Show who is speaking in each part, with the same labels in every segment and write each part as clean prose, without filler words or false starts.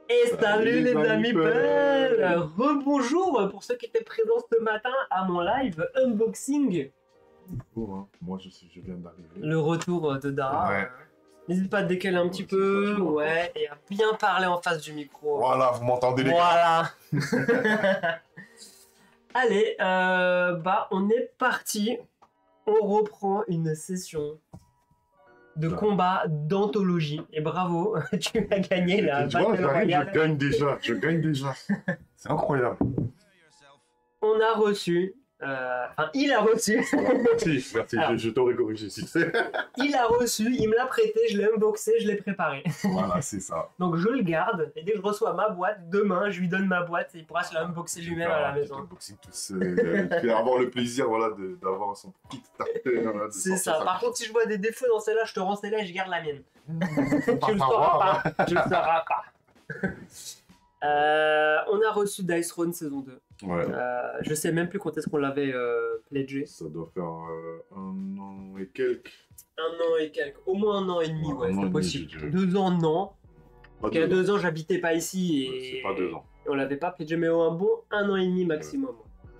Speaker 1: Et salut les amis Pearl. Rebonjour pour ceux qui étaient présents ce matin à mon live unboxing.
Speaker 2: Bon, hein. Moi je viens d'arriver.
Speaker 1: Le retour de Dara.
Speaker 2: Ouais.
Speaker 1: N'hésite pas à te décaler un petit peu,
Speaker 2: ça,
Speaker 1: ouais, et à bien parler en face du micro.
Speaker 2: Voilà, vous m'entendez les gars.
Speaker 1: Voilà. Allez, on est parti. On reprend une session de combat d'anthologie. Et bravo, tu as gagné la
Speaker 2: Tu vois,
Speaker 1: Battle Royale.
Speaker 2: je gagne déjà. C'est incroyable.
Speaker 1: On a reçu, il a reçu.
Speaker 2: Merci,
Speaker 1: Alors,
Speaker 2: je t'aurais corrigé si c'est.
Speaker 1: il a reçu, il me l'a prêté, je l'ai unboxé, je l'ai préparé.
Speaker 2: Voilà, c'est ça.
Speaker 1: Donc je le garde, et dès que je reçois ma boîte, demain, je lui donne ma boîte et il pourra se la unboxer lui-même à la maison.
Speaker 2: Unboxing tout seul. Puis avoir le plaisir voilà, d'avoir son petit starter. Voilà,
Speaker 1: C'est ça. Par contre, si je vois des défauts dans celle-là, je te rends celle-là et je garde la mienne. Tu le sauras pas. Tu le sauras pas. On a reçu Dice Throne saison 2.
Speaker 2: Ouais.
Speaker 1: Je sais même plus quand est-ce qu'on l'avait pledgé.
Speaker 2: Ça doit faire 1 an et quelques.
Speaker 1: 1 an et quelques. Au moins 1 an et demi, ouais, c'est possible.
Speaker 2: Je dirais.
Speaker 1: 2 ans, non.
Speaker 2: Pas
Speaker 1: Il y a
Speaker 2: 2
Speaker 1: 2 ans, j'habitais pas ici et.
Speaker 2: Ouais, c'est pas 2 ans.
Speaker 1: Et on l'avait pas pledgé, mais un bon 1 an et demi maximum.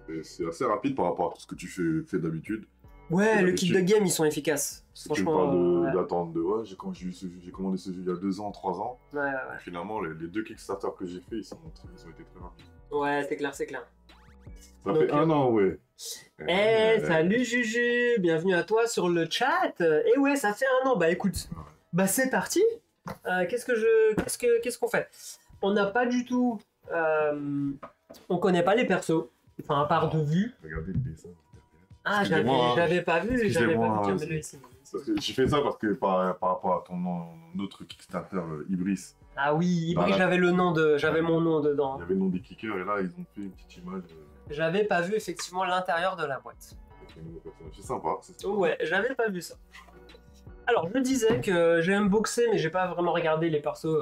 Speaker 2: Et c'est assez rapide par rapport à tout ce que tu fais d'habitude.
Speaker 1: Ouais, le kit de game, ils sont efficaces.
Speaker 2: Si tu me
Speaker 1: Franchement.
Speaker 2: parles d'attente de. Ouais, j'ai commandé ce jeu il y a 2 ans, 3 ans.
Speaker 1: Ouais.
Speaker 2: Et finalement, les 2 Kickstarter que j'ai fait, ils ont été très rapides.
Speaker 1: Ouais, c'est clair, c'est clair.
Speaker 2: Ça fait 1 an, ouais.
Speaker 1: Salut Juju, bienvenue à toi sur le chat. Et ouais, ça fait 1 an. Bah écoute, c'est parti. Qu'est-ce qu'on fait? On n'a pas du tout, on connaît pas les persos, enfin à part de vue.
Speaker 2: Regardez le dessin.
Speaker 1: Ah, j'avais pas vu, tiens, ici.
Speaker 2: J'ai fait ça parce que par rapport à ton autre Kickstarter, Ibris.
Speaker 1: Ah oui, Ibris, j'avais mon nom dedans.
Speaker 2: Il y avait le nom des clickers et là ils ont fait une petite image.
Speaker 1: J'avais pas vu effectivement l'intérieur de la boîte.
Speaker 2: C'est sympa.
Speaker 1: Ouais, j'avais pas vu ça. Alors, je disais que j'ai unboxé, mais j'ai pas vraiment regardé les persos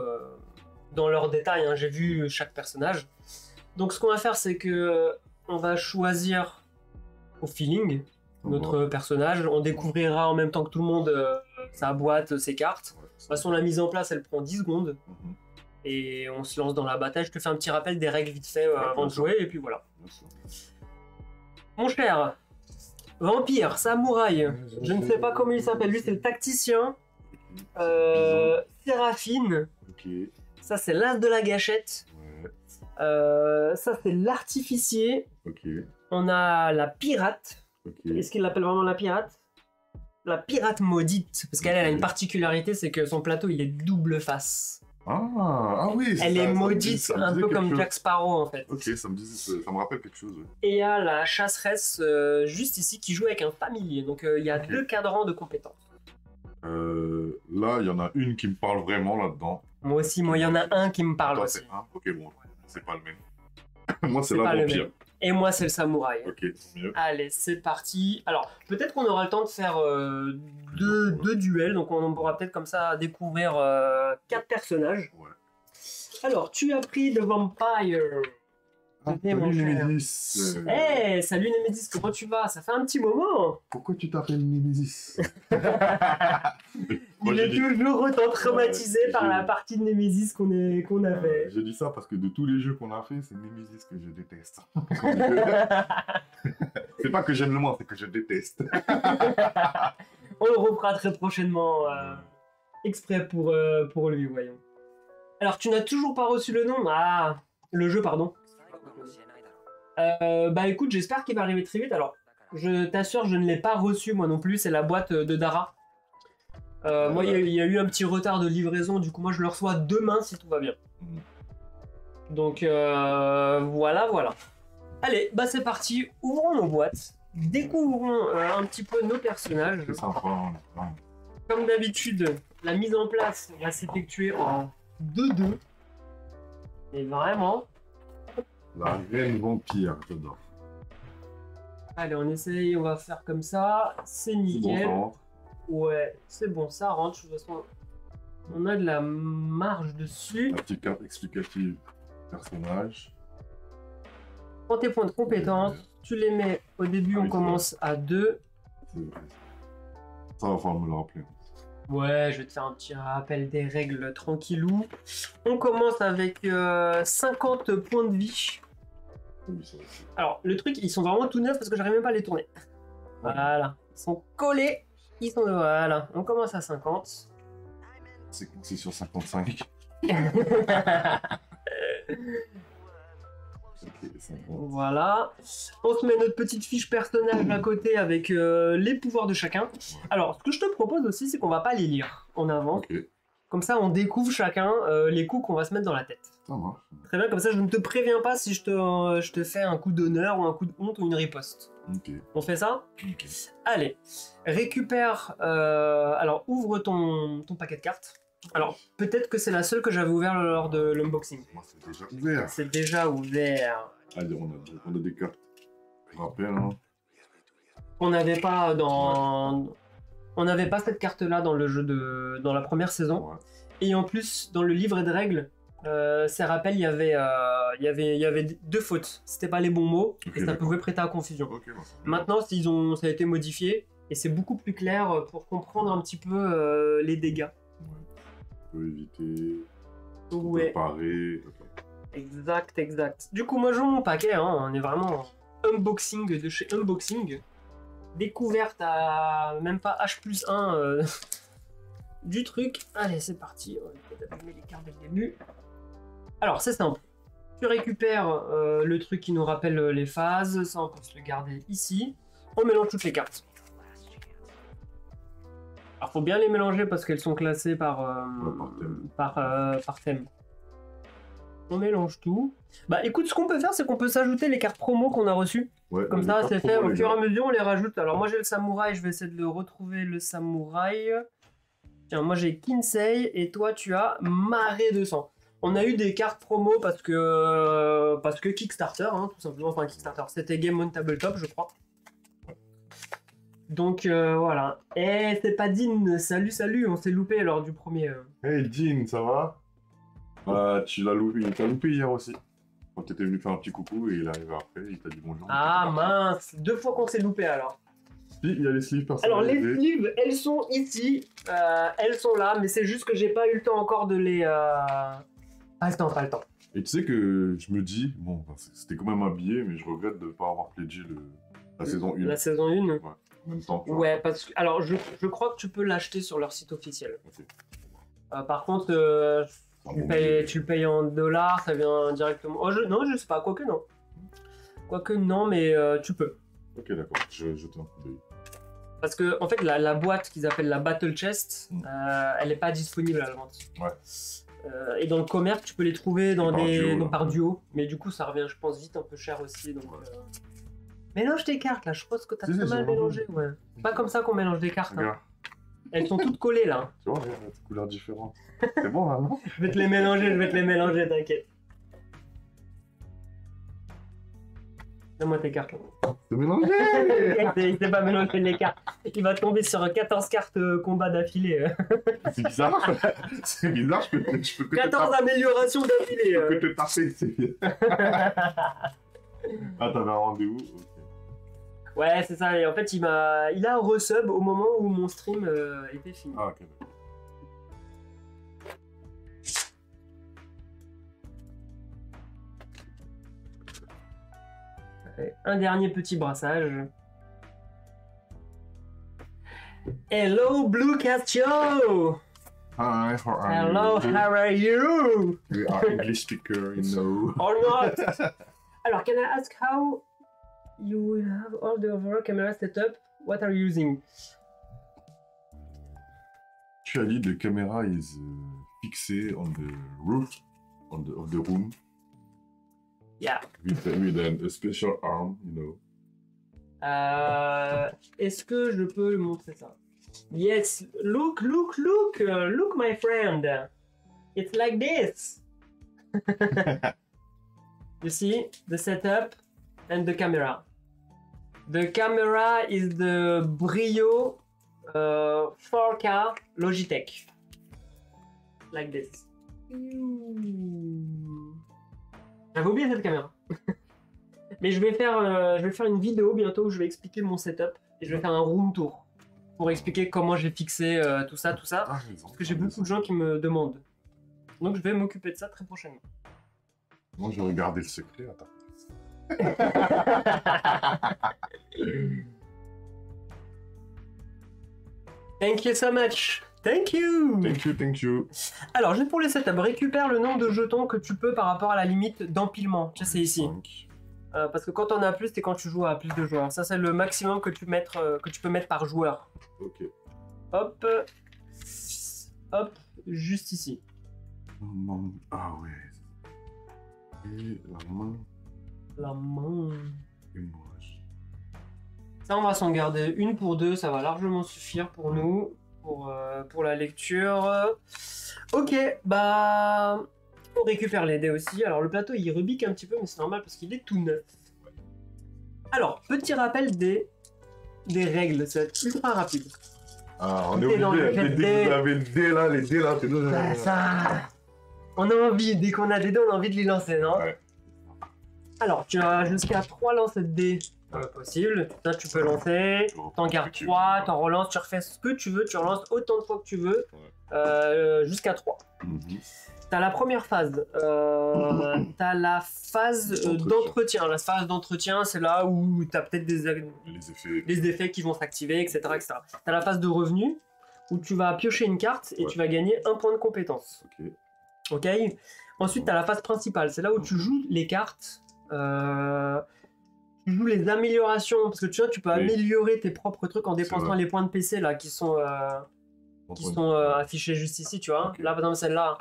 Speaker 1: dans leurs détails. Hein. J'ai vu chaque personnage. Donc, ce qu'on va faire, c'est que on va choisir au feeling notre personnage. On découvrira en même temps que tout le monde sa boîte, ses cartes. De toute façon, la mise en place, elle prend 10 secondes. Et on se lance dans la bataille. Je te fais un petit rappel des règles vite fait avant de jouer, et puis voilà. Mon cher, vampire, samouraï, je ne sais pas comment il s'appelle. Lui, c'est le tacticien. Séraphine. Ça, c'est l'as de la gâchette. Ça, c'est l'artificier. On a la pirate. Est-ce qu'il l'appelle vraiment la pirate? La pirate maudite. Parce qu'elle a une particularité, c'est que son plateau, il est double face.
Speaker 2: Ah oui.
Speaker 1: Elle est maudite, un peu comme Jack Sparrow en fait.
Speaker 2: Ok, ça me rappelle quelque chose. Ouais.
Speaker 1: Et il y a la chasseresse juste ici qui joue avec un familier. Donc il y a 2 cadrans de compétences.
Speaker 2: Là, il y en a une qui me parle vraiment là-dedans.
Speaker 1: Moi aussi, il y en a un qui me parle aussi.
Speaker 2: Ok, bon, c'est pas le même. Moi, c'est la vampire.
Speaker 1: Et moi, c'est le samouraï.
Speaker 2: Ok, mieux.
Speaker 1: Allez, c'est parti. Alors, peut-être qu'on aura le temps de faire deux duels, donc on pourra peut-être comme ça découvrir 4 personnages.
Speaker 2: Ouais.
Speaker 1: Alors, tu as pris The Vampire.
Speaker 2: Salut Nemesis.
Speaker 1: Salut Nemesis, comment tu vas? Ça fait un petit moment.
Speaker 2: Pourquoi tu t'appelles Nemesis?
Speaker 1: Il est toujours autant traumatisé par la partie de Nemesis qu'on a fait.
Speaker 2: Je dis ça parce que de tous les jeux qu'on a fait, c'est Nemesis que je déteste. C'est pas que j'aime le moins, c'est que je déteste.
Speaker 1: On le refera très prochainement, exprès pour lui, voyons. Alors, tu n'as toujours pas reçu le nom? Ah, le jeu, pardon. Écoute, j'espère qu'il va arriver très vite. Alors, je t'assure, je ne l'ai pas reçu moi non plus. C'est la boîte de Dara. Moi, il y a eu un petit retard de livraison. Du coup, moi, je le reçois demain si tout va bien. Donc, voilà. Allez, c'est parti. Ouvrons nos boîtes. Découvrons un petit peu nos personnages.
Speaker 2: C'est sympa.
Speaker 1: Comme d'habitude, la mise en place va s'effectuer en 2-2. Et vraiment...
Speaker 2: La reine vampire, j'adore.
Speaker 1: Allez, on essaye, on va faire comme ça. C'est nickel.
Speaker 2: Bon,
Speaker 1: ouais, c'est bon, ça rentre. De toute façon, on a de la marge dessus.
Speaker 2: La petite carte explicative personnage.
Speaker 1: Prends tes points de compétence. Tu les mets au début, on commence à 2.
Speaker 2: C'est vrai. Ça va falloir me le rappeler.
Speaker 1: Ouais, je vais te faire un petit rappel des règles tranquillou. On commence avec 50 points de vie.
Speaker 2: Oui, ça va, c'est-
Speaker 1: Alors, le truc, ils sont vraiment tout neufs parce que j'arrive même pas à les tourner. Voilà, ils sont collés. Ils sont... Voilà, on commence à 50.
Speaker 2: c'est sur 55. Ok, 50.
Speaker 1: Voilà. On se met notre petite fiche personnage à côté avec les pouvoirs de chacun. Alors, ce que je te propose aussi, c'est qu'on va pas les lire en avant.
Speaker 2: Ok,
Speaker 1: Comme ça, on découvre chacun les coups qu'on va se mettre dans la tête.
Speaker 2: ça marche.
Speaker 1: Très bien, comme ça, je ne te préviens pas si je te fais un coup d'honneur ou un coup de honte ou une riposte.
Speaker 2: Ok,
Speaker 1: On fait ça?
Speaker 2: ok.
Speaker 1: Allez, récupère... alors, ouvre ton paquet de cartes. Alors, peut-être que c'est la seule que j'avais ouvert lors de l'unboxing.
Speaker 2: Moi, c'est déjà ouvert.
Speaker 1: C'est déjà ouvert.
Speaker 2: Allez, on a des cartes. Je rappelle, hein.
Speaker 1: On n'avait pas dans... On n'avait pas cette carte-là dans le jeu dans la première saison.
Speaker 2: Ouais.
Speaker 1: Et en plus, dans le livret de règles, ces rappels, il y avait deux fautes. C'était pas les bons mots
Speaker 2: Ok,
Speaker 1: et ça
Speaker 2: d'accord.
Speaker 1: pouvait prêter à confusion.
Speaker 2: Ok, bah, ça va.
Speaker 1: Maintenant, ça a été modifié et c'est beaucoup plus clair pour comprendre un petit peu les dégâts.
Speaker 2: On peut éviter. On peut
Speaker 1: Ouais,
Speaker 2: parer. Ok.
Speaker 1: exact. Du coup, moi, je joue mon paquet. Hein, on est vraiment unboxing de chez Unboxing. Découverte à même pas H+1 du truc. Allez, c'est parti. On va peut-être allumer les cartes dès le début. Alors, c'est simple. Tu récupères le truc qui nous rappelle les phases. Ça, on peut se le garder ici. On mélange toutes les cartes. Alors, faut bien les mélanger parce qu'elles sont classées par
Speaker 2: thème.
Speaker 1: par thème. On mélange tout. Bah, écoute, ce qu'on peut faire, c'est qu'on peut s'ajouter les cartes promo qu'on a reçues.
Speaker 2: Ouais,
Speaker 1: Comme
Speaker 2: les
Speaker 1: ça,
Speaker 2: cartes
Speaker 1: c'est fait.
Speaker 2: promo,
Speaker 1: Au
Speaker 2: les
Speaker 1: fur et
Speaker 2: gars.
Speaker 1: à mesure, on les rajoute. Alors, moi, j'ai le samouraï. Je vais essayer de le retrouver, le samouraï. Tiens, moi, j'ai Kinsei. Et toi, tu as Marée de sang. On a eu des cartes promo parce que Kickstarter, hein, tout simplement. Enfin, Kickstarter. C'était Game on Tabletop, je crois. Donc, voilà. Et c'est pas Dean. Salut. On s'est loupé lors du premier.
Speaker 2: Hey Dean, ça va? Tu l'as loupé, il t'a loupé hier aussi. Quand t'étais venu faire un petit coucou et il est arrivé après, il t'a dit bonjour.
Speaker 1: Ah, mince. 2 fois qu'on s'est loupé, alors.
Speaker 2: Si, il y a les sleeves
Speaker 1: Alors les
Speaker 2: personnalisés.
Speaker 1: sleeves, elles sont ici, elles sont là, mais c'est juste que j'ai pas eu le temps encore de les... Pas le temps.
Speaker 2: Et tu sais que je me dis, bon, bah, c'était quand même habillé, mais je regrette de ne pas avoir pledgé la saison 1
Speaker 1: La saison 1.
Speaker 2: en même temps. tu vois.
Speaker 1: Ouais, parce que... Alors, je crois que tu peux l'acheter sur leur site officiel.
Speaker 2: Ok.
Speaker 1: Par contre,
Speaker 2: Ah
Speaker 1: tu,
Speaker 2: bon,
Speaker 1: tu le payes en dollars, ça vient directement... Oh, non, je sais pas, quoique non. Quoique non, mais tu peux.
Speaker 2: Ok, d'accord, je jette un coup d'œil.
Speaker 1: Parce que, en fait, la boîte qu'ils appellent la Battle Chest,
Speaker 2: Mm.
Speaker 1: elle est pas disponible à la vente.
Speaker 2: Ouais.
Speaker 1: Et dans le commerce, tu peux les trouver dans
Speaker 2: Par duo, là.
Speaker 1: par duo. Mais du coup, ça revient, je pense, vite un peu cher aussi. Donc, mélange tes cartes, là. Je pense que t'as
Speaker 2: Si,
Speaker 1: très
Speaker 2: si,
Speaker 1: mal
Speaker 2: c'est vraiment
Speaker 1: mélangé. Ouais. C'est pas comme ça qu'on mélange des cartes. Hein.
Speaker 2: Regarde,
Speaker 1: Elles sont toutes collées, là.
Speaker 2: tu vois, regarde, des couleurs différentes. C'est bon, là, non?
Speaker 1: Je vais te les mélanger, t'inquiète. Donne-moi tes cartes. Là.
Speaker 2: C'est mélangé!
Speaker 1: Il sait pas mélanger les cartes. Il va tomber sur 14 cartes combat d'affilée.
Speaker 2: C'est bizarre. C'est bizarre, je peux que te
Speaker 1: 14
Speaker 2: taper.
Speaker 1: améliorations d'affilée.
Speaker 2: Je peux que te taper, c'est bien. Ah, t'avais un rendez-vous? Ok.
Speaker 1: Ouais, c'est ça. Et en fait, il a un resub au moment où mon stream était fini.
Speaker 2: Ah, ok, d'accord.
Speaker 1: Un dernier petit brassage. Hello, Blue Cat Show!
Speaker 2: Hi, how are
Speaker 1: Hello,
Speaker 2: you?
Speaker 1: how are you?
Speaker 2: We are English speaker, you know.
Speaker 1: Or not? Alors, can I ask how you will have all the overall camera setup? What are you using?
Speaker 2: Actually, the camera is fixed on the roof of the room
Speaker 1: Yeah.
Speaker 2: with a special arm, you know.
Speaker 1: Est-ce que je peux le montrer ça? Yes, look, my friend. It's like this. You see the setup and the camera. The camera is the Brio 4K Logitech. Like this. J'avais oublié cette caméra. Mais je vais faire une vidéo bientôt où je vais expliquer mon setup et je vais faire un room tour. pour expliquer comment j'ai fixé tout ça.
Speaker 2: Ah, raison.
Speaker 1: Parce que j'ai beaucoup de gens qui me demandent. Donc je vais m'occuper de ça très prochainement.
Speaker 2: Moi, je vais regarder le secret. Attends.
Speaker 1: Thank you so much. Thank you.
Speaker 2: Thank you.
Speaker 1: Alors, juste pour les setups, récupère le nombre de jetons que tu peux par rapport à la limite d'empilement. Tu sais, c'est ici.
Speaker 2: 5.
Speaker 1: Parce que quand on a plus, c'est quand tu joues à plus de joueurs. Ça, c'est le maximum que tu peux mettre par joueur.
Speaker 2: Ok.
Speaker 1: Hop. Hop. Juste ici.
Speaker 2: Ah ouais. Et la main.
Speaker 1: La main.
Speaker 2: Et moi.
Speaker 1: Ça, on va s'en garder une pour deux. Ça va largement suffire pour nous. Pour la lecture. Ok, bah... On récupère les dés aussi. Alors, le plateau, il rebique un petit peu, mais c'est normal parce qu'il est tout neuf. Alors, petit rappel des règles. Ça va être ultra rapide.
Speaker 2: Ah, on est
Speaker 1: Dès
Speaker 2: obligé. Dès que vous avez les dés là, c'est nous.
Speaker 1: Ça. On a envie, dès qu'on a des dés, on a envie de les lancer, non?
Speaker 2: Ouais.
Speaker 1: Alors, tu as jusqu'à 3 lances de dés possibles. Ça, tu peux lancer. T'en gardes 3, t'en relances, tu refais ce que tu veux, tu relances autant de fois que tu veux. Jusqu'à 3. T'as la première phase. T'as la phase d'entretien. La phase d'entretien, c'est là où t'as peut-être des effets qui vont s'activer, etc., etc. T'as la phase de revenu, où tu vas piocher une carte et tu vas gagner un point de compétence. Ok. Ensuite, t'as la phase principale. C'est là où tu joues les cartes. Tu joues les améliorations. Parce que tu vois, tu peux améliorer tes propres trucs en dépensant les points de PC là, qui sont affichés juste ici, tu vois. Là, par exemple, celle-là,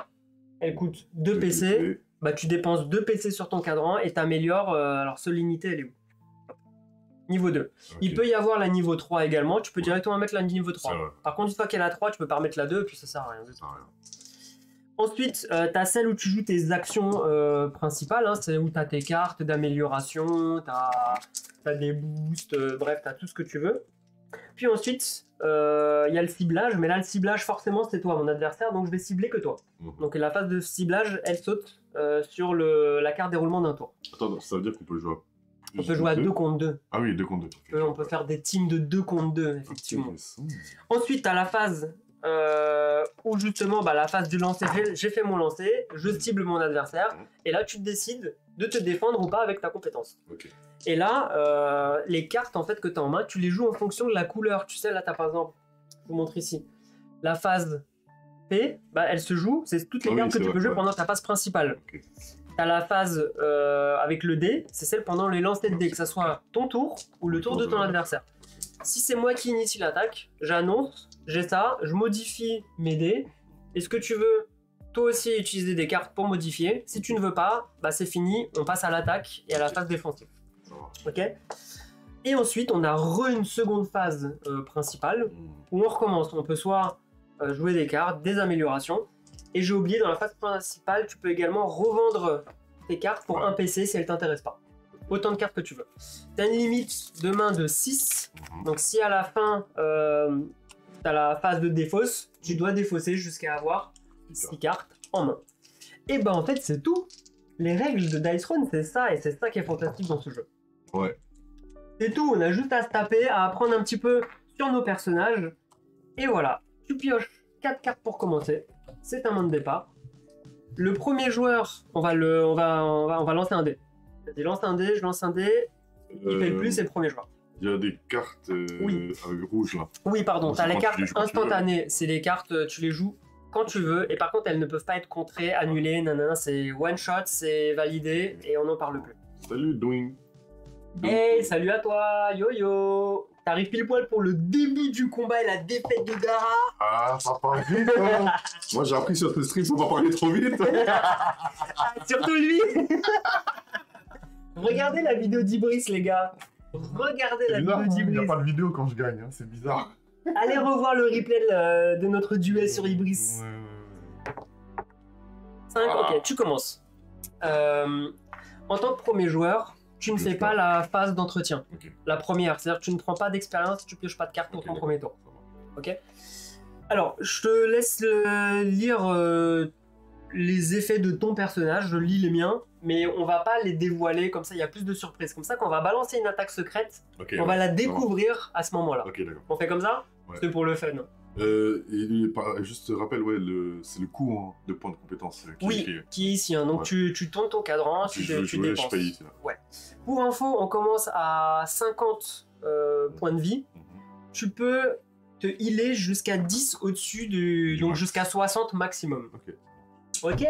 Speaker 1: elle coûte 2 PC. Bah, tu dépenses 2 PC sur ton cadran et t'améliores. Alors, seule unité, elle est où? Niveau 2. Il peut y avoir la niveau 3 également. Tu peux directement mettre la niveau 3. Par contre, une fois qu'elle a 3, tu peux pas remettre la 2 et puis ça sert à rien. Ensuite, tu as celle où tu joues tes actions principales. Hein, c'est où tu as tes cartes d'amélioration, tu as des boosts, bref, tu as tout ce que tu veux. Puis ensuite, il y a le ciblage. Mais là, le ciblage, forcément, c'est toi, mon adversaire. Donc, je vais cibler que toi. Donc, la phase de ciblage, elle saute sur la carte déroulement d'un tour.
Speaker 2: Attends, ça veut dire qu'on peut jouer
Speaker 1: on peut jouer à 2 contre 2.
Speaker 2: Ah oui, 2 contre 2.
Speaker 1: On peut faire des teams de 2 contre 2, effectivement. Ensuite, tu as la phase... où justement la phase du lancer, j'ai fait mon lancer, je cible mon adversaire, et là tu décides de te défendre ou pas avec ta compétence. Et là, les cartes en fait que tu as en main, tu les joues en fonction de la couleur. Tu sais, là tu as par exemple, je vous montre ici, la phase P, elle se joue, c'est toutes les cartes que tu peux jouer pendant ta phase principale. Tu as la phase avec le dé, c'est celle pendant les lancers de dés, que ce soit ton tour ou le tour de ton adversaire. Si c'est moi qui initie l'attaque, j'annonce, j'ai ça, je modifie mes dés. Est-ce que tu veux toi aussi utiliser des cartes pour modifier? Si tu ne veux pas, c'est fini, on passe à l'attaque et à la phase défensive. Ok. Et ensuite, on a une seconde phase principale où on recommence. On peut soit jouer des cartes, des améliorations. Et j'ai oublié, dans la phase principale, tu peux également revendre tes cartes pour un PC si elles ne t'intéressent pas. Autant de cartes que tu veux. Tu as une limite de main de 6. Donc si à la fin, tu as la phase de défausse, tu dois défausser jusqu'à avoir 6 cartes en main. Et en fait, c'est tout. Les règles de Dice Throne, c'est ça. Et c'est ça qui est fantastique dans ce jeu.
Speaker 2: Ouais.
Speaker 1: C'est tout. On a juste à se taper, à apprendre un petit peu sur nos personnages. Et voilà. Tu pioches 4 cartes pour commencer. C'est un main de départ. Le premier joueur, on va lancer un dé. Vas-y, lance un dé, je lance un dé. Il fait le plus, c'est le premier joueur.
Speaker 2: Il y a des cartes avec rouge là.
Speaker 1: Oui, pardon, t'as les cartes instantanées. C'est les cartes, tu les joues quand tu veux. Et par contre, elles ne peuvent pas être contrées, annulées, nanana. C'est one shot, c'est validé et on n'en parle plus.
Speaker 2: Salut, Doing.
Speaker 1: Hey, salut à toi, yo-yo. T'arrives pile poil pour le début du combat et la défaite de Dara.
Speaker 2: Ah, ça part vite hein. Moi j'ai appris sur ce stream, faut pas parler trop vite.
Speaker 1: Surtout lui. Regardez la vidéo d'Ibris, les gars. Regardez la vidéo d'Ibris.
Speaker 2: Il n'y a pas de vidéo quand je gagne, hein. C'est bizarre.
Speaker 1: Allez revoir le replay de notre duel sur Ibris. 5, ok, tu commences. En tant que premier joueur, tu ne fais pas la phase d'entretien. La première, c'est-à-dire que tu ne prends pas d'expérience, tu pioches pas de cartes pour ton premier tour. Ok. Alors, je te laisse lire les effets de ton personnage, je lis les miens, mais on va pas les dévoiler, comme ça il y a plus de surprises. Comme ça, quand on va balancer une attaque secrète, on va la découvrir à ce moment-là.
Speaker 2: Ok, d'accord.
Speaker 1: On fait comme ça?
Speaker 2: Ouais.
Speaker 1: C'était pour le fun.
Speaker 2: Juste rappelle, ouais, c'est le coût hein, de points de compétence qui est
Speaker 1: Oui,
Speaker 2: écrit.
Speaker 1: qui est ici. Hein. Donc
Speaker 2: Ouais.
Speaker 1: tu tournes ton cadran, tu dépenses.
Speaker 2: Je paye ici. Là.
Speaker 1: Ouais. Pour info, on commence à 50 points de vie.
Speaker 2: Mhm.
Speaker 1: Tu peux te healer jusqu'à 10 au-dessus donc
Speaker 2: max.
Speaker 1: jusqu'à 60 maximum.
Speaker 2: Ok.
Speaker 1: Ok.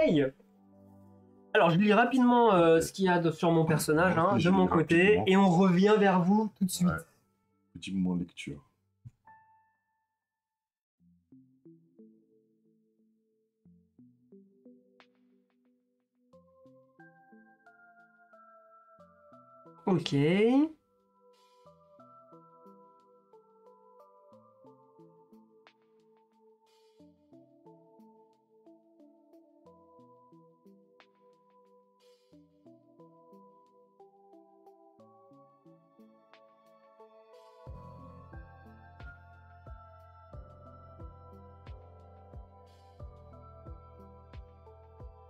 Speaker 1: Alors je lis rapidement ce qu'il y a sur mon personnage hein, de mon côté
Speaker 2: rapidement.
Speaker 1: et on revient vers vous tout de suite.
Speaker 2: Ouais. Petit moment lecture.
Speaker 1: Ok.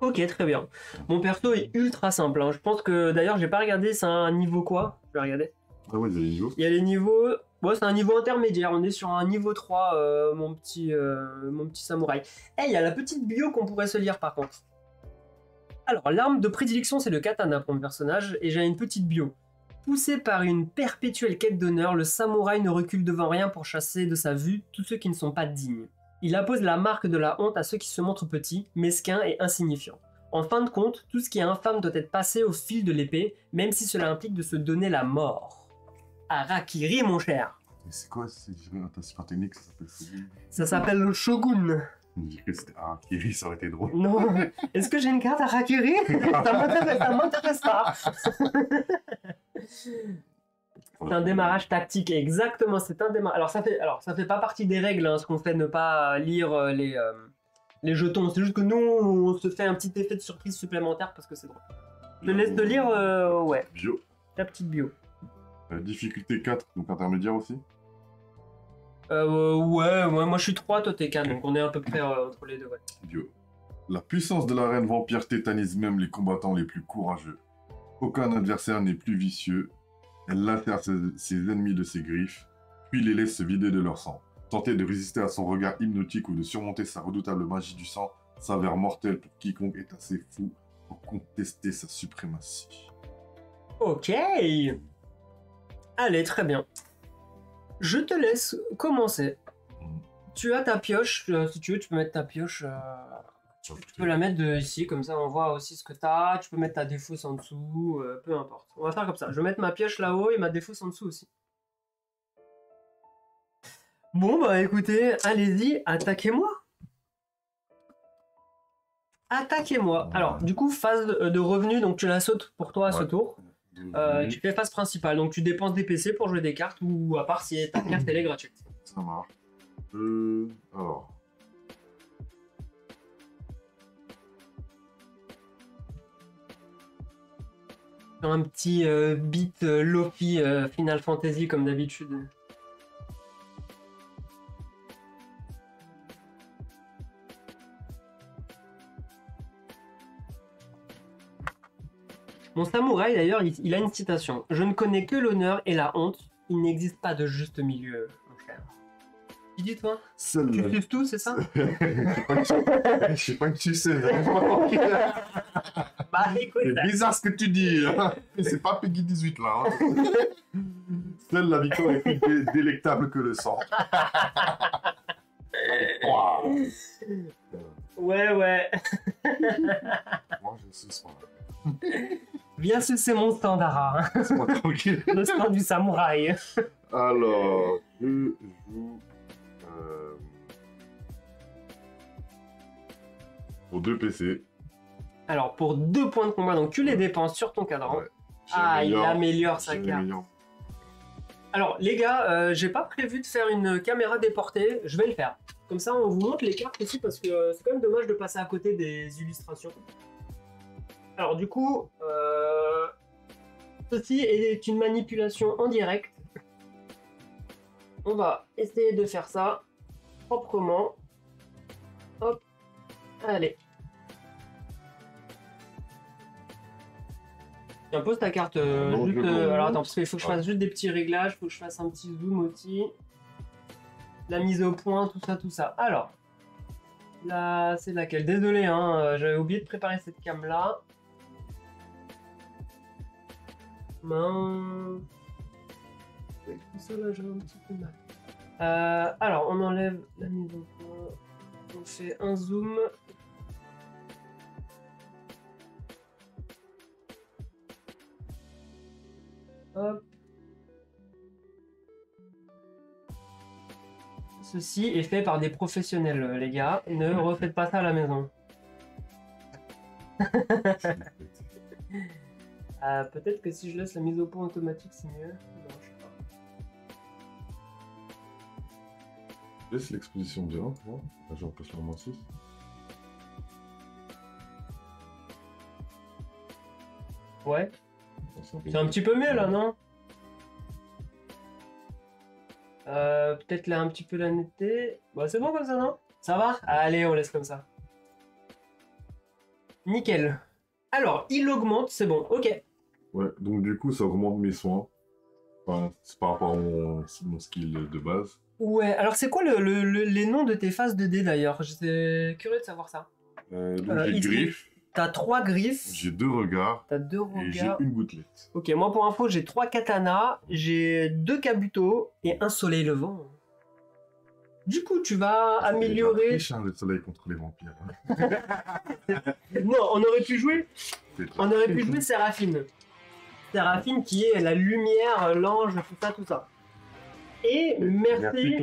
Speaker 1: Ok, très bien. Mon perso est ultra simple. Hein. Je pense que d'ailleurs, j'ai pas regardé, c'est un niveau quoi? Je vais regarder.
Speaker 2: Ah ouais, il y a les niveaux.
Speaker 1: Il y a les niveaux. Bon, c'est un niveau intermédiaire. On est sur un niveau 3, mon petit samouraï. Eh, il y a la petite bio qu'on pourrait se lire par contre. Alors, l'arme de prédilection, c'est le katana pour mon personnage, et j'ai une petite bio. Poussé par une perpétuelle quête d'honneur, le samouraï ne recule devant rien pour chasser de sa vue tous ceux qui ne sont pas dignes. Il appose la marque de la honte à ceux qui se montrent petits, mesquins et insignifiants. En fin de compte, tout ce qui est infâme doit être passé au fil de l'épée, même si cela implique de se donner la mort. Harakiri, mon cher.
Speaker 2: C'est quoi ta super technique? Ça s'appelle Shogun.
Speaker 1: Ça s'appelle le Shogun.
Speaker 2: Je dirais que c'était Harakiri, ça aurait été drôle.
Speaker 1: Non, est-ce que j'ai une carte Harakiri? Ça m'intéresse pas. C'est un démarrage tactique, exactement. C'est un démarrage. Alors ça fait pas partie des règles, hein, ce qu'on fait ne pas lire les jetons. C'est juste que nous, on se fait un petit effet de surprise supplémentaire parce que c'est drôle. Je te laisse te lire, ouais,
Speaker 2: Bio.
Speaker 1: ta petite bio.
Speaker 2: Difficulté 4, donc intermédiaire aussi.
Speaker 1: Ouais, moi je suis 3, toi t'es 4, donc on est à peu près entre les deux. Ouais.
Speaker 2: Bio. La puissance de la reine vampire tétanise même les combattants les plus courageux. Aucun adversaire n'est plus vicieux. Elle lacère ses ennemis de ses griffes, puis les laisse se vider de leur sang. Tenter de résister à son regard hypnotique ou de surmonter sa redoutable magie du sang s'avère mortel pour quiconque est assez fou pour contester sa suprématie.
Speaker 1: Ok. Allez, très bien. Je te laisse commencer. Tu as ta pioche, si tu veux, tu peux mettre ta pioche. Tu peux la mettre ici, comme ça on voit aussi ce que tu as. Tu peux mettre ta défausse en dessous, peu importe. On va faire comme ça. Je vais mettre ma pioche là-haut et ma défausse en dessous aussi. Bon, bah écoutez, allez-y, attaquez-moi. Attaquez-moi. Alors, du coup, phase de revenu, donc tu la sautes pour toi à ce tour. Tu fais phase principale, donc tu dépenses des PC pour jouer des cartes ou à part si ta carte elle est gratuite.
Speaker 2: Ça marche. Alors.
Speaker 1: Un petit beat Lofi Final Fantasy comme d'habitude. Mon samouraï d'ailleurs, il a une citation. Je ne connais que l'honneur et la honte. Il n'existe pas de juste milieu, mon cher. Tu dis toi?
Speaker 2: Seul.
Speaker 1: Tu suces tout, c'est ça?
Speaker 2: Je sais pas que tu sais.
Speaker 1: Bah écoute.
Speaker 2: C'est bizarre ce que tu dis. Hein. C'est pas Peggy 18 là. Hein. Seule la victoire est plus délectable que le sang. Wow.
Speaker 1: Ouais.
Speaker 2: Moi je suce pas.
Speaker 1: Viens sucer mon standard, hein.
Speaker 2: C'est pas tranquille.
Speaker 1: Le stand du samouraï.
Speaker 2: Alors, je joue pour 2 PC.
Speaker 1: Alors, pour 2 points de combat, donc tu les dépenses sur ton cadran.
Speaker 2: Ouais.
Speaker 1: Ah, il améliore sa carte.
Speaker 2: J'améliore.
Speaker 1: Alors, les gars, j'ai pas prévu de faire une caméra déportée. Je vais le faire. Comme ça, on vous montre les cartes aussi parce que c'est quand même dommage de passer à côté des illustrations. Alors, du coup, ceci est une manipulation en direct. On va essayer de faire ça proprement. Hop, allez. Tiens, pose ta carte juste. Alors attends, parce qu'il faut que je fasse juste des petits réglages, faut que je fasse un petit zoom aussi. la mise au point, tout ça, tout ça. Alors, là, c'est laquelle? Désolé, hein, j'avais oublié de préparer cette cam-là. Mince. Avec tout ça, là, j'ai un petit peu mal. Alors, on enlève la mise au point. On fait un zoom. Hop. Ceci est fait par des professionnels, les gars. Ne refaites pas ça à la maison. Peut-être que si je laisse la mise au point automatique, c'est mieux. Non, je sais pas.
Speaker 2: Laisse l'exposition de 1, moi. Là, j'en place le 6.
Speaker 1: Ouais. C'est un petit peu mieux là, non? Peut-être là un petit peu la netteté. Bah, c'est bon comme ça, non? Ça va? Allez, on laisse comme ça. Nickel. Alors, il augmente, c'est bon, ok.
Speaker 2: Ouais, donc du coup, ça augmente mes soins. Enfin, c'est par rapport à mon skill de base.
Speaker 1: Ouais, alors c'est quoi les noms de tes phases de dés d'ailleurs? J'étais curieux de savoir ça.
Speaker 2: Donc j'ai griffes.
Speaker 1: T'as 3 griffes.
Speaker 2: J'ai 2 regards.
Speaker 1: T'as 2 regards.
Speaker 2: Et j'ai une gouttelette.
Speaker 1: Ok, moi pour info, j'ai 3 katanas, j'ai 2 kabuto et un soleil levant. Du coup, tu vas améliorer.
Speaker 2: Triche, hein, le soleil contre les vampires.
Speaker 1: Non, on aurait pu jouer. On aurait pu jouer Séraphine. Séraphine qui est la lumière, l'ange, tout ça. Et merci.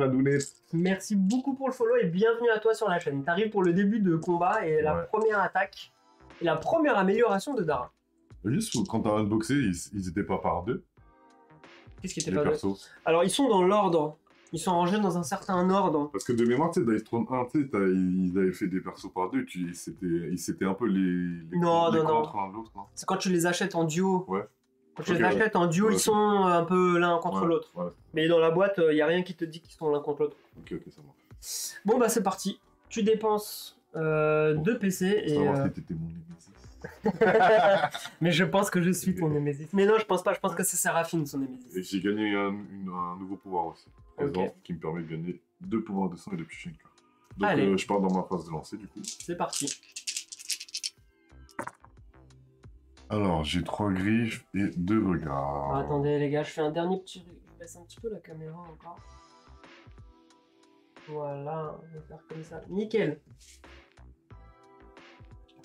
Speaker 1: Merci beaucoup pour le follow et bienvenue à toi sur la chaîne. T'arrives pour le début de combat et la première attaque et la première amélioration de Dara.
Speaker 2: Juste quand t'as unboxé, ils étaient pas par 2.
Speaker 1: Qu'est-ce qui était pas deux? Alors ils sont dans l'ordre. Ils sont rangés dans un certain ordre.
Speaker 2: Parce que de mémoire, tu sais, dans Dice Throne 1, tu sais, ils avaient fait des persos par 2. Ils s'étaient un peu les contre l'un de l'autre, non?
Speaker 1: C'est quand tu les achètes en duo.
Speaker 2: Ouais.
Speaker 1: Quand tu les achètes en duo, ils sont un peu l'un contre l'autre.
Speaker 2: Ouais.
Speaker 1: Mais dans la boîte, il n'y a rien qui te dit qu'ils sont l'un contre l'autre.
Speaker 2: Ok, ça marche.
Speaker 1: Bon, bah c'est parti. Tu dépenses 2 PC et...
Speaker 2: savoir si t'étais mon némésis.
Speaker 1: Mais je pense que je suis ton némésis. Mais non, je pense pas. Je pense que c'est Séraphine, son némésis.
Speaker 2: Et j'ai gagné un nouveau pouvoir aussi.
Speaker 1: Okay.
Speaker 2: Qui me permet de gagner 2 pouvoirs de sang et de piocher une carte. Donc je pars dans ma phase de lancer du coup.
Speaker 1: C'est parti.
Speaker 2: Alors, j'ai 3 griffes et 2 regards.
Speaker 1: Attendez les gars, je fais un dernier petit... Je baisse un petit peu la caméra encore. Voilà, on va faire comme ça. Nickel.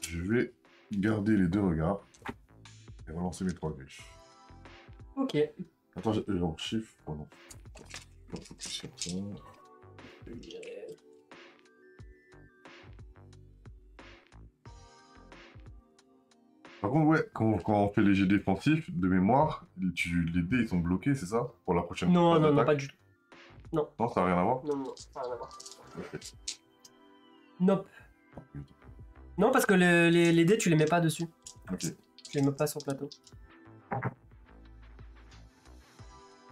Speaker 2: Je vais garder les 2 regards et relancer mes 3 griffes.
Speaker 1: Ok.
Speaker 2: Attends, genre chiffre. Oh non. Sur ça. Par contre, ouais, quand on fait les jets défensifs, de mémoire, les dés ils sont bloqués, c'est ça? Pour la prochaine
Speaker 1: Non, pas du tout. Non.
Speaker 2: Non, ça n'a rien à voir?
Speaker 1: Non, ça n'a rien à voir.
Speaker 2: Okay.
Speaker 1: Nope. Non, parce que les dés, tu les mets pas dessus.
Speaker 2: Ok.
Speaker 1: Tu les mets pas sur le plateau.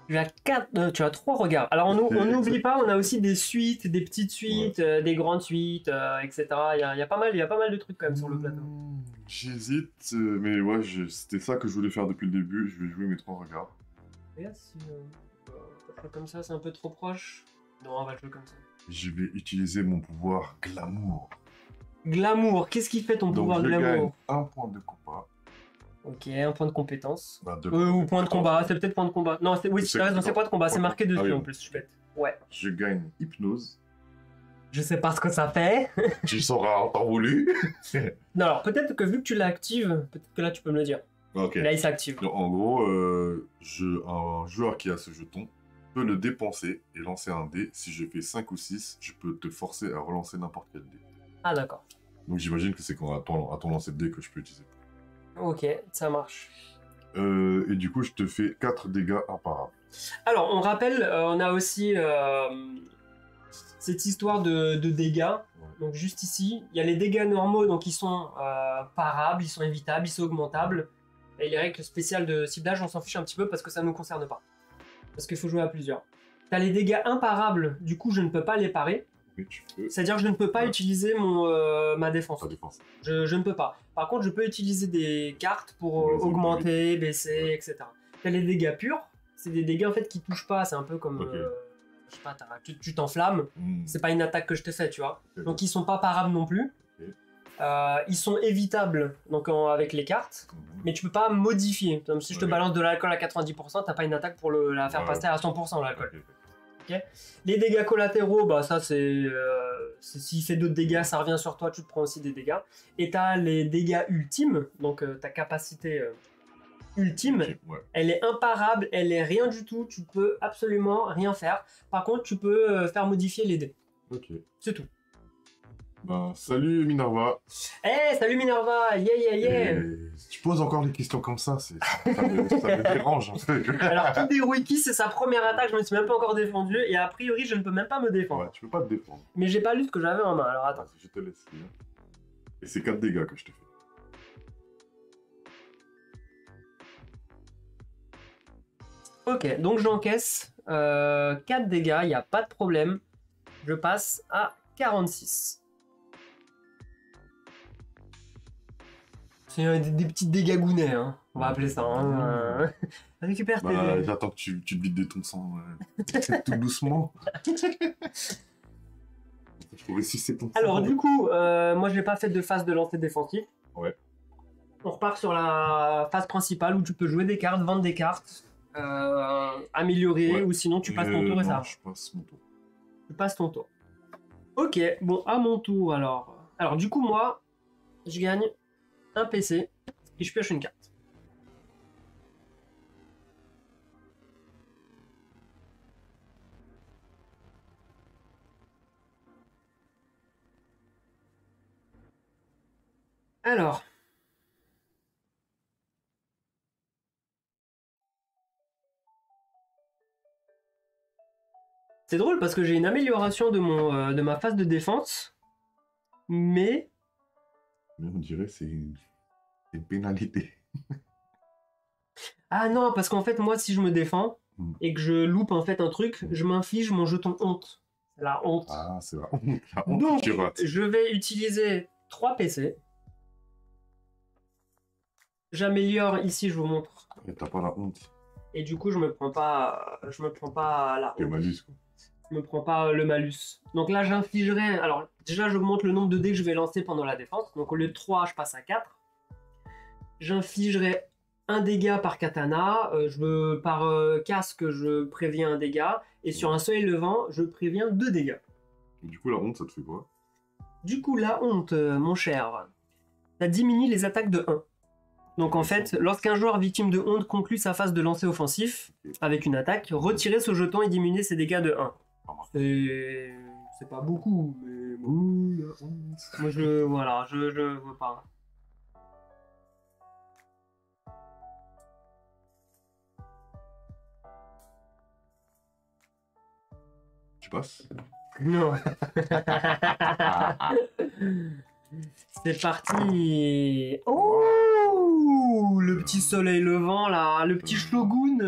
Speaker 1: Tu as 3 regards. Alors, on n'oublie pas, on a aussi des suites, des petites suites, des grandes suites, etc. Il y a pas mal de trucs quand même sur le plateau.
Speaker 2: J'hésite, mais ouais, c'était ça que je voulais faire depuis le début. Je vais jouer mes 3 regards.
Speaker 1: Regarde si on va faire comme ça, c'est un peu trop proche. Non, on va le jouer comme ça.
Speaker 2: Je vais utiliser mon pouvoir glamour.
Speaker 1: Glamour, qu'est-ce qui fait ton pouvoir glamour?
Speaker 2: Je gagne 1 point de combat.
Speaker 1: Ok, 1 point de compétence.
Speaker 2: Bah,
Speaker 1: ou point de combat, c'est peut-être point de combat. Non, oui, tu as raison, c'est point de combat, c'est marqué dessus en plus, je fais. Ouais.
Speaker 2: Je gagne hypnose.
Speaker 1: Je sais pas ce que ça fait.
Speaker 2: Tu sauras en temps voulu.
Speaker 1: Non, alors peut-être que vu que tu l'actives, peut-être que là tu peux me le dire.
Speaker 2: Ok.
Speaker 1: Là il s'active.
Speaker 2: En gros, un joueur qui a ce jeton peut le dépenser et lancer un dé. Si je fais 5 ou 6, je peux te forcer à relancer n'importe quel dé.
Speaker 1: Ah d'accord.
Speaker 2: Donc j'imagine que c'est à ton lancer de dé que je peux utiliser.
Speaker 1: Ok, ça marche.
Speaker 2: Et du coup, je te fais 4 dégâts imparables.
Speaker 1: Alors, on rappelle, on a aussi cette histoire de dégâts. Ouais. Donc juste ici, il y a les dégâts normaux, donc ils sont parables, ils sont évitables, ils sont augmentables. Et les règles spéciales de ciblage, on s'en fiche un petit peu parce que ça ne nous concerne pas. Parce qu'il faut jouer à plusieurs. T'as les dégâts imparables, du coup je ne peux pas les parer. C'est-à-dire que je ne peux pas utiliser ma défense. Je ne peux pas. Par contre, je peux utiliser des cartes pour augmenter, baisser, etc. T'as les dégâts purs. C'est des dégâts en fait qui touchent pas. C'est un peu comme je sais pas, tu t'enflammes, c'est pas une attaque que je t'ai fait, tu vois. Donc ils sont pas parables non plus. Ils sont évitables donc avec les cartes, mais tu peux pas modifier. Comme si je te balance de l'alcool à 90%, t'as pas une attaque pour la faire passer à 100% l'alcool. Okay. Les dégâts collatéraux, bah ça c'est s'il fait d'autres dégâts, ça revient sur toi, tu te prends aussi des dégâts. Et t'as les dégâts ultimes, donc ta capacité ultime, elle est imparable, elle est rien du tout, tu peux absolument rien faire. Par contre, tu peux faire modifier les dés.
Speaker 2: Ok.
Speaker 1: C'est tout.
Speaker 2: Ben, salut Minerva.
Speaker 1: Hey, salut Minerva, yeah.
Speaker 2: Tu poses encore les questions comme ça, ça me dérange un peu.
Speaker 1: Alors, tout Wiki, c'est sa première attaque, je me suis même pas encore défendu, et a priori, je ne peux même pas me défendre.
Speaker 2: Ouais, tu peux pas te défendre.
Speaker 1: Mais j'ai pas lu ce que j'avais en main, alors attends.
Speaker 2: Je te laisse lire. Et c'est 4 dégâts que je te fais.
Speaker 1: Ok, donc j'encaisse 4 dégâts, il n'y a pas de problème. Je passe à 46. C'est des petits dégâts-gounets, hein. On va appeler ça. Hein. Récupère tes dés.
Speaker 2: J'attends que tu te vides de ton sang tout doucement. Faut ressusciter ton sang.
Speaker 1: Alors du coup, moi je n'ai pas fait de phase de lancer défensif.
Speaker 2: Ouais.
Speaker 1: On repart sur la phase principale où tu peux jouer des cartes, vendre des cartes, améliorer, ou sinon tu passes ton tour et ça.
Speaker 2: Je passe mon tour.
Speaker 1: Tu passes ton tour. Ok, bon, à mon tour alors. Alors du coup, moi, je gagne un PC et je pioche une carte. Alors. C'est drôle parce que j'ai une amélioration de ma phase de défense, mais...
Speaker 2: Mais on dirait que c'est une pénalité.
Speaker 1: Ah non, parce qu'en fait, moi, si je me défends et que je loupe en fait un truc, je m'inflige mon jeton honte. C'est la honte.
Speaker 2: Ah, c'est la honte. La honte.
Speaker 1: Donc,
Speaker 2: tu rates.
Speaker 1: je vais utiliser 3 PC. J'améliore ici, je vous montre.
Speaker 2: Mais t'as pas la honte.
Speaker 1: Et du coup, je me prends pas la honte.
Speaker 2: Le malus, quoi.
Speaker 1: Je me prends pas le malus. Donc là, j'infligerai... Alors, déjà, j'augmente le nombre de dés que je vais lancer pendant la défense. Donc, au lieu de 3, je passe à 4. J'infligerai un dégât par katana. Par casque, je préviens un dégât. Et sur un seuil levant, je préviens 2 dégâts.
Speaker 2: Et du coup, la honte, ça te fait quoi?
Speaker 1: Du coup, la honte, mon cher, ça diminue les attaques de 1. Donc en fait, lorsqu'un joueur victime de honte conclut sa phase de lancer offensif avec une attaque, retirer ce jeton et diminuer ses dégâts de 1. C'est pas beaucoup, mais bon. Moi je veux pas.
Speaker 2: Tu passes?
Speaker 1: Non. C'est parti. Oh, le petit soleil levant là, le petit shogun.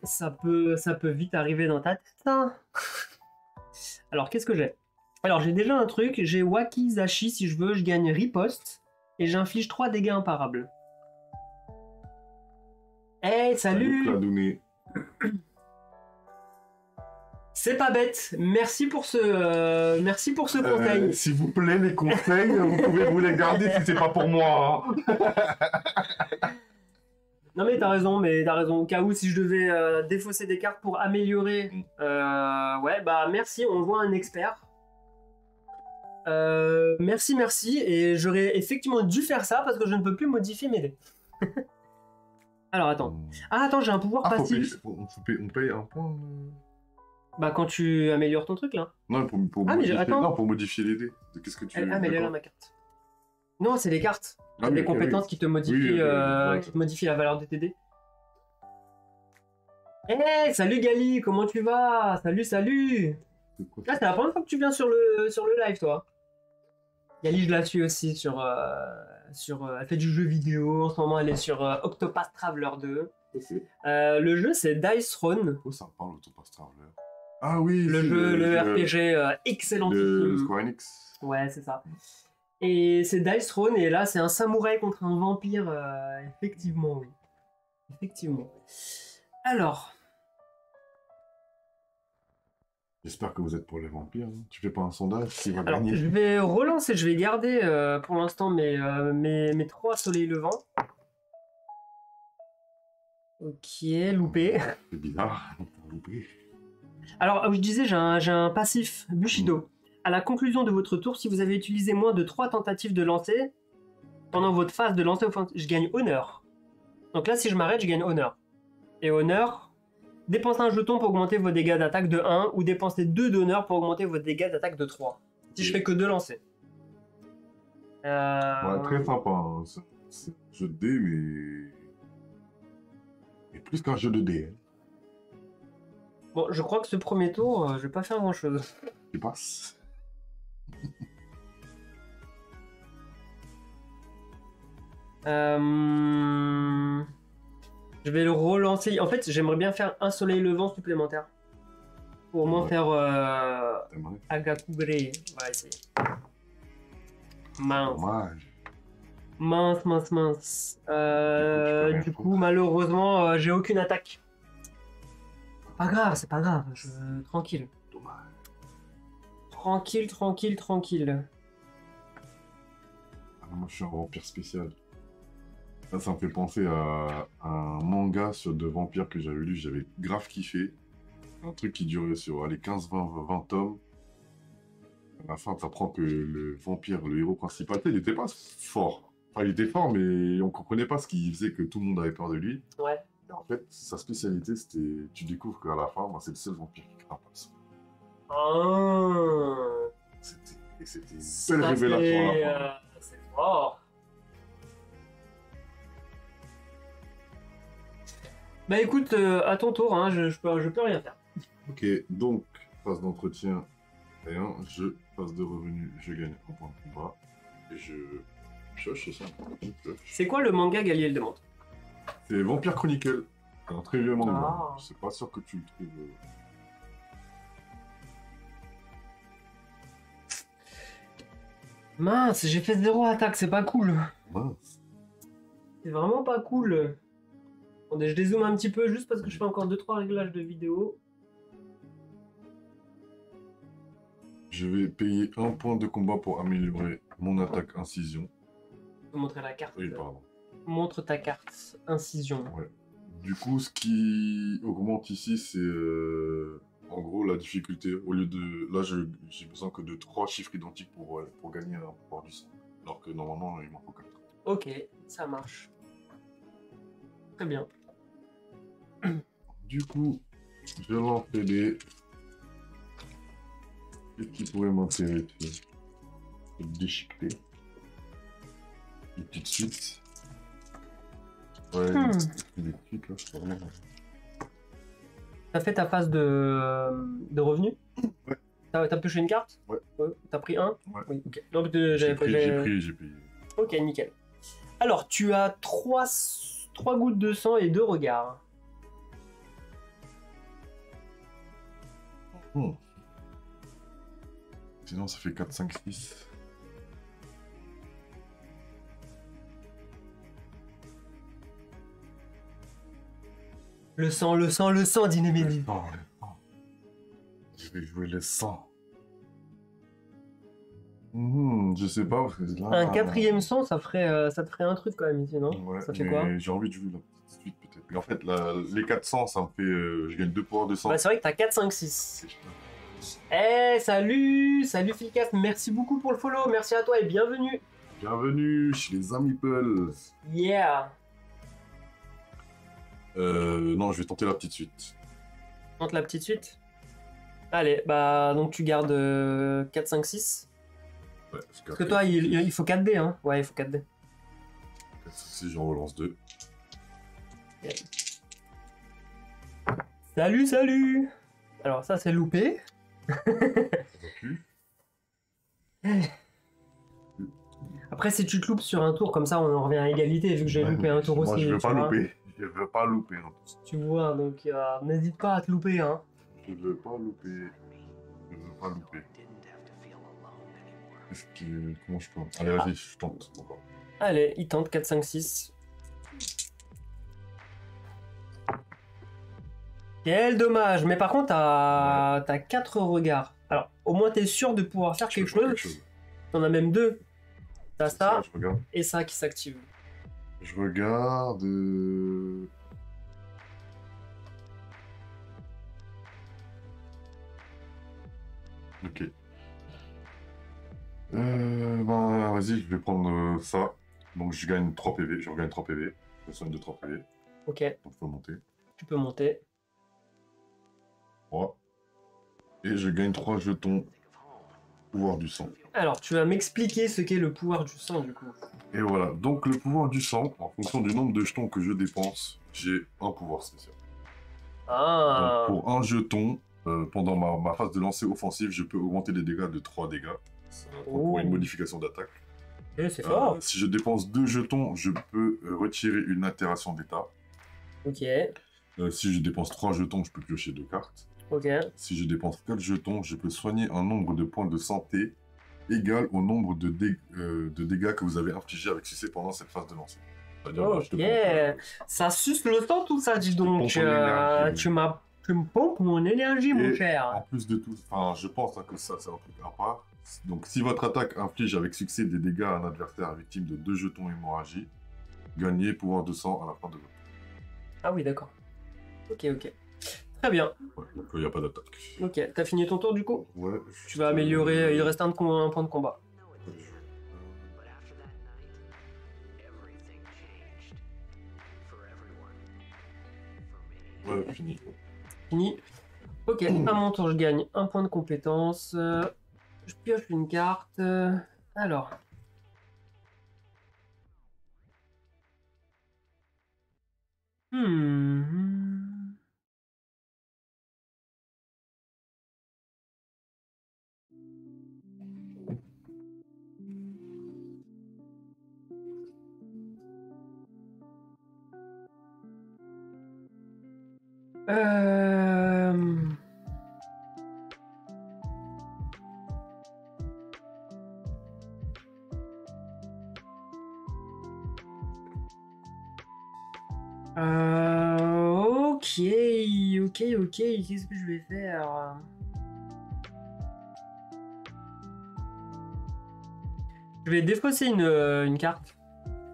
Speaker 1: Ça peut vite arriver dans ta tête, ça. Alors, qu'est-ce que j'ai? Alors, j'ai déjà un truc. J'ai Wakizashi, si je veux. Je gagne riposte. Et j'inflige 3 dégâts imparables. Hey, salut! C'est pas bête. Merci pour ce conseil.
Speaker 2: S'il vous plaît, les conseils, vous pouvez vous les garder si c'est pas pour moi. Hein.
Speaker 1: Non mais t'as raison, au cas où si je devais défausser des cartes pour améliorer, ouais bah merci, on voit un expert. Merci, et j'aurais effectivement dû faire ça parce que je ne peux plus modifier mes dés. Alors attends, j'ai un pouvoir passif.
Speaker 2: On paye un point.
Speaker 1: Bah quand tu améliores ton truc là.
Speaker 2: Non, pour modifier les dés. Qu'est-ce que tu veux?
Speaker 1: Ah mais elle est là ma carte. Non, c'est les cartes. Les compétences qui te modifient, la valeur de tes dés. Hey, salut Gali, comment tu vas? Salut. Ah, c'est la première fois que tu viens sur le live, toi. Gali, je la suis aussi elle fait du jeu vidéo. En ce moment, elle est sur Octopath Traveler 2. Le jeu, c'est Dice Throne.
Speaker 2: Oh, ça me parle, Octopath Traveler. Ah oui,
Speaker 1: le RPG excellent.
Speaker 2: Le Square Enix.
Speaker 1: Ouais, c'est ça. Et c'est Dice Throne, et là, c'est un samouraï contre un vampire. Effectivement, oui. Effectivement. Alors.
Speaker 2: J'espère que vous êtes pour les vampires. Hein. Tu fais pas un sondage qui va
Speaker 1: Alors,
Speaker 2: gagner.
Speaker 1: je vais relancer, je vais garder pour l'instant mes 3 soleils levants. Ok, loupé.
Speaker 2: C'est bizarre. T'as loupé.
Speaker 1: Alors, je disais, j'ai un passif, Bushido. À la conclusion de votre tour, si vous avez utilisé moins de 3 tentatives de lancer, pendant votre phase de lancer offensif, je gagne honneur. Donc là, si je m'arrête, je gagne honneur. Et honneur, dépensez un jeton pour augmenter vos dégâts d'attaque de 1, ou dépensez 2 d'honneur pour augmenter vos dégâts d'attaque de 3. Si je fais que 2 lancers.
Speaker 2: Ouais, très sympa. Hein. C'est un jeu de dés, mais plus qu'un jeu de dés. Hein.
Speaker 1: Bon, je crois que ce premier tour, je vais pas faire grand chose.
Speaker 2: Tu passes.
Speaker 1: Je vais le relancer. En fait, j'aimerais bien faire un soleil levant supplémentaire. Pour au moins faire
Speaker 2: T'aimerais.
Speaker 1: Agakugure. On va essayer. Mince.
Speaker 2: Dommage.
Speaker 1: Mince.
Speaker 2: rien
Speaker 1: Du
Speaker 2: foutre.
Speaker 1: coup, malheureusement, j'ai aucune attaque. Pas grave, c'est pas grave. Tranquille.
Speaker 2: Dommage.
Speaker 1: Tranquille.
Speaker 2: Ah, moi, je suis un vampire spécial. Là, ça me fait penser à un manga sur de vampires que j'avais lu. J'avais grave kiffé. Un truc qui durait sur allez, 15-20 tomes. À la fin, t'apprends que le vampire, le héros principal, il était pas fort. Enfin, il était fort, mais on comprenait pas ce qui faisait que tout le monde avait peur de lui.
Speaker 1: Ouais.
Speaker 2: Et en fait, sa spécialité, c'était... Tu découvres qu'à la fin, bah, c'est le seul vampire qui craint pas le sang.
Speaker 1: Ah.
Speaker 2: C'était une belle révélation à la fin.
Speaker 1: C'est fort. Bah écoute, à ton tour, hein, je peux rien faire.
Speaker 2: Ok, donc, phase d'entretien, rien. Phase de revenu, je gagne un point de combat. Et je pioche, c'est ça? Une pioche.
Speaker 1: C'est quoi le manga Galiel demande?
Speaker 2: C'est Vampire Chronicle. C'est un très vieux manga.
Speaker 1: Ah.
Speaker 2: Je suis pas sûr que tu le trouves.
Speaker 1: Mince, j'ai fait 0 attaque, c'est pas cool.
Speaker 2: Mince.
Speaker 1: C'est vraiment pas cool. Attendez, je dézoome un petit peu juste parce que je fais encore 2-3 réglages de vidéo.
Speaker 2: Je vais payer un point de combat pour améliorer mon attaque incision.
Speaker 1: Je vais montrer la carte.
Speaker 2: Oui, pardon.
Speaker 1: Montre ta carte. Incision.
Speaker 2: Ouais. Du coup, ce qui augmente ici, c'est en gros la difficulté. Au lieu de. Là, j'ai besoin que de 3 chiffres identiques pour gagner un pouvoir du sang. Alors que normalement, il m'en faut 4.
Speaker 1: Ok, ça marche. Très bien.
Speaker 2: Du coup, je lance les dés. Qu'est-ce qui pourrait m'intéresser? Déchiqueter. Une petite suite. Ouais, des suites là, je sais pas bien.
Speaker 1: T'as fait ta phase de revenu?
Speaker 2: Ouais.
Speaker 1: T'as pioché une carte?
Speaker 2: Ouais.
Speaker 1: T'as pris un?
Speaker 2: Ouais.
Speaker 1: Oui, ok. Non, parce que
Speaker 2: J'ai
Speaker 1: j'avais
Speaker 2: payé.
Speaker 1: Ok, nickel. Alors, tu as 3 gouttes de sang et 2 regards.
Speaker 2: Sinon, ça fait 4, 5, 6.
Speaker 1: Le sang, dit Némélie.
Speaker 2: Non, je vais jouer le sang. Je sais pas. Parce que là,
Speaker 1: Un 4e sang, ça te ferait un truc quand même ici, non?
Speaker 2: Ouais,
Speaker 1: Ça fait
Speaker 2: mais
Speaker 1: quoi?
Speaker 2: j'ai envie de jouer la petite suite peut-être. Mais en fait, les 400, ça me fait. Je gagne 2 pouvoirs de sang.
Speaker 1: Bah, c'est vrai que t'as 4, 5, 6. Eh, salut Philcast, merci beaucoup pour le follow, merci à toi et bienvenue.
Speaker 2: Bienvenue chez les amis Peul.
Speaker 1: Yeah.
Speaker 2: Non, je vais tenter la petite suite.
Speaker 1: Tente la petite suite. Allez, bah donc tu gardes 4, 5, 6.
Speaker 2: Ouais,
Speaker 1: Parce que toi, il faut 4 dés, hein. Ouais, il faut 4 dés.
Speaker 2: Si j'en relance 2.
Speaker 1: Salut. Alors ça, c'est loupé. Après, si tu te loupes sur un tour, comme ça, on en revient à égalité, vu que j'ai loupé un tour aussi.
Speaker 2: Moi, je veux
Speaker 1: tu
Speaker 2: pas
Speaker 1: vois.
Speaker 2: louper. Je veux pas louper. Hein.
Speaker 1: Tu vois, donc n'hésite pas à te louper, hein.
Speaker 2: Je veux pas louper. Je veux pas louper. Comment je peux... Allez, vas-y, je tente.
Speaker 1: Allez, il tente 4, 5, 6. Quel dommage. Mais par contre, t'as 4 regards. Alors, au moins, t'es sûr de pouvoir faire quelque chose. T'en as même 2. T'as ça
Speaker 2: je regarde.
Speaker 1: Et ça qui s'active.
Speaker 2: Je regarde... Ok. Ben, vas-y, je vais prendre ça. Donc je gagne 3 PV, je regagne 3 PV. Je soigne de 3 PV.
Speaker 1: Ok.
Speaker 2: Donc je peux monter.
Speaker 1: Tu peux monter.
Speaker 2: 3. Et je gagne 3 jetons pouvoir du sang.
Speaker 1: Alors, tu vas m'expliquer ce qu'est le pouvoir du sang, du coup.
Speaker 2: Et voilà, donc le pouvoir du sang, en fonction du nombre de jetons que je dépense, j'ai un pouvoir spécial.
Speaker 1: Ah.
Speaker 2: Donc pour un jeton, pendant ma phase de lancer offensive, je peux augmenter les dégâts de 3 dégâts. Pour une modification d'attaque.
Speaker 1: Et c'est fort.
Speaker 2: Si je dépense 2 jetons, je peux retirer une altération d'état.
Speaker 1: Ok.
Speaker 2: Si je dépense 3 jetons, je peux piocher 2 cartes.
Speaker 1: Ok.
Speaker 2: Si je dépense 4 jetons, je peux soigner un nombre de points de santé égal au nombre de dégâts que vous avez infligés avec succès pendant cette phase de lancer.
Speaker 1: Ok. Ça suce le temps tout ça, dis donc. Tu me pompes mon énergie, mon cher.
Speaker 2: En plus de tout, je pense que ça c'est un truc à part. Donc si votre attaque inflige avec succès des dégâts à un adversaire victime de 2 jetons hémorragie, gagnez pouvoir de sang à la fin de votre tour.
Speaker 1: Ah oui, d'accord. Ok. Très bien.
Speaker 2: Ouais, donc il n'y a pas d'attaque.
Speaker 1: Ok, t'as fini ton tour du coup?
Speaker 2: Ouais.
Speaker 1: Tu vas améliorer, il reste un point de combat.
Speaker 2: Ouais, fini.
Speaker 1: Fini. Ok, à mon tour, je gagne un point de compétence. Je pioche une carte. Alors. Ok, qu'est-ce que je vais faire? Je vais défausser une carte.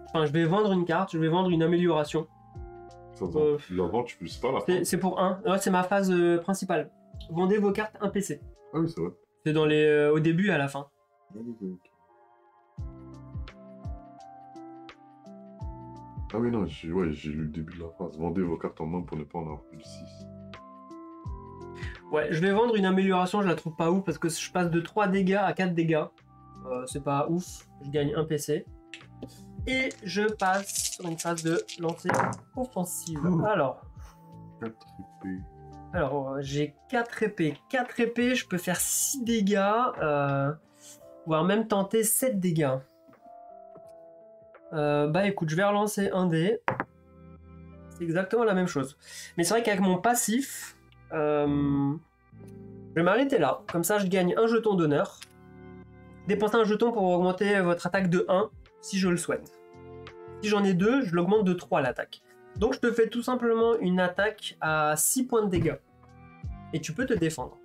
Speaker 1: Enfin, je vais vendre une carte, je vais vendre une amélioration.
Speaker 2: La vente, tu peux pas la fin.
Speaker 1: C'est pour 1. C'est ma phase principale. Vendez vos cartes 1 PC.
Speaker 2: Ah oui, c'est vrai.
Speaker 1: C'est dans au début et à la fin.
Speaker 2: Ah oui, non, j'ai lu le début de la phrase. Vendez vos cartes en main pour ne pas en avoir plus de 6.
Speaker 1: Ouais, je vais vendre une amélioration, je la trouve pas ouf parce que je passe de 3 dégâts à 4 dégâts. C'est pas ouf, je gagne un PC. Et je passe sur une phase de lancer offensive. Alors.
Speaker 2: 4 épées.
Speaker 1: Alors, j'ai 4 épées. 4 épées, je peux faire 6 dégâts, voire même tenter 7 dégâts. Bah écoute, je vais relancer un dé. C'est exactement la même chose. Mais c'est vrai qu'avec mon passif, je vais m'arrêter là. Comme ça, je gagne un jeton d'honneur. Dépensez un jeton pour augmenter votre attaque de 1, si je le souhaite. Si j'en ai 2, je l'augmente de 3 l'attaque. Donc je te fais tout simplement une attaque à 6 points de dégâts. Et tu peux te défendre.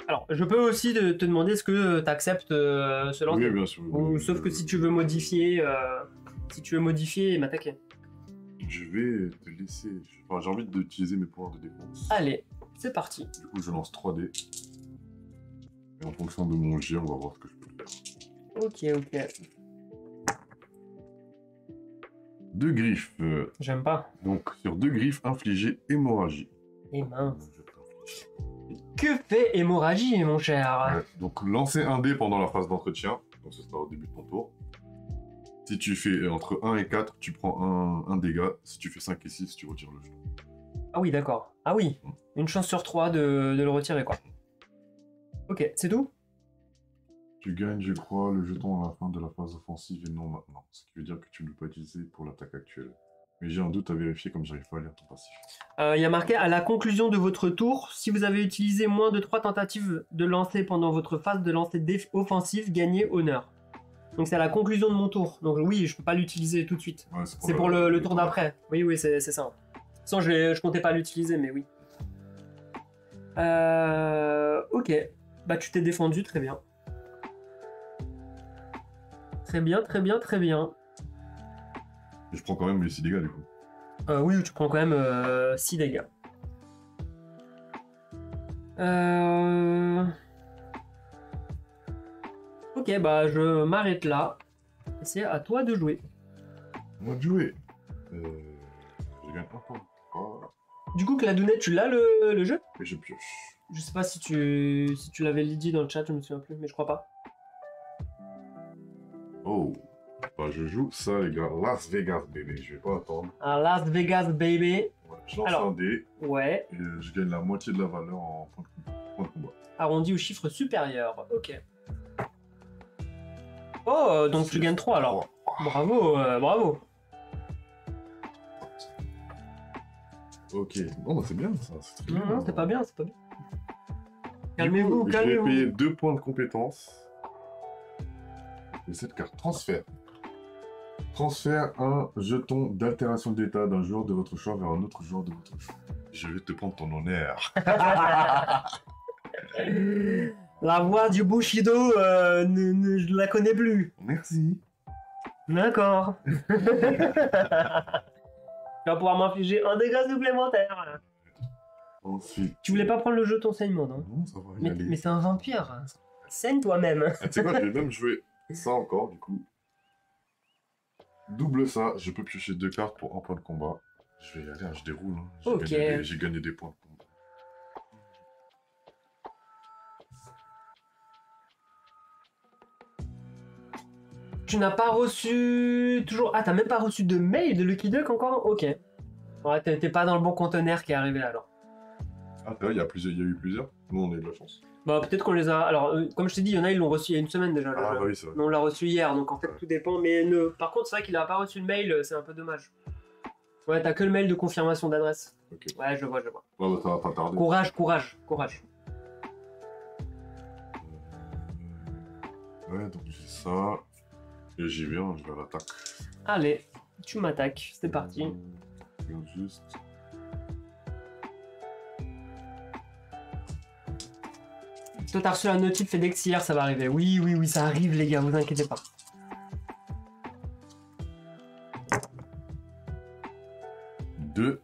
Speaker 1: Alors, je peux aussi te demander est-ce que tu acceptes ce lancer.
Speaker 2: Oui, bien sûr.
Speaker 1: Sauf que si tu veux modifier, et m'attaquer.
Speaker 2: Je vais te laisser. Enfin, j'ai envie d'utiliser mes pouvoirs de défense.
Speaker 1: Allez, c'est parti.
Speaker 2: Du coup, je lance 3D. Et en fonction de mon jet, on va voir ce que je peux faire.
Speaker 1: Ok.
Speaker 2: 2 griffes.
Speaker 1: J'aime pas.
Speaker 2: Donc, sur 2 griffes, infliger hémorragie.
Speaker 1: Et mince. Que fait hémorragie, mon cher?
Speaker 2: Ouais, donc, lancer un dé pendant la phase d'entretien. Donc, ce sera au début de ton tour. Si tu fais entre 1 et 4, tu prends un dégât. Si tu fais 5 et 6, tu retires le jeton.
Speaker 1: Ah oui, d'accord. Ah oui. Une chance sur 3 de le retirer, quoi. Ok, c'est tout?
Speaker 2: Tu gagnes, je crois, le jeton à la fin de la phase offensive et non maintenant. Ce qui veut dire que tu ne peux pas utiliser pour l'attaque actuelle. Mais j'ai un doute à vérifier comme j'arrive pas à lire ton passif.
Speaker 1: Il y a marqué à la conclusion de votre tour, si vous avez utilisé moins de 3 tentatives de lancer pendant votre phase de lancer offensive, gagnez honneur. Donc c'est à la conclusion de mon tour. Donc oui, je peux pas l'utiliser tout de suite.
Speaker 2: Ouais,
Speaker 1: c'est pour le tour d'après. Oui, c'est ça. Sans, je comptais pas l'utiliser, mais oui. Ok. Bah, tu t'es défendu, très bien. Très bien, très bien, très bien.
Speaker 2: Et je prends quand même les 6 dégâts du coup.
Speaker 1: Oui, tu prends quand même 6 dégâts. Ok, bah je m'arrête là. C'est à toi de jouer.
Speaker 2: On va jouer. Je gagne un point. Voilà.
Speaker 1: Du coup, Cladounette, tu l'as le jeu?
Speaker 2: Et je pioche.
Speaker 1: Je sais pas si tu l'avais dit dans le chat, je me souviens plus, mais je crois pas.
Speaker 2: Oh. Bah, je joue ça, les gars. Las Vegas, bébé. Je vais pas attendre.
Speaker 1: Un Las Vegas, baby.
Speaker 2: Ouais, je lance
Speaker 1: Alors.
Speaker 2: un dé.
Speaker 1: Ouais.
Speaker 2: Et je gagne la moitié de la valeur en point de combat.
Speaker 1: Arrondi au chiffre supérieur. Ok. Oh, donc tu gagnes 3 alors. Bravo, bravo.
Speaker 2: Ok. Non, bah, c'est bien ça. C'est très bien.
Speaker 1: Non, c'est pas bien, c'est pas bien.
Speaker 2: Du
Speaker 1: Calmez-vous,
Speaker 2: coup, Je vais
Speaker 1: calmez-vous.
Speaker 2: payer 2 points de compétence. Et cette carte, transfert. Transfère un jeton d'altération d'état d'un joueur de votre choix vers un autre joueur de votre choix. Je vais te prendre ton honneur.
Speaker 1: La voix du Bushido, je la connais plus.
Speaker 2: Merci.
Speaker 1: D'accord. Tu vas pouvoir m'infliger un dégât supplémentaire.
Speaker 2: Ensuite.
Speaker 1: Tu voulais pas prendre le jeton saignement, non?
Speaker 2: Non, ça va y
Speaker 1: Mais,
Speaker 2: aller.
Speaker 1: mais c'est un vampire. Saigne toi-même.
Speaker 2: Ah, tu sais quoi, je vais même jouer ça encore, du coup. Double ça, je peux piocher 2 cartes pour un point de combat. Je vais y aller, hein, je déroule. Hein.
Speaker 1: Ok.
Speaker 2: J'ai gagné des points de combat.
Speaker 1: Tu n'as pas reçu... Toujours... Ah, t'as même pas reçu de mail de Lucky Duck encore? Ok. Ouais, t'es pas dans le bon conteneur qui est arrivé alors.
Speaker 2: Ah, c'est vrai, il y a eu plusieurs. Nous, on a eu de la chance.
Speaker 1: Bah, peut-être qu'on les a... Alors, comme je t'ai dit, il y en a, ils l'ont reçu il y a une semaine déjà. le
Speaker 2: Ah,
Speaker 1: jeu.
Speaker 2: bah oui, c'est vrai.
Speaker 1: Mais on l'a reçu hier, donc en fait, tout dépend. Mais par contre, c'est vrai qu'il a pas reçu le mail, c'est un peu dommage. Ouais, t'as que le mail de confirmation d'adresse.
Speaker 2: Ok.
Speaker 1: Ouais, je vois, je vois.
Speaker 2: Ouais, bah, ça va pas tarder.
Speaker 1: Courage, courage, courage.
Speaker 2: Ouais, donc j'ai ça. Et j'y vais, hein, je vais à l'attaque.
Speaker 1: Allez, tu m'attaques, c'est parti.
Speaker 2: Je regarde juste.
Speaker 1: Toi, t'as reçu la notif FedEx hier, ça va arriver. Oui, oui, oui, ça arrive, les gars, vous inquiétez pas.
Speaker 2: Deux,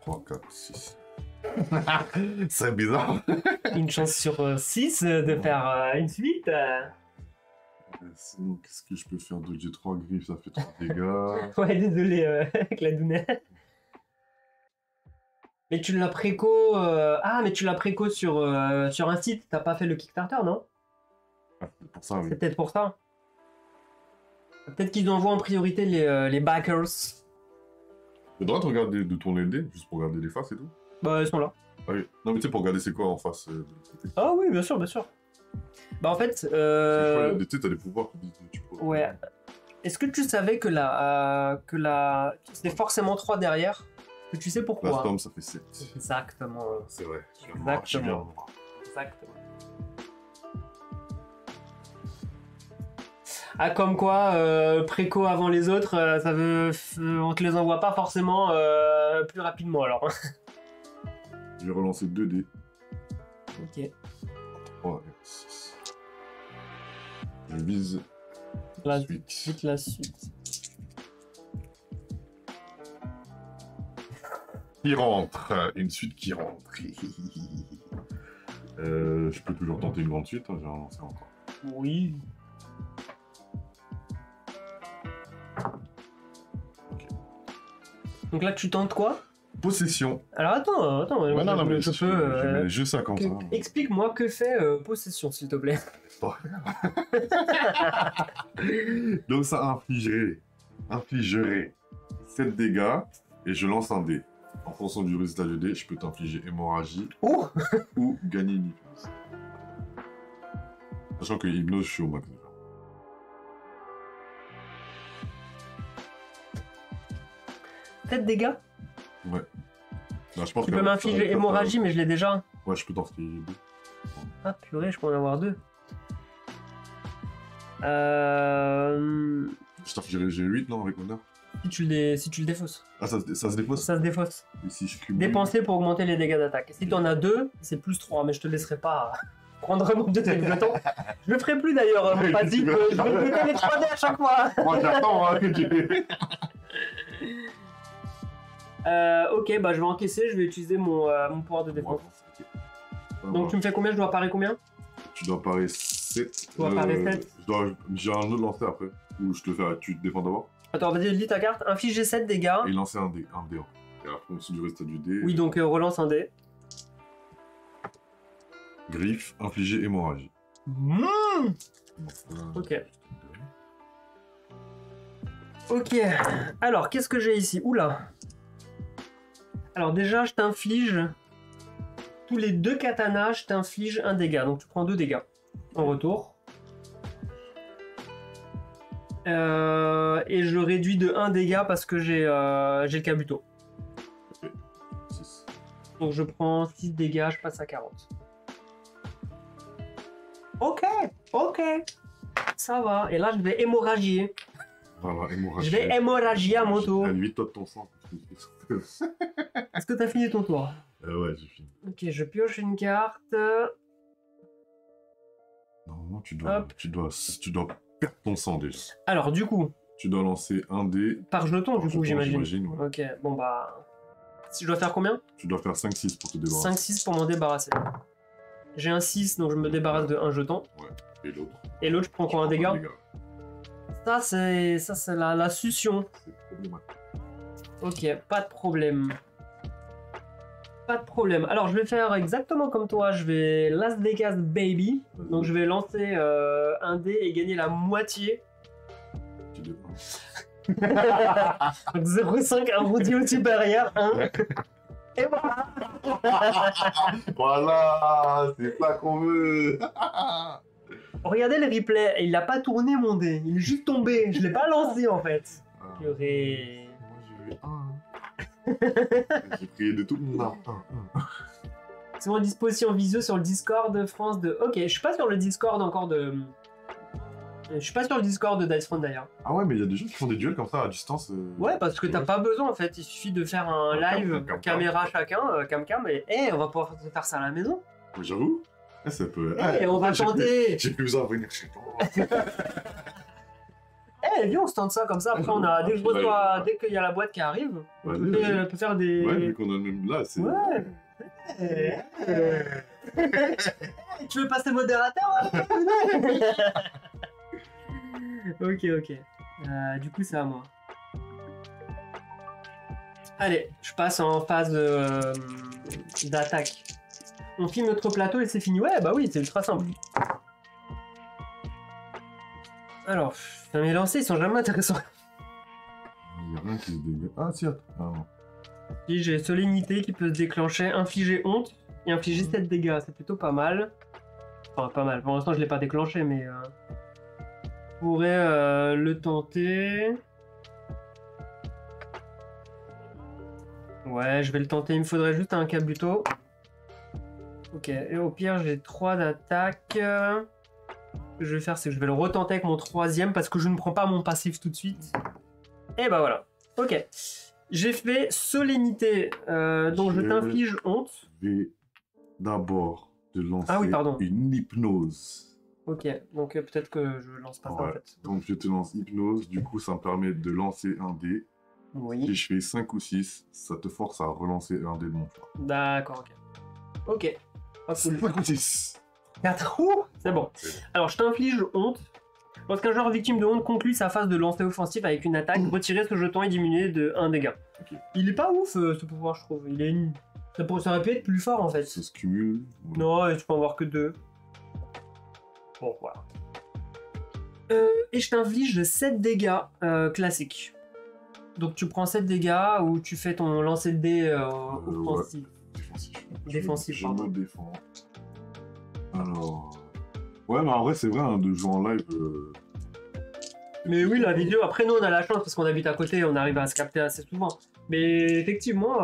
Speaker 2: 3, 4, 6. C'est bizarre.
Speaker 1: Une chance sur 6 de faire une suite.
Speaker 2: Sinon, qu'est-ce que je peux faire d'autre? J'ai 3 griffes, ça fait 3 dégâts.
Speaker 1: Ouais, désolé, avec la dounette. Mais tu l'as préco... Ah, mais tu l'as préco sur un site, t'as pas fait le Kickstarter, non?
Speaker 2: Ah, c'est pour ça, oui.
Speaker 1: C'est peut-être pour ça. Peut-être qu'ils envoient en priorité les backers.
Speaker 2: Le droit de regarder, de tourner le dé, juste pour regarder les faces et tout.
Speaker 1: Bah, ils sont là.
Speaker 2: Ah oui. Non, mais tu sais, pour regarder c'est quoi en face. De l'autre côté.
Speaker 1: Ah oui, bien sûr, bien sûr. Bah, en fait...
Speaker 2: Tu sais, t'as des pouvoirs qui disent tu peux.
Speaker 1: Ouais. Est-ce que tu savais que c'était forcément 3 derrière? Que tu sais
Speaker 2: La
Speaker 1: pourquoi?
Speaker 2: storm, ça fait 7.
Speaker 1: Exactement.
Speaker 2: C'est vrai.
Speaker 1: Exactement. Exactement. Ah, comme quoi, préco avant les autres, ça veut... on te les envoie pas forcément plus rapidement, alors.
Speaker 2: Je vais relancer 2 dés.
Speaker 1: Ok.
Speaker 2: 3 et 6. Je vise
Speaker 1: La
Speaker 2: suite.
Speaker 1: suite, la suite.
Speaker 2: Qui rentre. Une suite qui rentre. Je peux toujours tenter une grande suite, hein, j'ai relancé encore.
Speaker 1: Oui.
Speaker 2: Ok.
Speaker 1: Donc là, tu tentes quoi?
Speaker 2: Possession.
Speaker 1: Alors attends,
Speaker 2: Ouais, non, mais
Speaker 1: je
Speaker 2: je
Speaker 1: peux...
Speaker 2: mets juste ça comme ça.
Speaker 1: Explique-moi que fait possession, s'il te plaît.
Speaker 2: Donc ça infligerait 7 dégâts et je lance un dé. En fonction du résultat du dé, je peux t'infliger hémorragie
Speaker 1: Oh.
Speaker 2: ou gagner une hypnose. Sachant que hypnose, je suis au max déjà.
Speaker 1: Peut-être dégâts?
Speaker 2: Ouais. Non, je pense
Speaker 1: Tu
Speaker 2: que
Speaker 1: peux m'infliger hémorragie, mais je l'ai déjà.
Speaker 2: Ouais, je peux t'infliger 2.
Speaker 1: Ah purée, je peux en avoir 2.
Speaker 2: Je t'infligerai G8, non, avec honneur?
Speaker 1: Si tu le défausses.
Speaker 2: Ah, ça se dépose.
Speaker 1: Ça se défausse.
Speaker 2: Et si je cumule...
Speaker 1: Dépenser pour augmenter les dégâts d'attaque. Si t'en as 2, c'est plus 3, mais je te laisserai pas prendre mon deuxième jeton. Je le ferai plus d'ailleurs, mon passif. Je vais péter les 3D à chaque fois.
Speaker 2: Moi, j'attends hein, que tu...
Speaker 1: Ok, bah je vais encaisser, je vais utiliser mon pouvoir de défense. Donc tu me fais combien? Je dois parer combien?
Speaker 2: Tu dois parer 7.
Speaker 1: Tu dois parer 7.
Speaker 2: J'ai un autre lancer après. Ou je te fais... Tu te défends d'abord.
Speaker 1: Attends, vas-y, lis ta carte. Infliger 7 dégâts.
Speaker 2: Et lancer un dé. Et après, ensuite, du reste du dé.
Speaker 1: Oui, donc relance un dé.
Speaker 2: Griffe, infliger hémorragie.
Speaker 1: Ok. Ok. Alors, qu'est-ce que j'ai ici? Oula. Alors déjà, je t'inflige... Tous les 2 katanas, je t'inflige un dégât. Donc tu prends 2 dégâts en retour. Et je le réduis de 1 dégât parce que j'ai le kabuto.
Speaker 2: Ok. 6.
Speaker 1: Donc je prends 6 dégâts, je passe à 40. Ok, ok. Ça va. Et là, je vais hémorragier.
Speaker 2: Voilà, hémorragie.
Speaker 1: Je vais hémorragier à mon tour.
Speaker 2: Allez, toi de ton sang.
Speaker 1: Est-ce que t'as fini ton tour?
Speaker 2: Ouais, j'ai fini.
Speaker 1: Ok, je pioche une carte.
Speaker 2: Normalement, tu dois perdre ton sang déjà.
Speaker 1: Alors, du coup...
Speaker 2: Tu dois lancer un dé.
Speaker 1: Par jeton, du coup, j'imagine.
Speaker 2: Ouais.
Speaker 1: Ok, bon bah... Si je dois faire combien?
Speaker 2: Tu dois faire 5-6 pour te débarrasser.
Speaker 1: 5-6 pour m'en débarrasser. J'ai un 6, donc je me débarrasse de un jeton.
Speaker 2: Ouais, et l'autre.
Speaker 1: Et l'autre, je prends quoi, un dégât? Ça, c'est la succion.
Speaker 2: C'est problématique.
Speaker 1: Ok, pas de problème. Pas de problème. Alors, je vais faire exactement comme toi. Je vais Last Day Cast Baby. Donc, je vais lancer un dé et gagner la moitié.
Speaker 2: Tu dépenses.
Speaker 1: Donc, 0,5, un rodeo supérieur, 1. Et voilà.
Speaker 2: Voilà, c'est ça qu'on veut.
Speaker 1: Regardez le replay. Il n'a pas tourné mon dé. Il est juste tombé. Je l'ai pas lancé, en fait.
Speaker 2: Ah.
Speaker 1: Purée.
Speaker 2: Moi, j'ai eu 1. J'ai crié de tout. Non, 1.
Speaker 1: Ils sont à disposition en visio sur le Discord France de... Ok, je suis pas sur le Discord encore de... Je suis pas sur le Discord de Dice Front d'ailleurs.
Speaker 2: Ah ouais, mais il y a des gens qui font des duels comme ça à distance.
Speaker 1: Ouais, parce que t'as pas besoin en fait. Il suffit de faire un live, caméra chacun, cam-cam, et on va pouvoir faire ça à la maison.
Speaker 2: Mais j'avoue, ça peut...
Speaker 1: Et on va tenter.
Speaker 2: J'ai plus besoin de venir chez toi.
Speaker 1: Viens, on se tente ça comme ça. Après, on a... dès qu'il y a la boîte qui arrive, on peut faire des...
Speaker 2: Ouais, vu qu'on a le même là, c'est...
Speaker 1: Ouais. Tu veux passer modérateur? Ok. Du coup, c'est à moi. Allez, je passe en phase d'attaque. On filme notre plateau et c'est fini. Ouais, bah oui, c'est ultra simple. Alors, mes lancers, ils sont jamais intéressants.
Speaker 2: Il y a rien qui se dégage. Ah, si, attends. Ah, non.
Speaker 1: Puis j'ai solennité qui peut se déclencher, infliger honte et infliger 7 dégâts. C'est plutôt pas mal. Enfin, pas mal. Pour l'instant, je l'ai pas déclenché, mais... Je pourrais le tenter. Ouais, je vais le tenter. Il me faudrait juste un kabuto. Ok, et au pire, j'ai 3 d'attaque. Ce que je vais faire, c'est que je vais le retenter avec mon 3ème parce que je ne prends pas mon passif tout de suite. Et bah voilà. Ok. J'ai fait solennité, donc je t'inflige honte.
Speaker 2: Je vais d'abord te lancer une hypnose.
Speaker 1: Ok, donc peut-être que je lance pas ça en fait.
Speaker 2: Donc je te lance hypnose, du coup ça me permet de lancer un dé.
Speaker 1: Oui.
Speaker 2: Si je fais 5 ou 6, ça te force à relancer un dé de mon choix.
Speaker 1: D'accord, ok. Pas cool.
Speaker 2: 5 ou 6.
Speaker 1: 4 c'est bon. Alors je t'inflige honte. Lorsqu'un joueur victime de honte conclut sa phase de lancer offensif avec une attaque, retirer ce jeton est diminué de 1 dégât. Okay. Il est pas ouf ce pouvoir, je trouve. Il est une... ça aurait pu être plus fort en fait.
Speaker 2: Ça se cumule.
Speaker 1: Ouais. Non, tu peux en avoir que 2. Bon, voilà. Et je t'inflige 7 dégâts classiques. Donc tu prends 7 dégâts ou tu fais ton lancer de dés offensif.
Speaker 2: Ouais.
Speaker 1: Défensif,
Speaker 2: pardon. Je me défends. Alors... Ouais, mais en vrai, c'est vrai, de jouer en live...
Speaker 1: Mais oui, la vidéo, après nous on a la chance parce qu'on habite à côté et on arrive à se capter assez souvent. Mais effectivement.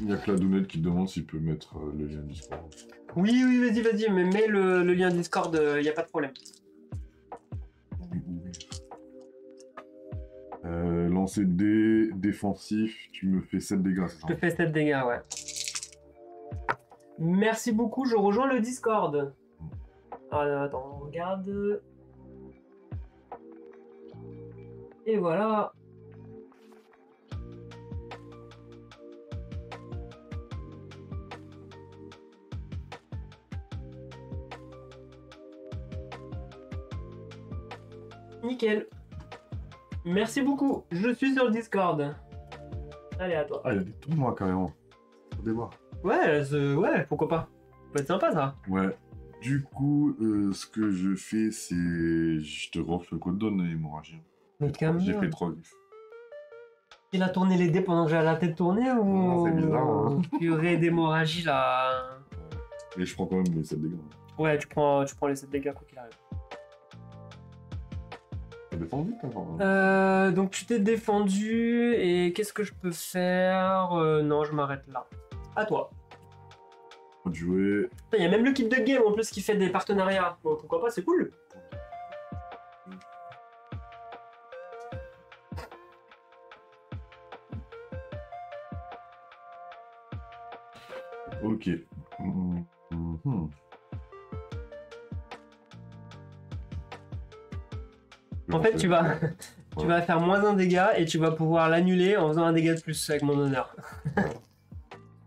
Speaker 2: Il y a Cladounette qui demande s'il peut mettre le lien Discord.
Speaker 1: Oui, vas-y, mais mets le lien Discord, il n'y a pas de problème.
Speaker 2: lancer des défensifs. Tu me fais 7 dégâts, c'est ça?
Speaker 1: Je te fais 7 dégâts, ouais. Merci beaucoup, je rejoins le Discord. Alors, attends, on regarde. Et voilà. Nickel. Merci beaucoup. Je suis sur le Discord. Allez, à toi.
Speaker 2: Ah, il y a des tournois carrément. Faut des voir.
Speaker 1: Ouais, ouais, pourquoi pas. Ça peut être sympa, ça.
Speaker 2: Ouais. Du coup, ce que je fais, c'est... Je te refais le code donne hémorragie.
Speaker 1: Mais
Speaker 2: J'ai fait 3 griffes.
Speaker 1: Il a tourné les dés pendant que j'avais la tête tournée ou...
Speaker 2: Non, c'est bizarre, hein.
Speaker 1: Purée d'hémorragie, là.
Speaker 2: Et je prends quand même les 7 dégâts.
Speaker 1: Ouais, tu prends les 7 dégâts, quoi qu'il arrive.
Speaker 2: T'as défendu, toi?
Speaker 1: Donc tu t'es défendu, et qu'est-ce que je peux faire? Non, je m'arrête là. À toi.
Speaker 2: Faut jouer.
Speaker 1: Il y a même le kit de game en plus qui fait des partenariats. Bon, pourquoi pas, c'est cool.
Speaker 2: Ok.
Speaker 1: En fait, tu vas faire moins un dégât et tu vas pouvoir l'annuler en faisant un dégât de plus avec mon honneur.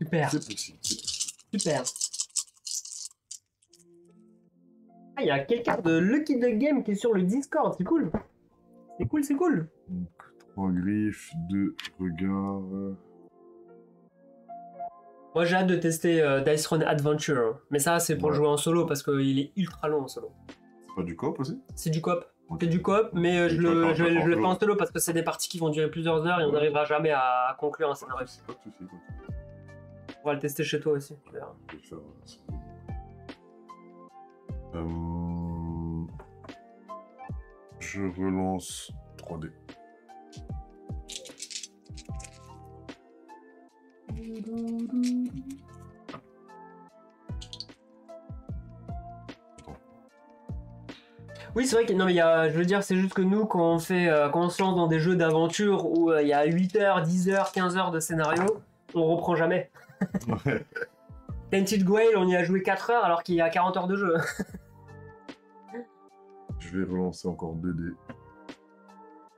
Speaker 1: Super.
Speaker 2: C'est possible.
Speaker 1: Super. Ah, il y a quelqu'un de Lucky the Game qui est sur le Discord, c'est cool. C'est cool, c'est cool.
Speaker 2: Donc, 3 griffes, 2 regards.
Speaker 1: Moi j'ai hâte de tester Dice Run Adventure, hein. Mais ça c'est pour le jouer en solo parce qu'il est ultra long en solo.
Speaker 2: C'est pas du coop aussi?
Speaker 1: C'est du coop.
Speaker 2: Ok.
Speaker 1: C'est du coop, mais
Speaker 2: Et
Speaker 1: je
Speaker 2: tu vas
Speaker 1: le
Speaker 2: faire en
Speaker 1: fais
Speaker 2: solo.
Speaker 1: en solo parce que c'est des parties qui vont durer plusieurs heures et on
Speaker 2: Ouais.
Speaker 1: n'arrivera jamais à conclure un scénario.
Speaker 2: C'est pas de soucis, quoi.
Speaker 1: On va le tester chez toi aussi, tu verras.
Speaker 2: Je vais le faire. Je relance 3D.
Speaker 1: Oui, c'est vrai que non, mais je veux dire, c'est juste que nous, quand on se lance dans des jeux d'aventure où il y a 8 heures, 10 heures, 15 heures de scénario, on reprend jamais.
Speaker 2: Ouais.
Speaker 1: Tainted Grail, on y a joué 4 heures alors qu'il y a 40 heures de jeu.
Speaker 2: Je vais relancer encore 2D.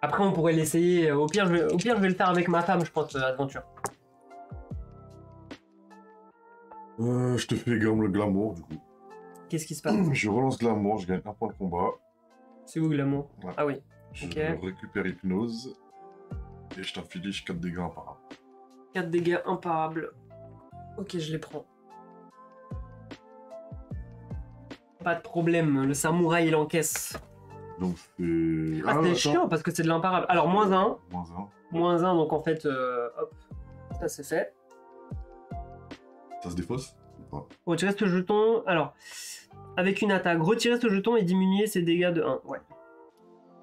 Speaker 1: Après, on pourrait l'essayer. Au pire, je vais le faire avec ma femme, je pense, Adventure.
Speaker 2: Je te fais le glamour, du coup.
Speaker 1: Qu'est-ce qui se passe?
Speaker 2: Je relance glamour, je gagne 1 point de combat.
Speaker 1: C'est où, Glamour?
Speaker 2: Ouais.
Speaker 1: Ah oui.
Speaker 2: Je
Speaker 1: Ok.
Speaker 2: récupère hypnose. Et je t'inflige 4 dégâts imparables.
Speaker 1: 4 dégâts imparables. Ok, je les prends. Pas de problème, le samouraï il encaisse.
Speaker 2: Donc c'est...
Speaker 1: Ah, c'est
Speaker 2: attends.
Speaker 1: chiant parce que c'est de l'imparable. Alors, -1.
Speaker 2: -1.
Speaker 1: -1, donc en fait, hop, ça c'est fait.
Speaker 2: Ça se défausse ou pas?
Speaker 1: Retirer ce jeton. Alors, avec une attaque, retirer ce jeton et diminuer ses dégâts de 1. Ouais.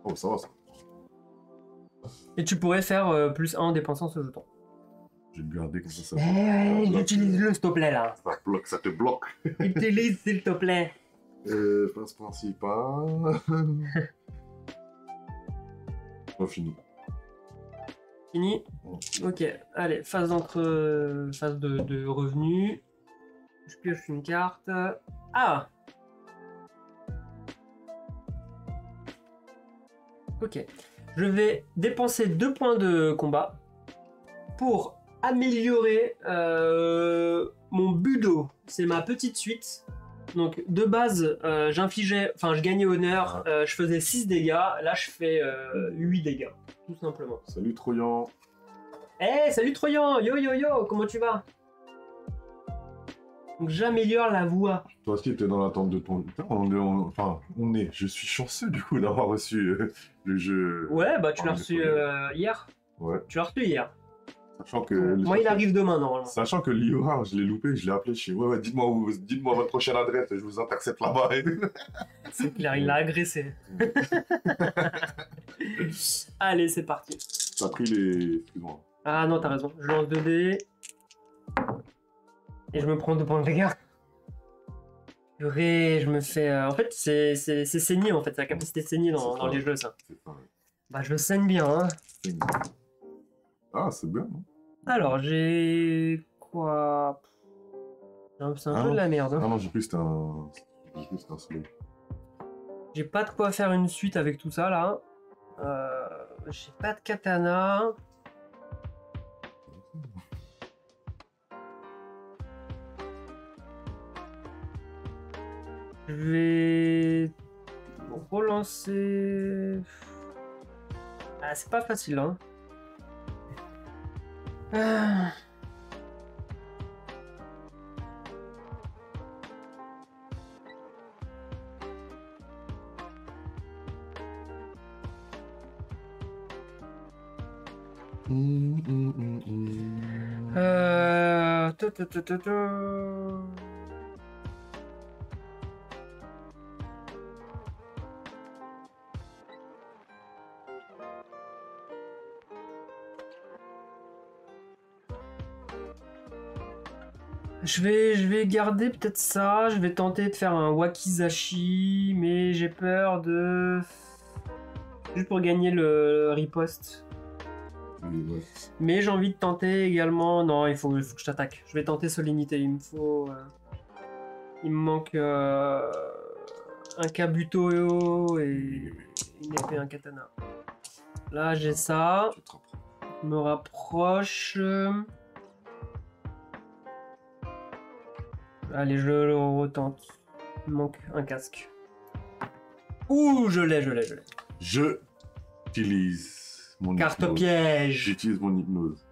Speaker 2: Oh, ça va, ça.
Speaker 1: Et tu pourrais faire +1 en dépensant ce jeton.
Speaker 2: Je vais le garder comme ça.
Speaker 1: Ouais,
Speaker 2: bloque.
Speaker 1: utilise-le s'il te plaît là.
Speaker 2: Ça bloque, ça te bloque.
Speaker 1: Utilise s'il te plaît.
Speaker 2: Phase principale. On finit.
Speaker 1: Fini. Ok, allez, phase de revenus. Je pioche une carte. Ah! Ok. Je vais dépenser 2 points de combat pour améliorer mon budo. C'est ma petite suite. Donc de base, je gagnais honneur, je faisais 6 dégâts. Là, je fais 8 dégâts, tout simplement.
Speaker 2: Salut Troyan.
Speaker 1: Hey, salut Troyan! Yo yo yo, comment tu vas? Donc j'améliore la voix.
Speaker 2: Toi aussi, t'es dans l'attente de ton... Putain, je suis chanceux du coup d'avoir reçu le jeu.
Speaker 1: Ouais, bah tu l'as reçu hier.
Speaker 2: Ouais.
Speaker 1: Tu l'as reçu hier.
Speaker 2: Sachant que...
Speaker 1: Moi, il arrive demain normalement.
Speaker 2: Sachant que l'IOA, je l'ai loupé, je l'ai appelé chez moi. Ouais, dites-moi votre prochaine adresse, je vous intercepte là-bas.
Speaker 1: C'est clair, il l'a agressé. Allez, c'est parti.
Speaker 2: T'as pris les... Excuse-moi.
Speaker 1: Ah non, t'as raison. Je lance 2 dés. Et je me prends 2 points de dégâts. Purée, je me fais... En fait, c'est saigner, en fait. C'est la capacité de saigner dans les jeux, ça.
Speaker 2: C'est ça, ouais.
Speaker 1: Bah, je saigne bien, hein.
Speaker 2: C'est Ah, c'est bien, non?
Speaker 1: Alors, j'ai quoi? C'est un
Speaker 2: Ah
Speaker 1: peu de
Speaker 2: non.
Speaker 1: la merde,
Speaker 2: Ah
Speaker 1: hein.
Speaker 2: non, j'ai cru que c'était un... J'ai cru que c'était un soleil.
Speaker 1: J'ai pas de quoi faire une suite avec tout ça là. J'ai pas de katana. Je vais relancer. Ah, c'est pas facile, hein. Ah. Tu, tu, tu, tu, tu. Je vais garder peut-être ça. Je vais tenter de faire un wakizashi, mais j'ai peur de. Juste pour gagner le riposte.
Speaker 2: Ouais.
Speaker 1: Mais j'ai envie de tenter également. Non, il faut que je t'attaque. Je vais tenter solennité. Il me faut. Il me manque un kabuto et une épée, un katana. Là, j'ai ça.
Speaker 2: Tu te rapproches.
Speaker 1: Je me rapproche. Allez, je le retente. Il me manque un casque. Ouh, je l'ai.
Speaker 2: Je utilise mon
Speaker 1: Carte
Speaker 2: hypnose.
Speaker 1: piège.
Speaker 2: J'utilise mon hypnose.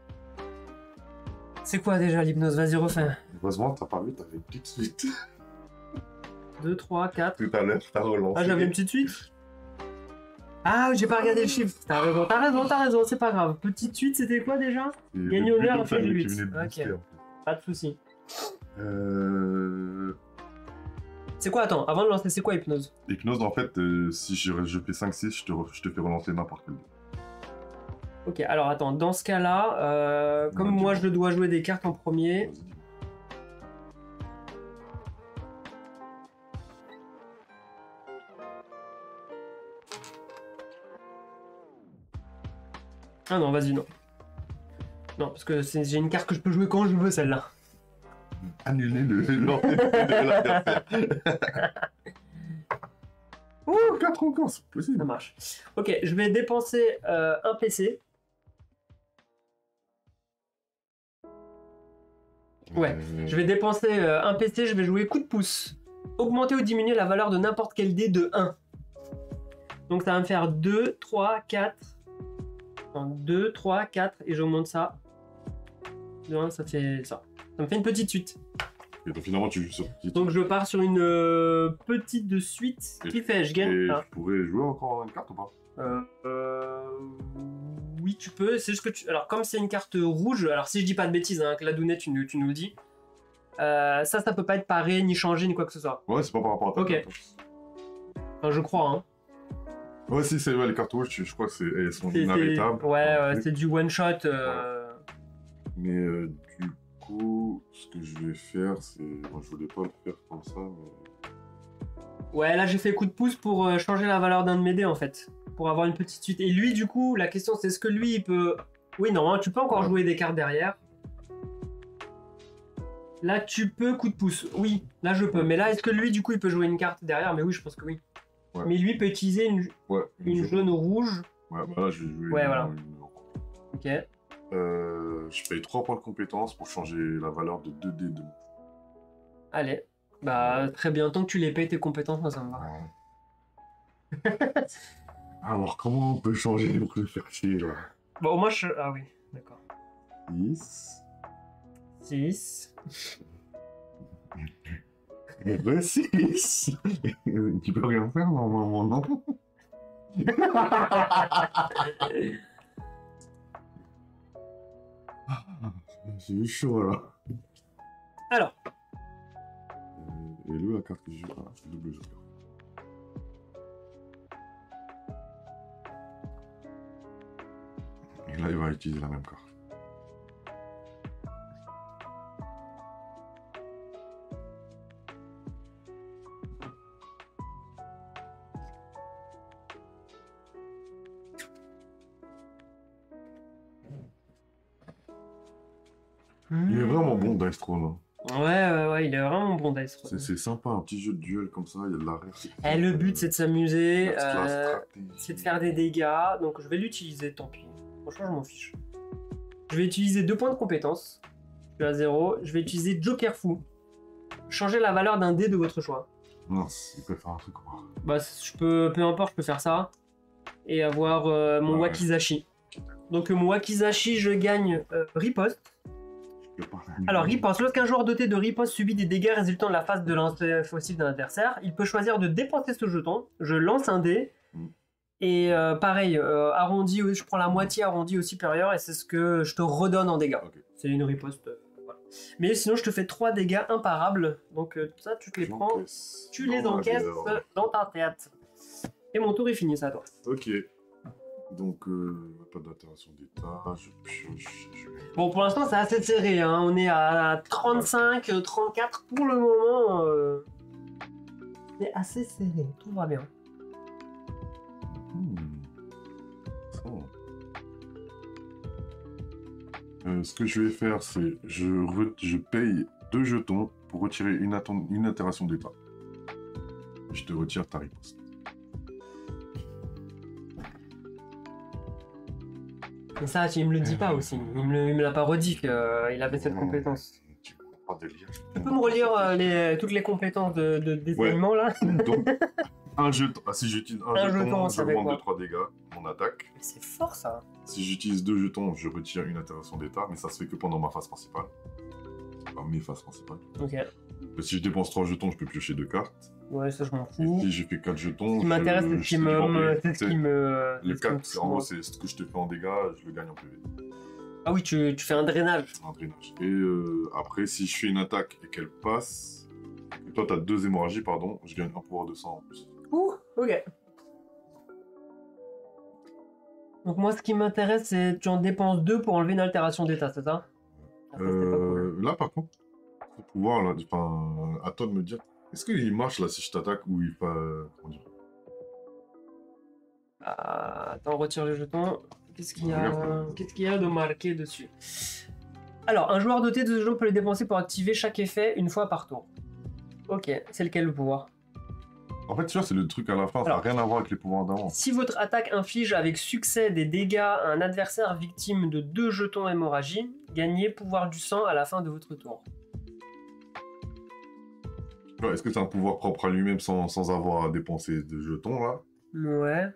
Speaker 1: C'est quoi déjà l'hypnose? Vas-y, refais.
Speaker 2: Heureusement, t'as pas vu, t'avais une petite suite.
Speaker 1: 2, 3, 4.
Speaker 2: Tout à l'heure, t'as relancé.
Speaker 1: Ah, j'avais une petite suite. Ah, j'ai pas regardé le chiffre. T'as raison, c'est pas grave. Petite suite, c'était quoi déjà? Gagner honneur,
Speaker 2: fait
Speaker 1: fait du
Speaker 2: du
Speaker 1: 8. Ok. Pas de soucis. C'est quoi, attends, avant de lancer, c'est quoi hypnose?
Speaker 2: Hypnose, en fait, si je fais 5-6, je te fais relancer n'importe quel.
Speaker 1: Ok, alors attends, dans ce cas-là, comme moi je dois jouer des cartes en premier.
Speaker 2: Vas-y, dis-moi.
Speaker 1: Ah non, vas-y, non. Non, parce que j'ai une carte que je peux jouer quand je veux, celle-là.
Speaker 2: Annuler le lancer de l'adversaire. Oh, 4 encore, c'est
Speaker 1: Ça
Speaker 2: possible.
Speaker 1: marche. Ok, je vais dépenser un PC. Ouais, je vais dépenser un PC, je vais jouer coup de pouce. Augmenter ou diminuer la valeur de n'importe quel dé de 1. Donc ça va me faire 2, 3, 4. Enfin, 2, 3, 4 et j'augmente ça. De 1, ça fait ça. Ça me fait une petite suite.
Speaker 2: Et donc finalement, tu joues sur qui
Speaker 1: Donc je pars sur une petite de suite. Qui fait? Je gagne.
Speaker 2: Et
Speaker 1: Ah.
Speaker 2: je pourrais jouer encore une carte ou pas?
Speaker 1: Oui, tu peux. C'est juste que tu. Alors, comme c'est une carte rouge, alors si je dis pas de bêtises, hein, Cladounet, tu nous le dis. Ça peut pas être paré, ni changé, ni quoi que ce soit.
Speaker 2: Ouais, c'est pas par rapport à ta
Speaker 1: Ok.
Speaker 2: carte.
Speaker 1: Enfin, je crois, hein.
Speaker 2: Ouais, si, c'est les cartes rouges, je crois que elles sont
Speaker 1: C'est-
Speaker 2: inarrêtables.
Speaker 1: Ouais, c'est du one shot.
Speaker 2: Mais du coup, ce que je vais faire, c'est. Moi, je voulais pas le faire comme ça, mais.
Speaker 1: Ouais, là j'ai fait coup de pouce pour changer la valeur d'un de mes dés en fait. Pour avoir une petite suite. Et lui, du coup, la question c'est est-ce que lui il peut. Oui, non, hein, tu peux encore jouer des cartes derrière. Là, tu peux coup de pouce. Oui, là je peux. Mais là, est-ce que lui, du coup, il peut jouer une carte derrière? Mais oui, je pense que oui.
Speaker 2: Ouais.
Speaker 1: Mais lui peut utiliser une jaune rouge.
Speaker 2: Ouais, bah là, je vais jouer
Speaker 1: Ouais, voilà.
Speaker 2: une-
Speaker 1: Ok.
Speaker 2: Je paye 3 points de compétence pour changer la valeur de 2 dés de mon.
Speaker 1: Allez. Bah, très bien. Tant que tu les payes tes compétences, moi ça me va.
Speaker 2: Alors, comment on peut changer pour le faire chier, là?
Speaker 1: Bon, au moins je. Ah oui, d'accord.
Speaker 2: 6.
Speaker 1: 6.
Speaker 2: Et 6. Tu peux rien faire, normalement, non? J'ai eu chaud, là.
Speaker 1: Alors,
Speaker 2: Et lui, la carte que je joue, c'est double joker. Et là, il va utiliser la même carte. Il est vraiment bon, Dice Throne. Hein.
Speaker 1: Ouais, il est vraiment bon Dice Throne.
Speaker 2: C'est sympa, un petit jeu de duel comme ça, il y a de la réflexion.
Speaker 1: Le but c'est de s'amuser,
Speaker 2: la
Speaker 1: c'est de faire des dégâts, donc je vais l'utiliser, tant pis. Franchement, je m'en fiche. Je vais utiliser 2 points de compétence. Je suis à 0. Je vais utiliser Joker Fou. Changer la valeur d'un dé de votre choix.
Speaker 2: Non, il peut faire un truc quoi.
Speaker 1: Bah, peu importe, je peux faire ça. Et avoir mon Wakizashi. Donc, mon Wakizashi, je gagne riposte. Alors, riposte. Lorsqu'un joueur doté de riposte subit des dégâts résultant de la phase de lancer fossile d'un adversaire, il peut choisir de dépenser ce jeton. Je lance un dé. Et pareil, arrondi, je prends la moitié arrondi au supérieur et c'est ce que je te redonne en dégâts. Okay. C'est une riposte. Voilà. Mais sinon, je te fais 3 dégâts imparables. Donc ça, tu te les prends, tu les encaisses dans ta tête. Et mon tour est fini, ça à toi.
Speaker 2: Ok. Donc, pas d'altération d'état, je pioche.
Speaker 1: Bon, pour l'instant, c'est assez serré. Hein. On est à 35, 34 pour le moment. C'est assez serré, tout va bien.
Speaker 2: Ce que je vais faire, c'est je paye 2 jetons pour retirer une altération d'état. Je te retire ta riposte.
Speaker 1: Mais ça, il me le dit pas aussi. Il me l'a pas redit qu'il avait cette compétence.
Speaker 2: Tu comprends délire.
Speaker 1: Tu peux me relire toutes les compétences des animaux là?
Speaker 2: Donc, un jeton. Si j'utilise un jeton, je augmente de 3 dégâts mon attaque.
Speaker 1: C'est fort ça.
Speaker 2: Si j'utilise 2 jetons, je retire une altération d'état, mais ça se fait que pendant ma phase principale. Enfin, mes phases principales.
Speaker 1: Ok.
Speaker 2: Si je dépense 3 jetons, je peux piocher 2 cartes.
Speaker 1: Ouais, ça je m'en fous.
Speaker 2: Et si j'ai fait 4 jetons,
Speaker 1: ce qui m'intéresse, c'est ce qui me.
Speaker 2: Le 4, en gros, c'est ce que je te fais en dégâts, je le gagne en PV.
Speaker 1: Ah oui, tu fais un drainage.
Speaker 2: Un drainage. Et après, si je fais une attaque et qu'elle passe, et toi t'as 2 hémorragies, pardon, je gagne un pouvoir de sang en plus.
Speaker 1: Ouh, ok. Donc moi, ce qui m'intéresse, c'est tu en dépenses 2 pour enlever une altération d'état, c'est ça?
Speaker 2: Pas cool. Là, par contre, ce pouvoir, là, à toi de me dire, est-ce qu'il marche là si je t'attaque ou il va... comment dire?
Speaker 1: Attends, retire les jetons. Qu'est-ce qu'il y a de marqué dessus? Alors, un joueur doté de ce jeton peut les dépenser pour activer chaque effet une fois par tour. Ok, c'est lequel le pouvoir?
Speaker 2: En fait, tu vois, c'est le truc à la fin, ça n'a rien à voir avec les pouvoirs d'avant.
Speaker 1: Si votre attaque inflige avec succès des dégâts à un adversaire victime de 2 jetons hémorragie, gagnez pouvoir du sang à la fin de votre tour.
Speaker 2: Est-ce que c'est un pouvoir propre à lui-même sans avoir à dépenser de jetons, là?
Speaker 1: Ouais.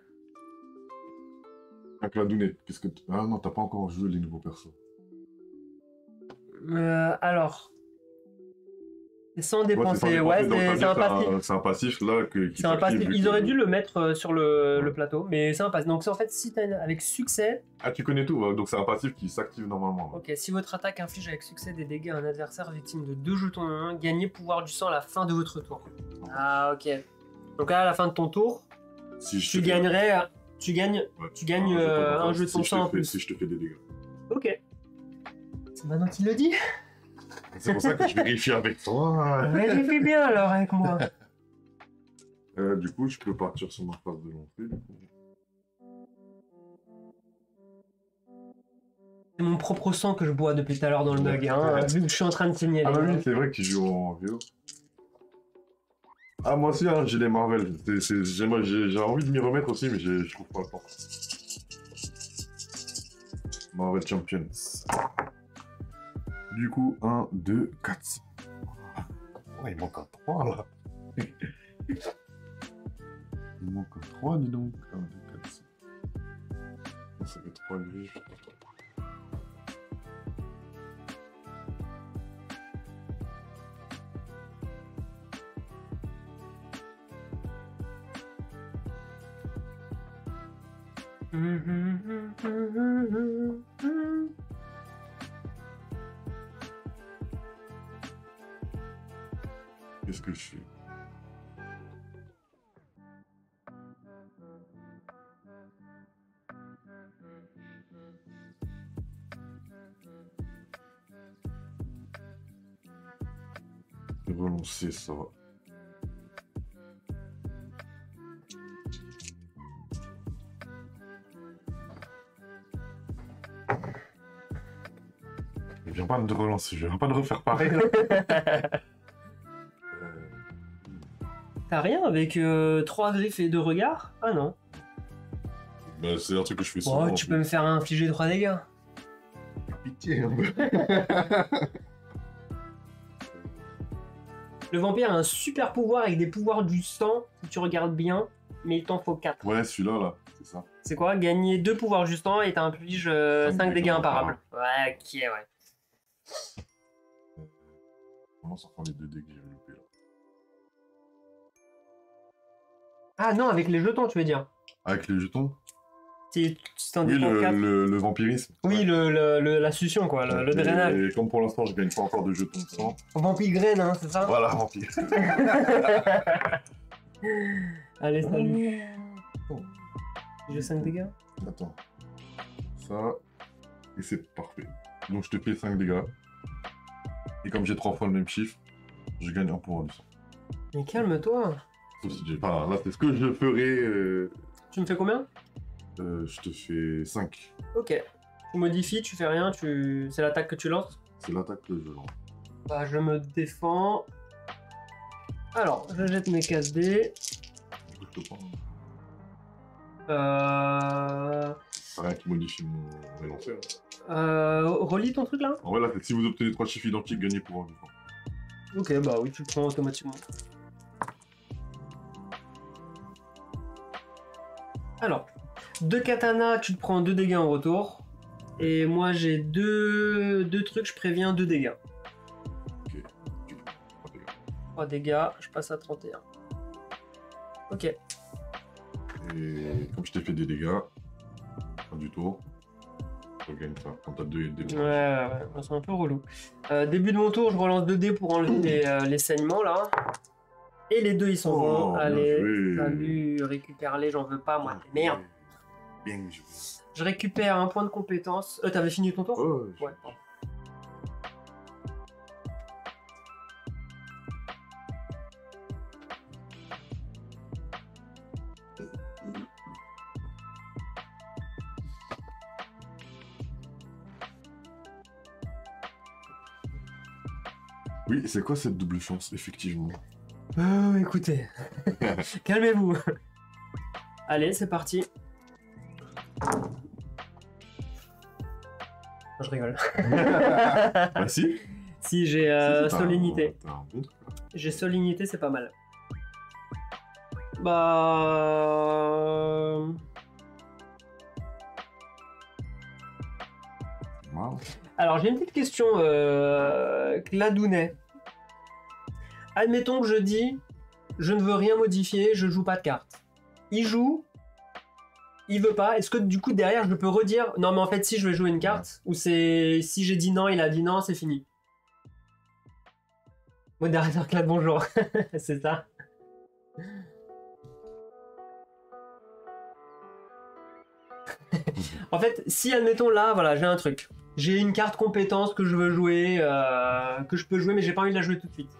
Speaker 2: Avec la dounette, qu'est-ce que... Ah non, t'as pas encore joué les nouveaux persos.
Speaker 1: Alors... Sans dépenser, ouais, c'est un passif.
Speaker 2: C'est un passif là
Speaker 1: c'est un passif. Ils auraient dû le mettre sur le plateau, mais c'est un passif. Donc en fait, si t'as avec succès.
Speaker 2: Ah, tu connais tout, donc c'est un passif qui s'active normalement. Là.
Speaker 1: Ok, si votre attaque inflige avec succès des dégâts à un adversaire victime de 2 jetons en 1, gagnez pouvoir du sang à la fin de votre tour. Ah, ok. Donc là, à la fin de ton tour, si tu gagnerais. Tu gagnes un jeton sang en plus.
Speaker 2: Si je te fais des dégâts.
Speaker 1: Ok. C'est maintenant qu'il le dit.
Speaker 2: C'est pour ça que je vérifie avec toi.
Speaker 1: Vérifie bien alors avec moi.
Speaker 2: Du coup, je peux partir sur ma phase de lancer.
Speaker 1: C'est mon propre sang que je bois depuis tout à l'heure dans le mug, hein, vu que je suis en train de signaler.
Speaker 2: Ah bah oui, c'est vrai que tu joues en VO. Ah, moi aussi, hein, j'ai les Marvel. J'ai envie de m'y remettre aussi, mais je trouve pas le temps. Marvel Champions. Du coup, 1, 2, 4, 5. Oh, il manque un 3 là. Il manque un 3, dis donc. 1, 2, 4, 5. Ça fait 3 griffes. Qu'est-ce que je fais? Relancer ça. viens pas de relancer, je viens pas de refaire pareil.
Speaker 1: T'as rien avec 3 griffes et 2 regards? Ah non.
Speaker 2: Bah, c'est un truc que je fais souvent.
Speaker 1: Oh, tu peux me faire infliger 3 dégâts.
Speaker 2: Pitié, un peu.
Speaker 1: Le vampire a un super pouvoir avec des pouvoirs du sang, si tu regardes bien, mais il t'en faut 4.
Speaker 2: Ouais, celui-là, là, c'est ça.
Speaker 1: C'est quoi? Gagner 2 pouvoirs du sang et t'infliges 5 dégâts imparables. Ouais, ok, ouais.
Speaker 2: Comment ça prend les 2 dés que j'ai loupés, là?
Speaker 1: Ah non, avec les jetons, tu veux dire?
Speaker 2: Avec les jetons?
Speaker 1: C'est un
Speaker 2: Oui,
Speaker 1: dé 4.
Speaker 2: le vampirisme.
Speaker 1: Oui,
Speaker 2: Ouais.
Speaker 1: la succion, quoi, le
Speaker 2: Et-
Speaker 1: drainage.
Speaker 2: Et comme pour l'instant, je gagne pas encore de jetons de sang.
Speaker 1: Vampire graine, hein, c'est ça?
Speaker 2: Voilà, vampire.
Speaker 1: Allez, salut. Oh. J'ai 5 dégâts.
Speaker 2: Attends. Ça. Et c'est parfait. Donc je te fais 5 dégâts. Et comme j'ai 3 fois le même chiffre, je gagne un pouvoir du sang.
Speaker 1: Mais calme-toi.
Speaker 2: Sauf si j'ai pas. Là, c'est ce que je ferai.
Speaker 1: Tu me fais combien?
Speaker 2: Je te fais 5.
Speaker 1: Ok. Tu modifies, tu fais rien, c'est l'attaque que tu lances.
Speaker 2: C'est l'attaque que je lance.
Speaker 1: Bah, je me défends. Alors, je jette mes 4 dés.
Speaker 2: Du coup, je te prends.
Speaker 1: Euh...
Speaker 2: Rien qui modifie mes lancers.
Speaker 1: Relis ton truc là?
Speaker 2: En vrai, là, c'est si vous obtenez 3 chiffres identiques, gagnez pouvoir du sang.
Speaker 1: Ok, bah oui, tu le prends automatiquement. Alors, 2 katanas, tu te prends 2 dégâts en retour. Et moi j'ai 2 trucs, je préviens 2 dégâts.
Speaker 2: Ok. Du coup, 3 dégâts.
Speaker 1: 3 dégâts, je passe à 31. Ok.
Speaker 2: Et comme je t'ai fait des dégâts, fin du tour, je gagne ça. Quand t'as 2 dés.
Speaker 1: Ouais, c'est un peu relou. Début de mon tour, je relance 2 dés pour enlever les saignements là. Et les 2 ils s'en vont.
Speaker 2: bien
Speaker 1: Allez,
Speaker 2: joué.
Speaker 1: salut, récupère-les, j'en veux pas moi. Merde.
Speaker 2: Bien joué.
Speaker 1: Je récupère un point de compétence. T'avais fini ton tour?
Speaker 2: Oh,
Speaker 1: Ouais.
Speaker 2: Oui, c'est quoi cette double chance, effectivement?
Speaker 1: Écoutez, calmez-vous. Allez, c'est parti. Non, je rigole.
Speaker 2: Bah si.
Speaker 1: Si, j'ai
Speaker 2: Si, t'as
Speaker 1: solennité.
Speaker 2: T'as un bon truc, là.
Speaker 1: J'ai solennité, c'est pas mal. Bah...
Speaker 2: Wow.
Speaker 1: Alors, j'ai une petite question, Cladounet. Admettons que je dis, je ne veux rien modifier, je joue pas de cartes. Il joue, il veut pas. Est-ce que du coup, derrière, je peux redire, non, mais en fait, si je vais jouer une carte, ou c'est si j'ai dit non, il a dit non, c'est fini. Modérateur Clad, bonjour. C'est ça. En fait, si admettons là, voilà, j'ai un truc. J'ai une carte compétence que je veux jouer, que je peux jouer, mais j'ai pas envie de la jouer tout de suite.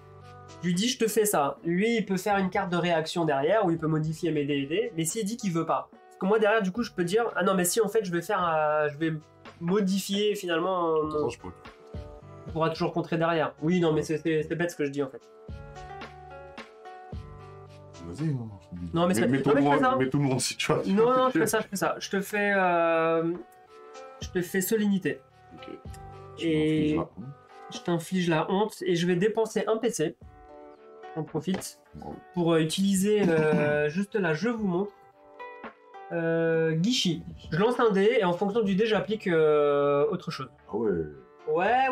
Speaker 1: Je lui dis, je te fais ça. Lui, il peut faire une carte de réaction derrière, où il peut modifier mes D&D, mais s'il dit qu'il veut pas. Parce que moi, derrière, du coup, je peux dire, ah non, mais si, en fait, je vais modifier, finalement,
Speaker 2: Attends, je peux.
Speaker 1: on pourra toujours contrer derrière. Oui, non, mais c'est bête ce que je dis, en fait.
Speaker 2: Vas-y, non.
Speaker 1: Non, mais c'est-
Speaker 2: mets tout
Speaker 1: non,
Speaker 2: le
Speaker 1: mais je fais ça.
Speaker 2: monde, mets tout le monde en situation.
Speaker 1: Non, je fais ça. Je te fais solennité.
Speaker 2: Ok.
Speaker 1: Et-
Speaker 2: Je m'en fiche, là.
Speaker 1: Je t'inflige la honte et je vais dépenser un PC. On profite
Speaker 2: Bravo.
Speaker 1: pour utiliser juste là, je vous montre. Guichy. Je lance un dé et en fonction du dé, j'applique autre chose.
Speaker 2: Ah ouais.
Speaker 1: Ouais.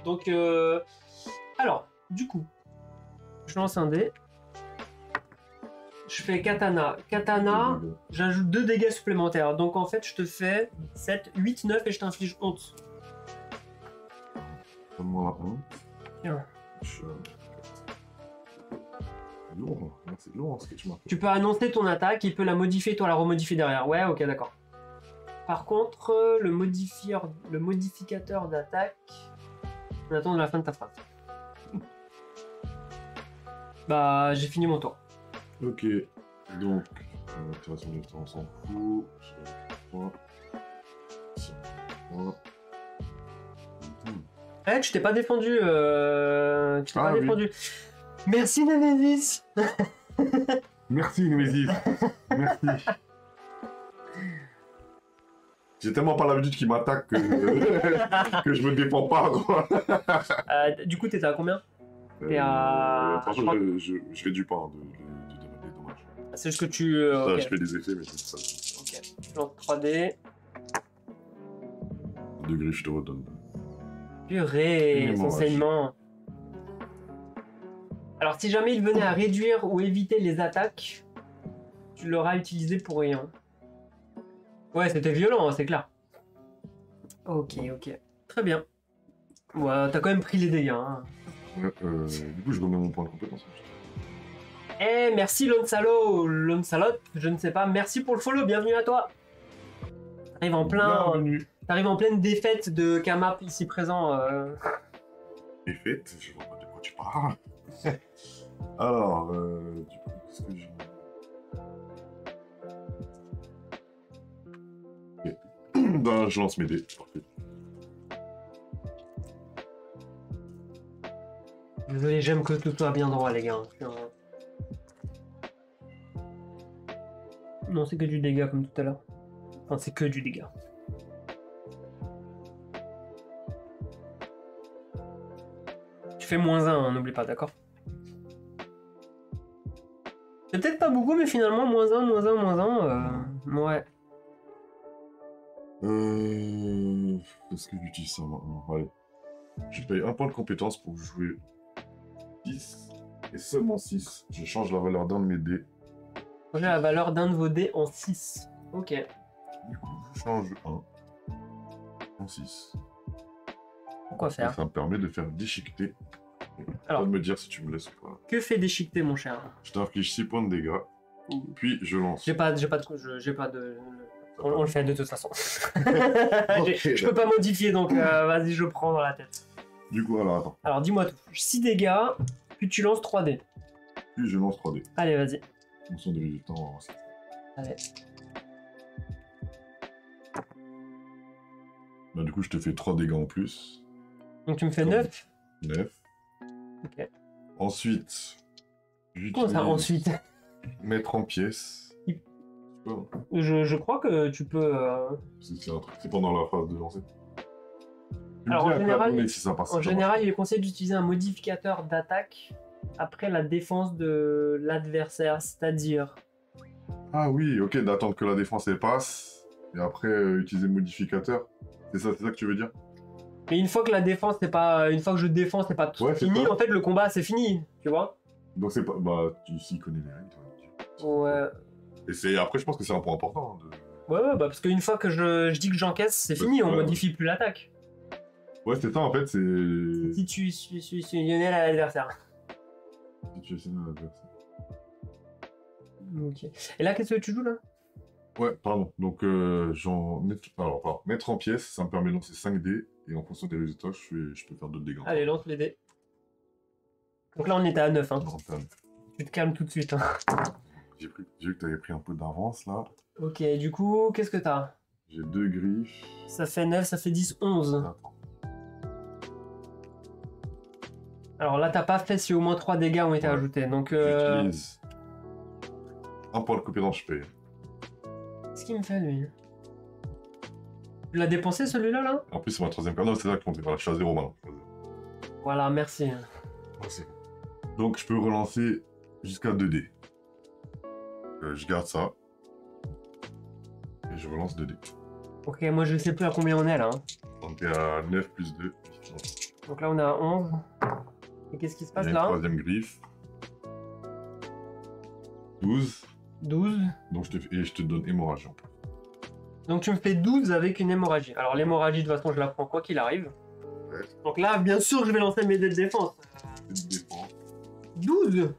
Speaker 1: Donc, alors, du coup, je lance un dé. Je fais katana. Katana, j'ajoute 2 dégâts supplémentaires. Donc en fait, je te fais 7, 8, 9 et je t'inflige honte.
Speaker 2: Donne-moi la honte.
Speaker 1: Tiens.
Speaker 2: Lourd, hein. C'est lourd ce que tu m'as fait.
Speaker 1: Tu peux annoncer ton attaque, il peut la modifier, toi la remodifier derrière. Ouais, ok, d'accord. Par contre, le modificateur d'attaque, on attend de la fin de ta phrase. Bah, j'ai fini mon tour.
Speaker 2: Ok, donc, création de temps, on s'en fout. Je vais 3.
Speaker 1: Eh, tu t'es pas défendu. Tu t'es
Speaker 2: Ah
Speaker 1: pas
Speaker 2: oui.
Speaker 1: défendu. Merci, Nemesis.
Speaker 2: Merci, Nemesis. Merci. J'ai tellement pas l'habitude qu'il m'attaque que... que je me défends pas, quoi.
Speaker 1: Du coup, t'étais à combien? T'es à-
Speaker 2: Franchement, je fais du pas hein, des dommages.
Speaker 1: C'est juste que tu.
Speaker 2: Ça,
Speaker 1: Ok.
Speaker 2: je fais des effets, mais c'est ça.
Speaker 1: Ok. Je lance 3D.
Speaker 2: De griffes, je te redonne.
Speaker 1: Purée,
Speaker 2: Une
Speaker 1: son
Speaker 2: hémorragie.
Speaker 1: saignement. Alors, si jamais il venait à réduire ou éviter les attaques, tu l'auras utilisé pour rien. Ouais, c'était violent, hein, c'est clair. Ok, ok. Très bien. Ouais, t'as quand même pris les dégâts. Hein.
Speaker 2: Ouais, du coup, je remets mon point de compétence.
Speaker 1: Eh, merci Lonsalo, Lonsalot, je ne sais pas. Merci pour le follow, bienvenue à toi.
Speaker 2: Bienvenue.
Speaker 1: T'arrives en pleine défaite de Kamap ici présent.
Speaker 2: Défaite, je vois pas de quoi tu parles. Alors, du coup, qu'est-ce que j'ai... Ok. Ben, je lance mes dés. Parfait.
Speaker 1: Désolé, j'aime que tout soit bien droit, les gars. Non, c'est que du dégât comme tout à l'heure. Enfin, c'est que du dégât. Tu fais -1, hein, n'oublie pas, d'accord? C'est peut-être pas beaucoup, mais finalement, -1, -1, -1, ouais.
Speaker 2: Est-ce que j'utilise ça maintenant? Allez. Je paye un point de compétence pour jouer 6. Et seulement 6. Je change la valeur d'un de mes dés.
Speaker 1: Changer la valeur d'un de vos dés en 6. Ok.
Speaker 2: Du coup, je change 1 en 6.
Speaker 1: Pourquoi
Speaker 2: Et
Speaker 1: faire?
Speaker 2: ça me permet de faire déchiqueter.
Speaker 1: Alors.
Speaker 2: De me dire si tu me laisses ou pas.
Speaker 1: Que fait déchiqueter, mon cher?
Speaker 2: Je t'inflige 6 points de dégâts. Puis je lance.
Speaker 1: J'ai pas de... On le fait de toute façon.
Speaker 2: Ok.
Speaker 1: Je peux pas modifier, donc vas-y, je prends dans la tête.
Speaker 2: Du coup, alors attends.
Speaker 1: Alors, dis-moi tout. 6 dégâts, puis tu lances 3 dés.
Speaker 2: Puis je lance 3 dés.
Speaker 1: Allez, vas-y.
Speaker 2: En fonction des résultats, on va voir ça.
Speaker 1: Allez.
Speaker 2: Bah, du coup, je te fais 3 dégâts en plus.
Speaker 1: Donc tu me fais
Speaker 2: Comme-
Speaker 1: 9.
Speaker 2: 9.
Speaker 1: Ok.
Speaker 2: Ensuite,
Speaker 1: Comment ça, ensuite?
Speaker 2: mettre en pièces.
Speaker 1: Il-
Speaker 2: Je sais pas, hein.
Speaker 1: Je crois que tu peux...
Speaker 2: C'est un truc, c'est pendant la phase de lancer. Tu me
Speaker 1: Alors,
Speaker 2: dis
Speaker 1: en
Speaker 2: après
Speaker 1: général,
Speaker 2: à donner si ça passe.
Speaker 1: En
Speaker 2: ça
Speaker 1: général,
Speaker 2: marche.
Speaker 1: il est conseillé d'utiliser un modificateur d'attaque après la défense de l'adversaire, c'est-à-dire...
Speaker 2: Ah oui, ok, d'attendre que la défense elle passe. Et après, utiliser le modificateur. C'est ça que tu veux dire?
Speaker 1: Mais une fois que la défense, c'est pas... Une fois que je défends, c'est pas tout
Speaker 2: Ouais, c'est
Speaker 1: fini,
Speaker 2: ça.
Speaker 1: en fait, le combat, c'est fini, tu vois?
Speaker 2: Donc c'est pas. Bah, tu s'y connais les règles, toi.
Speaker 1: Ouais.
Speaker 2: Et c'est après, je pense que c'est un point important. Hein,
Speaker 1: Ouais, bah parce qu'une fois que je dis que j'encaisse, c'est
Speaker 2: Ouais,
Speaker 1: fini, on
Speaker 2: ouais,
Speaker 1: modifie plus l'attaque.
Speaker 2: Ouais, c'est ça en fait, c'est.
Speaker 1: Si tu fusionnais à l'adversaire.
Speaker 2: Situation à l'adversaire.
Speaker 1: Ok. Et là, qu'est-ce que tu joues là?
Speaker 2: Ouais, pardon. Donc, Alors, pardon. Mettre en pièces, ça me permet de lancer 5 dés. Et en fonction des résultats, je peux faire d'autres dégâts.
Speaker 1: Allez, lance les dés. Donc là, on était à 9. Hein.
Speaker 2: Non, putain,
Speaker 1: Tu te calmes tout de suite. Hein.
Speaker 2: j'ai vu que t'avais pris un peu d'avance là.
Speaker 1: Ok, du coup, qu'est-ce que t'as?
Speaker 2: J'ai 2 griffes.
Speaker 1: Ça fait 9, ça fait 10, 11.
Speaker 2: Attends.
Speaker 1: Alors là, t'as pas fait si au moins 3 dégâts ont été
Speaker 2: Ouais.
Speaker 1: ajoutés. Donc,
Speaker 2: J'utilise un point de compétence, je paye.
Speaker 1: qu'est-ce qu'il me fait lui? Tu l'as dépensé celui-là là?
Speaker 2: En plus, c'est ma troisième carte. Non, c'est ça que je comptais. Voilà, je suis à 0 maintenant.
Speaker 1: Voilà, merci.
Speaker 2: Merci. Donc, je peux relancer jusqu'à 2 dés. Je garde ça. Et je relance 2 dés.
Speaker 1: Ok, moi je sais plus à combien on est là. Hein.
Speaker 2: On est à 9 plus 2.
Speaker 1: Donc là, on est à 11. Et qu'est-ce qui se
Speaker 2: Il
Speaker 1: passe
Speaker 2: y a une
Speaker 1: là?
Speaker 2: troisième griffe. 12.
Speaker 1: 12.
Speaker 2: Donc je te donne hémorragie en plus.
Speaker 1: Donc tu me fais 12 avec une hémorragie. Alors l'hémorragie, de toute façon, je la prends quoi qu'il arrive.
Speaker 2: Ouais.
Speaker 1: Donc là, bien sûr, je vais lancer mes dés de défense.
Speaker 2: C'est une défense.
Speaker 1: 12.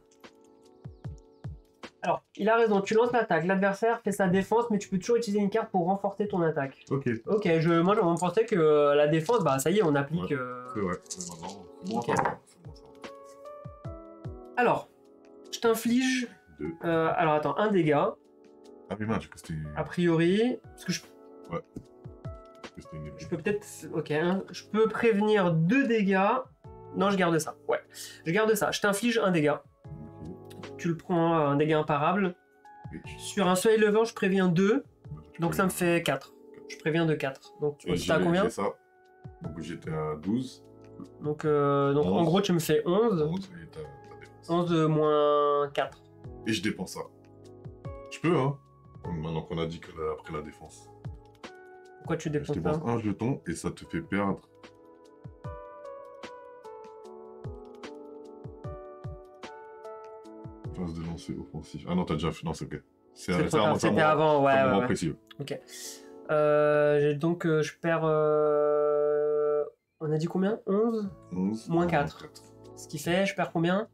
Speaker 1: Alors, il a raison, tu lances l'attaque. L'adversaire fait sa défense, mais tu peux toujours utiliser une carte pour renforcer ton attaque.
Speaker 2: Ok,
Speaker 1: Ok, moi, on pensait que la défense, bah ça y est, on applique...
Speaker 2: Ouais. c'est vrai. Mais maintenant, c'est bon,
Speaker 1: Ok.
Speaker 2: ça va. C'est bon, ça va.
Speaker 1: Alors, je t'inflige...
Speaker 2: 2.
Speaker 1: alors attends, un dégât,
Speaker 2: Ah mais mince, du coup c'était...
Speaker 1: a priori... Parce que je...
Speaker 2: Ouais. que c'était une épée.
Speaker 1: Je peux peut-être... Ok, hein. Je peux prévenir 2 dégâts. Non, je garde ça. Ouais, je garde ça. Je t'inflige un dégât.
Speaker 2: Ok.
Speaker 1: Tu le prends, un dégât imparable.
Speaker 2: Et tu-
Speaker 1: Sur un soleil levant, je préviens 2.
Speaker 2: tu
Speaker 1: Donc ça me
Speaker 2: préviens.
Speaker 1: fait 4. Je préviens de 4. Donc tu
Speaker 2: Et
Speaker 1: t'es à combien?
Speaker 2: j'ai ça. Donc j'étais à 12.
Speaker 1: Donc en
Speaker 2: 11.
Speaker 1: gros, tu me fais 11.
Speaker 2: 11 et t'as défense.
Speaker 1: 11 de moins 4.
Speaker 2: Et je dépense ça. Je peux, hein. Maintenant qu'on a dit que après la défense.
Speaker 1: Pourquoi tu
Speaker 2: Je
Speaker 1: dépenses
Speaker 2: dépense
Speaker 1: ça?
Speaker 2: un jeton et ça te fait perdre. Phase de lancer offensif. Ah non, t'as déjà fait. Non, c'est ok.
Speaker 1: C'est trop tard. C'était avant,
Speaker 2: c'est un
Speaker 1: ouais.
Speaker 2: moment
Speaker 1: Ouais.
Speaker 2: précis.
Speaker 1: Ok. Donc je perds... On a dit combien? 11?
Speaker 2: 11.
Speaker 1: Moins 4. Ce qui fait, je perds combien?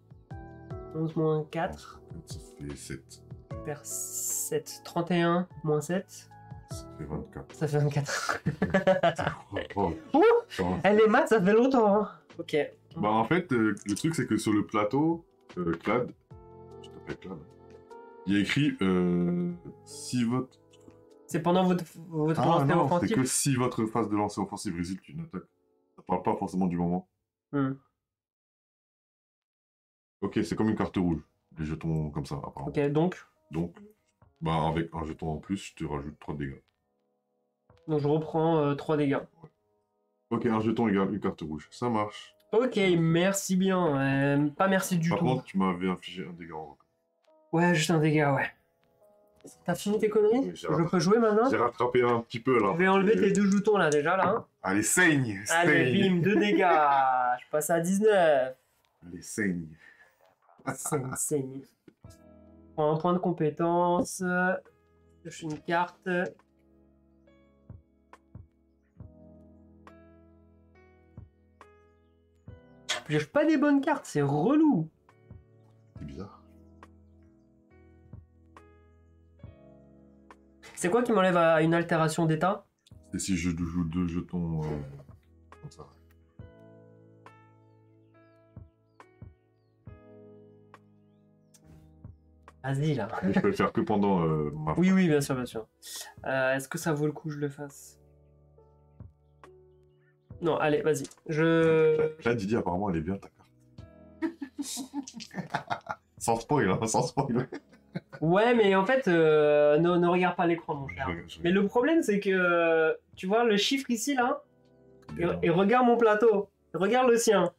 Speaker 1: 11 moins 4.
Speaker 2: Ça fait 7.
Speaker 1: Je perds 7. 31 moins 7.
Speaker 2: Ça fait 24.
Speaker 1: Ça fait 24.
Speaker 2: Oh,
Speaker 1: Ouh,
Speaker 2: oh.
Speaker 1: les maths, ça fait longtemps. Hein. Ok.
Speaker 2: Bah en fait, le truc c'est que sur le plateau, Clad, je t'appelle Clad, il y a écrit si votre...
Speaker 1: C'est pendant votre
Speaker 2: Ah
Speaker 1: lancée
Speaker 2: non, c'est
Speaker 1: offensive.
Speaker 2: que si votre phase de lancer offensive résulte d'une attaque. Ça parle pas forcément du moment.
Speaker 1: Hmm.
Speaker 2: Ok, c'est comme une carte rouge. Les jetons comme ça, apparemment.
Speaker 1: Ok, donc
Speaker 2: Bah avec un jeton en plus, je te rajoute 3 dégâts.
Speaker 1: je reprends 3 dégâts.
Speaker 2: Ok, un jeton égale une carte rouge. Ça marche.
Speaker 1: Ok, merci bien. Pas merci du
Speaker 2: Par
Speaker 1: tout.
Speaker 2: contre, tu m'avais infligé un dégât en...
Speaker 1: Ouais, juste un dégât, ouais. T'as fini tes conneries?
Speaker 2: Oui,
Speaker 1: Je peux jouer maintenant?
Speaker 2: J'ai rattrapé un petit peu là.
Speaker 1: Je vais enlever tes 2 jetons là déjà là.
Speaker 2: Allez, saigne!
Speaker 1: Allez, bim, 2 dégâts. Je passe à 19.
Speaker 2: Allez, saigne!
Speaker 1: Saigne. Prends un point de compétence. Je fais une carte. Je pioche pas des bonnes cartes, c'est relou.
Speaker 2: C'est bizarre.
Speaker 1: C'est quoi qui m'enlève à une altération d'état?
Speaker 2: Et si je joue 2 jetons comme ça.
Speaker 1: Vas-y là.
Speaker 2: Mais je peux le faire que pendant ma
Speaker 1: Oui, oui, bien sûr, bien sûr. Est-ce que ça vaut le coup que je le fasse? Non, allez, vas-y.
Speaker 2: Là, Didier, apparemment, elle est bien ta carte. Sans spoil, hein, sans spoil.
Speaker 1: Ouais, mais en fait, ne regarde pas l'écran, mon cher. Mais le problème, c'est que, tu vois, le chiffre ici, là, et regarde mon plateau. Regarde le sien.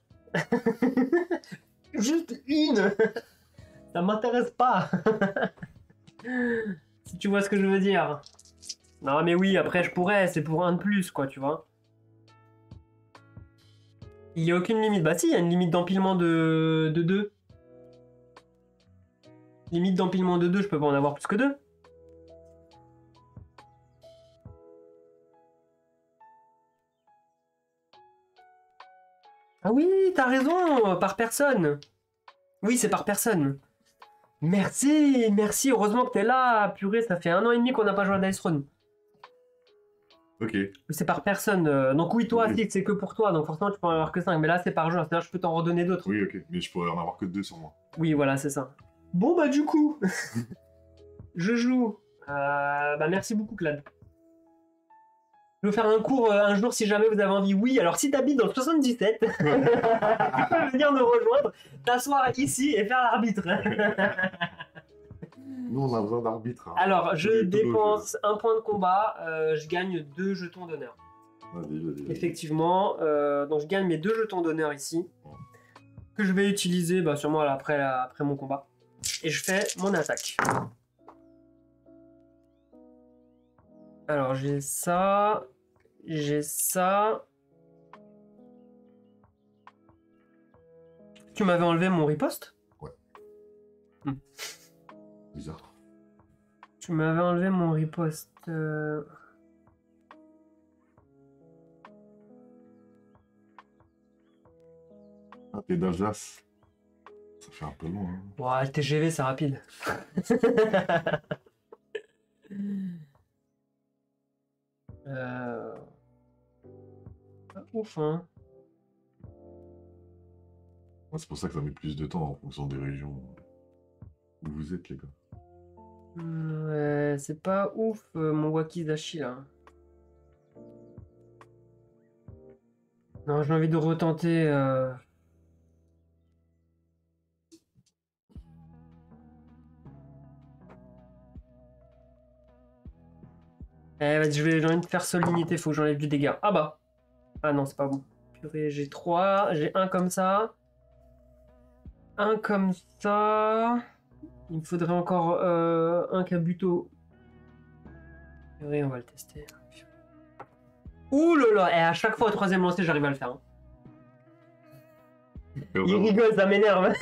Speaker 1: Juste une. Ça m'intéresse pas. Si tu vois ce que je veux dire. Non, mais oui, après, je pourrais. C'est pour un de plus, quoi, tu vois. Il n'y a aucune limite. Bah si, il y a une limite d'empilement de 2. Limite d'empilement de 2, je peux pas en avoir plus que 2. Ah oui, t'as raison, par personne. Oui, c'est par personne. Merci, merci, heureusement que t'es là. Purée, ça fait 1 an et demi qu'on n'a pas joué à Dice Throne.
Speaker 2: Ok.
Speaker 1: C'est par personne. Donc oui, toi,
Speaker 2: Oui.
Speaker 1: si c'est que pour toi, donc forcément tu peux en avoir que 5. Mais là, c'est par joueur, c'est-à-dire je peux t'en redonner d'autres.
Speaker 2: Oui, ok. Mais je pourrais en avoir que 2 sur moi.
Speaker 1: Oui, voilà, c'est ça. Bon, bah du coup, je joue. Bah merci beaucoup, Clad. Je vais faire un cours un jour si jamais vous avez envie. Oui, alors si t'habites dans le 77, tu peux venir nous rejoindre, t'asseoir ici et faire l'arbitre.
Speaker 2: Nous, on a besoin d'arbitre. Hein.
Speaker 1: Alors, je
Speaker 2: Tout le
Speaker 1: dépense un point de combat, je gagne 2 jetons d'honneur.
Speaker 2: Vas-y, vas-y.
Speaker 1: Effectivement, donc je gagne mes 2 jetons d'honneur ici, que je vais utiliser bah, sûrement après mon combat. Et je fais mon attaque. Alors j'ai ça, j'ai ça. Tu m'avais enlevé mon riposte?
Speaker 2: Bizarre.
Speaker 1: Tu m'avais enlevé mon riposte.
Speaker 2: Ah, t'es d'Alsace. Ça fait un peu long. Hein.
Speaker 1: Ouah, le TGV c'est rapide. Pas ouf hein.
Speaker 2: Ouais, c'est pour ça que ça met plus de temps en fonction des régions où vous êtes, les gars.
Speaker 1: Ouais, c'est pas ouf mon wakizashi là. Non, j'ai envie de retenter. Vas-y, j'ai envie de faire seule unité, faut que j'enlève du dégât. Ah bah. Ah non, c'est pas bon. Purée, j'ai 3, j'ai un comme ça. Un comme ça. Il me faudrait encore un Kabuto. Purée, on va le tester. Ouh là là, et à chaque fois au troisième lancer, j'arrive à le faire. Hein. Il rigole, ça m'énerve.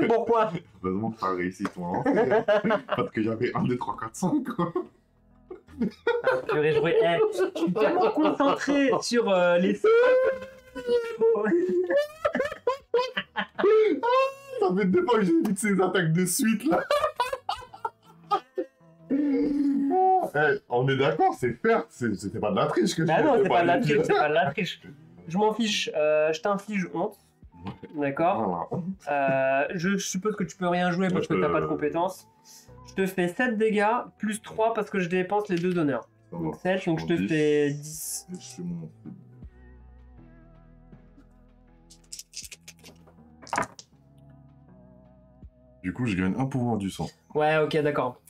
Speaker 1: Pourquoi?
Speaker 2: Heureusement que tu as réussi ton lancer. Parce que j'avais 1, 2, 3, 4, 5. Quoi.
Speaker 1: Ah, purée, je suis tellement concentré sur les...
Speaker 2: Ça fait 2 fois que j'ai vu ces attaques de suite là. On est d'accord, c'est faire, c'était pas de la triche que
Speaker 1: Bah non, c'est pas de la triche,
Speaker 2: triche.
Speaker 1: c'est pas de la triche. Je m'en fiche, je t'inflige honte. D'accord.
Speaker 2: Voilà.
Speaker 1: Je suppose que tu peux rien jouer parce que t'as pas de compétences. Je te fais 7 dégâts, plus 3 parce que je dépense les 2 d'honneur. Donc 7, donc je te fais 10.
Speaker 2: Du coup, je gagne un pouvoir du sang.
Speaker 1: Ouais, ok, d'accord.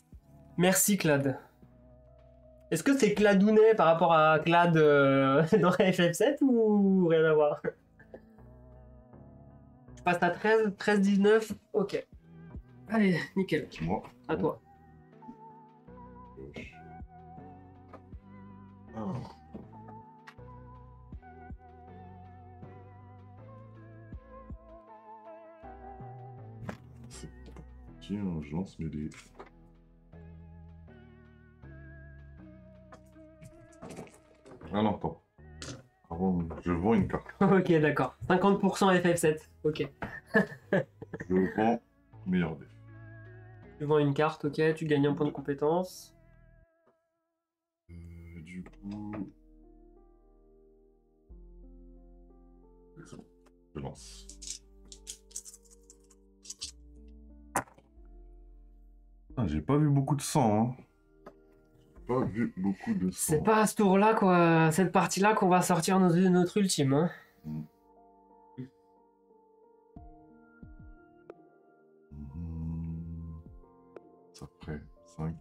Speaker 1: Merci, Clad. Est-ce que c'est Cladounet par rapport à Clad dans FF7 ou rien à voir? Je passe à 13, 13, 19, ok. Allez, nickel.
Speaker 2: Moi.
Speaker 1: À toi.
Speaker 2: Ah. Tiens, je lance mes dés. Ah non, attends. Avant, je vends une carte.
Speaker 1: Ok, d'accord. 50% FF7, ok.
Speaker 2: Je vends meilleur dé.
Speaker 1: Tu vends une carte, ok, tu gagnes un point de compétence.
Speaker 2: Du coup... C'est bon, je lance. Ah, j'ai pas vu beaucoup de sang, hein. Pas vu beaucoup de sang.
Speaker 1: C'est pas à ce tour-là, quoi, cette partie-là qu'on va sortir notre ultime, hein.
Speaker 2: Ça ferait 5.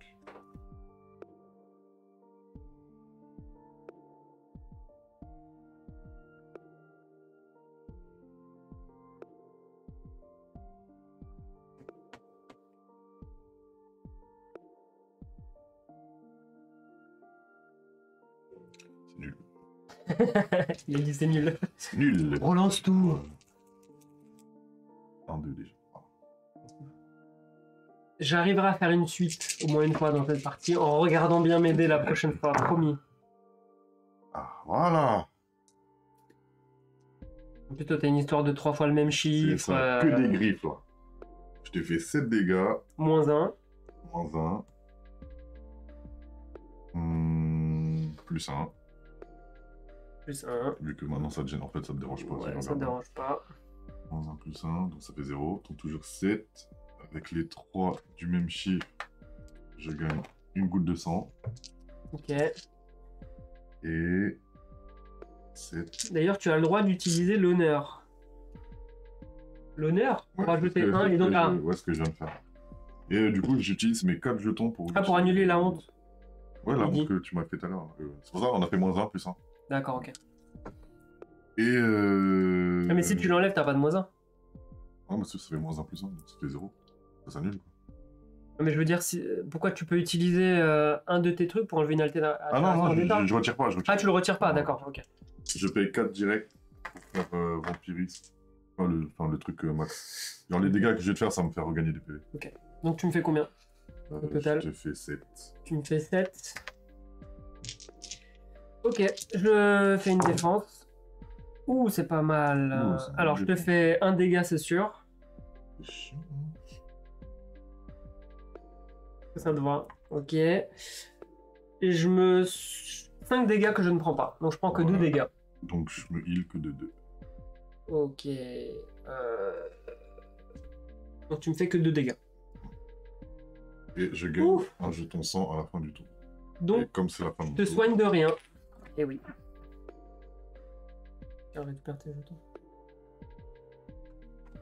Speaker 2: C'est nul.
Speaker 1: Il a dit c'est nul.
Speaker 2: C'est nul.
Speaker 1: Relance tout.
Speaker 2: 1, 2 déjà.
Speaker 1: J'arriverai à faire une suite, au moins une fois dans cette partie, en regardant bien mes dés la prochaine fois, promis.
Speaker 2: Ah, voilà.
Speaker 1: En plus, toi, t'as une histoire de 3 fois le même
Speaker 2: C'est
Speaker 1: chiffre.
Speaker 2: ça, que des griffes, là. Je t'ai fait 7 dégâts.
Speaker 1: Moins 1.
Speaker 2: Moins 1. Plus 1.
Speaker 1: Plus 1.
Speaker 2: Vu que maintenant ça te gêne, en fait ça te dérange pas.
Speaker 1: Ouais, ça te dérange pas.
Speaker 2: Moins 1 plus 1, donc ça fait 0. Donc toujours 7. Avec les 3 du même chiffre, je gagne une goutte de sang.
Speaker 1: Ok.
Speaker 2: Et 7.
Speaker 1: D'ailleurs, tu as le droit d'utiliser l'honneur. L'honneur pour rajouter 1 et donc 1.
Speaker 2: Ouais, ce que je viens de faire. Et du coup, j'utilise mes 4 jetons pour...
Speaker 1: Ah, pour annuler la honte.
Speaker 2: Ouais, la honte que tu m'as fait tout à l'heure. C'est pour ça qu'on a fait moins 1 plus 1.
Speaker 1: D'accord, ok.
Speaker 2: Et
Speaker 1: Ah, mais si tu l'enlèves, t'as pas de moins 1.
Speaker 2: Ah, mais ça fait moins 1 plus 1, donc ça fait 0. Ça s'annule, quoi.
Speaker 1: Mais je veux dire, pourquoi tu peux utiliser un de tes trucs pour enlever une altération
Speaker 2: Ah non, je retire pas.
Speaker 1: Ah, tu le retires pas, d'accord, ok.
Speaker 2: Je paye 4 direct pour faire vampirisme. Enfin, le truc max. Genre les dégâts que je vais te faire, ça me fait regagner des PV.
Speaker 1: Ok. Donc tu me fais combien au total?
Speaker 2: Je te fais 7.
Speaker 1: Tu me fais 7. Ok, je fais une défense. Ouh, c'est pas mal.
Speaker 2: Ouh,
Speaker 1: Alors, je te fais un dégât, c'est sûr.
Speaker 2: C'est chiant.
Speaker 1: Ça te va. Ok. Et je me... 5 dégâts que je ne prends pas. Donc je prends que 2 dégâts.
Speaker 2: Donc je me heal que de 2.
Speaker 1: Ok. Donc tu me fais que 2 dégâts.
Speaker 2: Et je gagne un jeton sang à la fin du tour.
Speaker 1: Donc,
Speaker 2: et comme c'est la fin
Speaker 1: je te soigne de rien. Eh oui. Récupère tes jetons.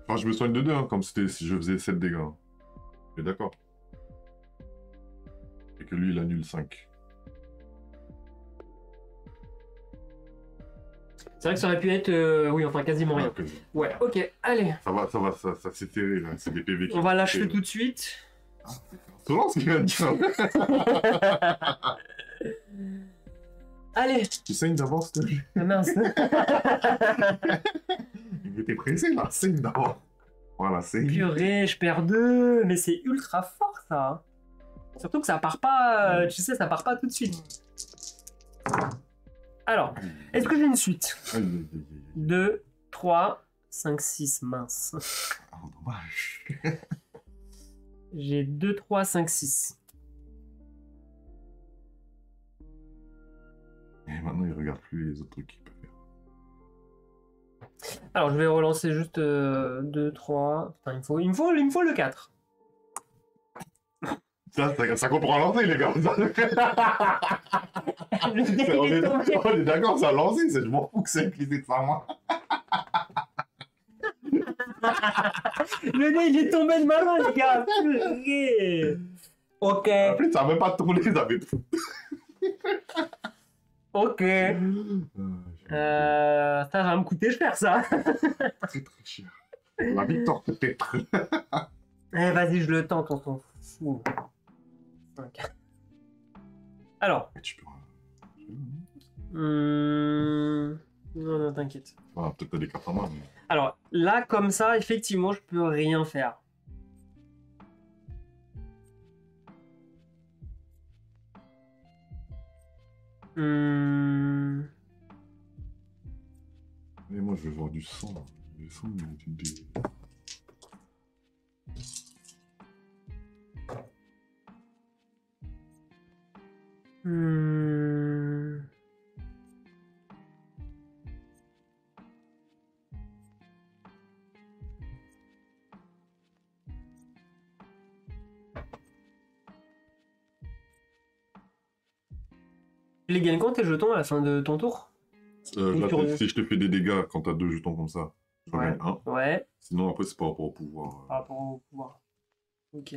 Speaker 2: Enfin, je me soigne de 2, hein, comme si je faisais 7 dégâts. Hein. Mais d'accord. Et que lui, il annule 5.
Speaker 1: C'est vrai que ça aurait pu être, oui, enfin quasiment rien.
Speaker 2: Okay.
Speaker 1: Ouais, ok, allez.
Speaker 2: Ça s'est serré, là. C'est des PV qui
Speaker 1: On va lâcher tout de suite.
Speaker 2: C'est ce qu'il vient de dire.
Speaker 1: Allez.
Speaker 2: Tu saignes d'avance, s'il te plaît.
Speaker 1: Ah, mince.
Speaker 2: Il était pressé, là. Saigne d'avance. Voilà, saigne.
Speaker 1: Purée, je perds 2. Mais c'est ultra fort, ça. Surtout que ça part pas, tu sais, ça part pas tout de suite. Alors, est-ce que j'ai une suite? 2, 3, 5, 6, mince.
Speaker 2: Ah, dommage.
Speaker 1: J'ai 2, 3, 5, 6.
Speaker 2: Et maintenant, il regarde plus les autres trucs qu'il peut faire.
Speaker 1: Alors, je vais relancer juste 2, 3. Enfin, il me faut le 4.
Speaker 2: Ça compte pour un lancer, les gars. On est d'accord, ça a lancé. Je m'en fous que c'est utilisé de sa main.
Speaker 1: Le nez, il est tombé de ma main, les gars. Purée. Ok.
Speaker 2: En plus, ça n'a même pas tourné. Ça fait...
Speaker 1: Ok. Ça va me coûter cher, ça.
Speaker 2: Très très cher. La victoire peut-être.
Speaker 1: Eh, vas-y, je le tente, on s'en fout. 5. Alors.
Speaker 2: Mais tu peux...
Speaker 1: Non, non, t'inquiète.
Speaker 2: Voilà, peut-être t'as des cartes en main. Mais...
Speaker 1: Alors, là, comme ça, effectivement, je peux rien faire.
Speaker 2: Mais moi, je veux voir du sang. Du sang, des...
Speaker 1: Tu les gagnes quand tes jetons à la fin de ton tour?
Speaker 2: Là, si je te fais des dégâts quand t'as 2 jetons comme ça, je
Speaker 1: Ouais.
Speaker 2: gagne 1.
Speaker 1: Ouais.
Speaker 2: Sinon, après, c'est par rapport au pouvoir.
Speaker 1: Par rapport au pouvoir. Ok.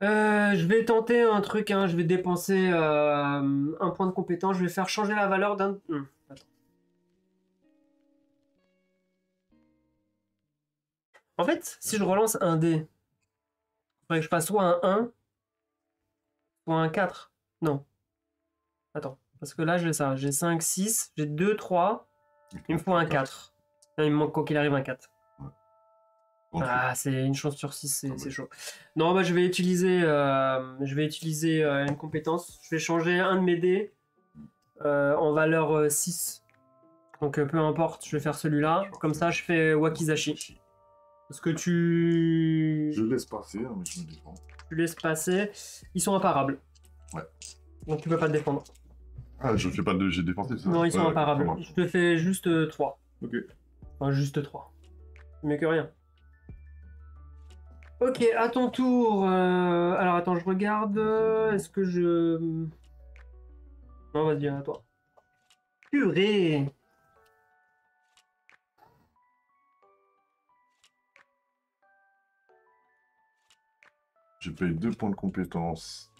Speaker 1: Je vais tenter un truc, hein. Je vais dépenser un point de compétence. Je vais faire changer la valeur d'un... Attends. En fait, si je relance un dé, il faudrait que je fasse soit un 1, soit un 4. Non. Attends. Parce que là, j'ai ça. J'ai 5, 6, j'ai 2, 3. Il me faut un 4. Non, il me manque quoi qu'il arrive un 4. Ah, c'est une chance sur 6, c'est chaud. Non, bah, je vais utiliser une compétence. Je vais changer un de mes dés en valeur 6. Donc peu importe, je vais faire celui-là. Comme ça, je fais Wakizashi. Parce que
Speaker 2: Je laisse passer, hein, mais je me défends.
Speaker 1: Tu laisses passer. Ils sont imparables.
Speaker 2: Ouais.
Speaker 1: Donc tu peux pas te défendre.
Speaker 2: Ah, je fais pas de jet défensif, ça.
Speaker 1: Non, ils sont imparables. Je te fais juste 3.
Speaker 2: Ok.
Speaker 1: Enfin, juste 3. Mieux que rien. Ok, à ton tour. Alors attends, je regarde. Est-ce que je... Non, vas-y, à toi. Purée.
Speaker 2: Je paye 2 points de compétence.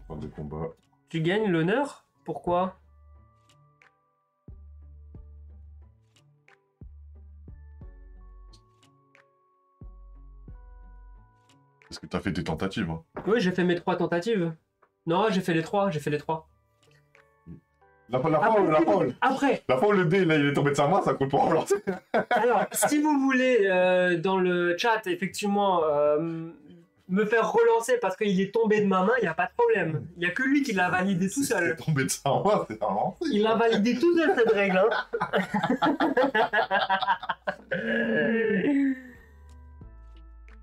Speaker 2: Point de combat.
Speaker 1: Tu gagnes l'honneur? Pourquoi?
Speaker 2: Parce que t'as fait tes tentatives. Hein.
Speaker 1: Oui, j'ai fait mes 3 tentatives. Non, j'ai fait les 3.
Speaker 2: La fois où le dé, là, il est tombé de sa main, ça compte pour relancer.
Speaker 1: Alors, si vous voulez, dans le chat, effectivement, me faire relancer parce qu'il est tombé de ma main, il n'y a pas de problème. Il n'y a que lui qui l'a validé tout seul.
Speaker 2: Il est tombé de sa main, c'est un
Speaker 1: Il a validé tout seul cette règle. Hein.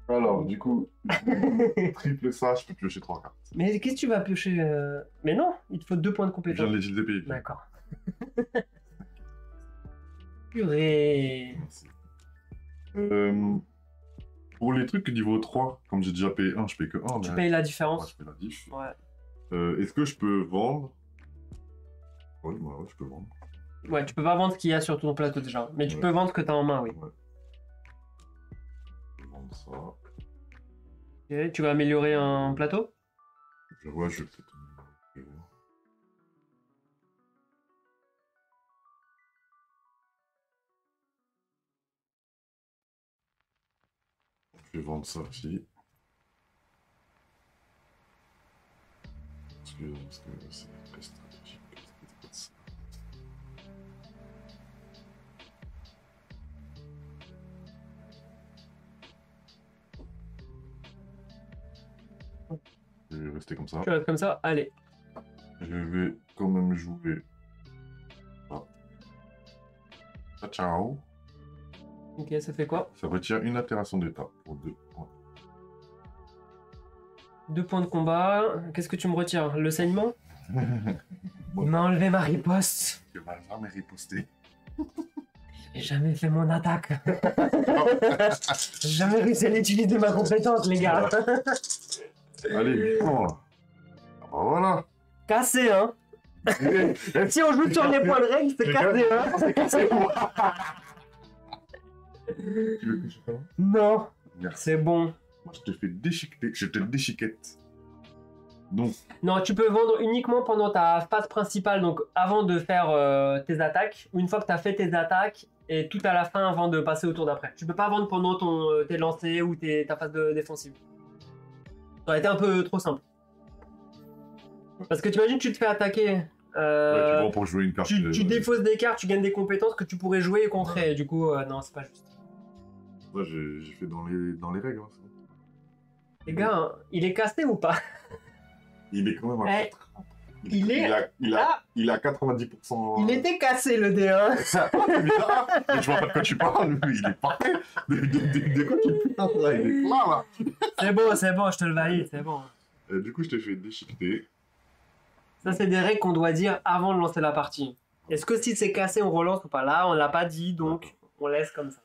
Speaker 2: Alors, du coup, triple ça, je peux piocher 3 cartes.
Speaker 1: Mais qu'est-ce que tu vas piocher Mais non, il te faut 2 points de
Speaker 2: Je
Speaker 1: compétence.
Speaker 2: viens de les payer.
Speaker 1: D'accord. Purée.
Speaker 2: Pour les trucs niveau 3, comme j'ai déjà payé 1, je paye que 1.
Speaker 1: Tu payes la différence.
Speaker 2: Ouais, je paye la diff.
Speaker 1: Ouais.
Speaker 2: Est-ce que je peux vendre Oui, bah ouais, je peux vendre.
Speaker 1: Ouais, tu peux pas vendre ce qu'il y a sur ton plateau déjà. Mais tu
Speaker 2: Ouais.
Speaker 1: peux vendre ce que t'as en main, oui.
Speaker 2: Ouais. Je vais vendre ça.
Speaker 1: Ok, tu vas améliorer un plateau?
Speaker 2: Ouais, je vais peut-être. Je vais voir. Je vais vendre ça aussi. Parce que c'est très stratégique. Ça. Je vais rester comme ça.
Speaker 1: Tu restes comme ça? Allez.
Speaker 2: Je vais quand même jouer. Ah. Ah, ciao.
Speaker 1: Ok, ça fait quoi?
Speaker 2: Ça retire une altération d'état pour 2 points.
Speaker 1: 2 points de combat. Qu'est-ce que tu me retires? Le saignement?
Speaker 2: Bon.
Speaker 1: Il m'a enlevé ma riposte.
Speaker 2: Tu vas jamais riposter.
Speaker 1: J'ai jamais fait mon attaque. J'ai jamais réussi à utiliser ma compétence, les gars.
Speaker 2: Allez, bon. Ah bah voilà.
Speaker 1: Cassé, hein. Si on joue sur les points de règle, c'est cassé, hein.
Speaker 2: C'est cassé moi. Tu veux que je fasse?
Speaker 1: Non,
Speaker 2: Merci.
Speaker 1: c'est bon.
Speaker 2: Moi, je te fais déchiqueter. Je te déchiquette. Donc,
Speaker 1: Non, tu peux vendre uniquement pendant ta phase principale, donc avant de faire tes attaques, ou une fois que tu as fait tes attaques, et tout à la fin avant de passer au tour d'après. Tu peux pas vendre pendant tes lancers ou ta phase défensive. Ça aurait été un peu trop simple. Parce que tu imagines, tu te fais attaquer.
Speaker 2: ouais, tu vends pour jouer une carte.
Speaker 1: Tu défausses des cartes, tu gagnes des compétences que tu pourrais jouer et contrer. Du coup, non, c'est pas juste.
Speaker 2: Ouais, j'ai fait dans les règles. Hein, ça.
Speaker 1: Les gars, hein, il est cassé ou pas?
Speaker 2: Il est quand même à
Speaker 1: Eh, il est-
Speaker 2: il a 90%.
Speaker 1: Il était cassé le D1.
Speaker 2: C'est bizarre, mais je vois pas de quoi tu parles, lui, il est parfait. De quoi tu putain là, il est là.
Speaker 1: C'est bon, je te le valide, c'est bon.
Speaker 2: Du coup, je t'ai fait déchiqueter.
Speaker 1: Ça, c'est des règles qu'on doit dire avant de lancer la partie. Est-ce que si c'est cassé, on relance ou pas? Là, on l'a pas dit, donc on laisse comme ça.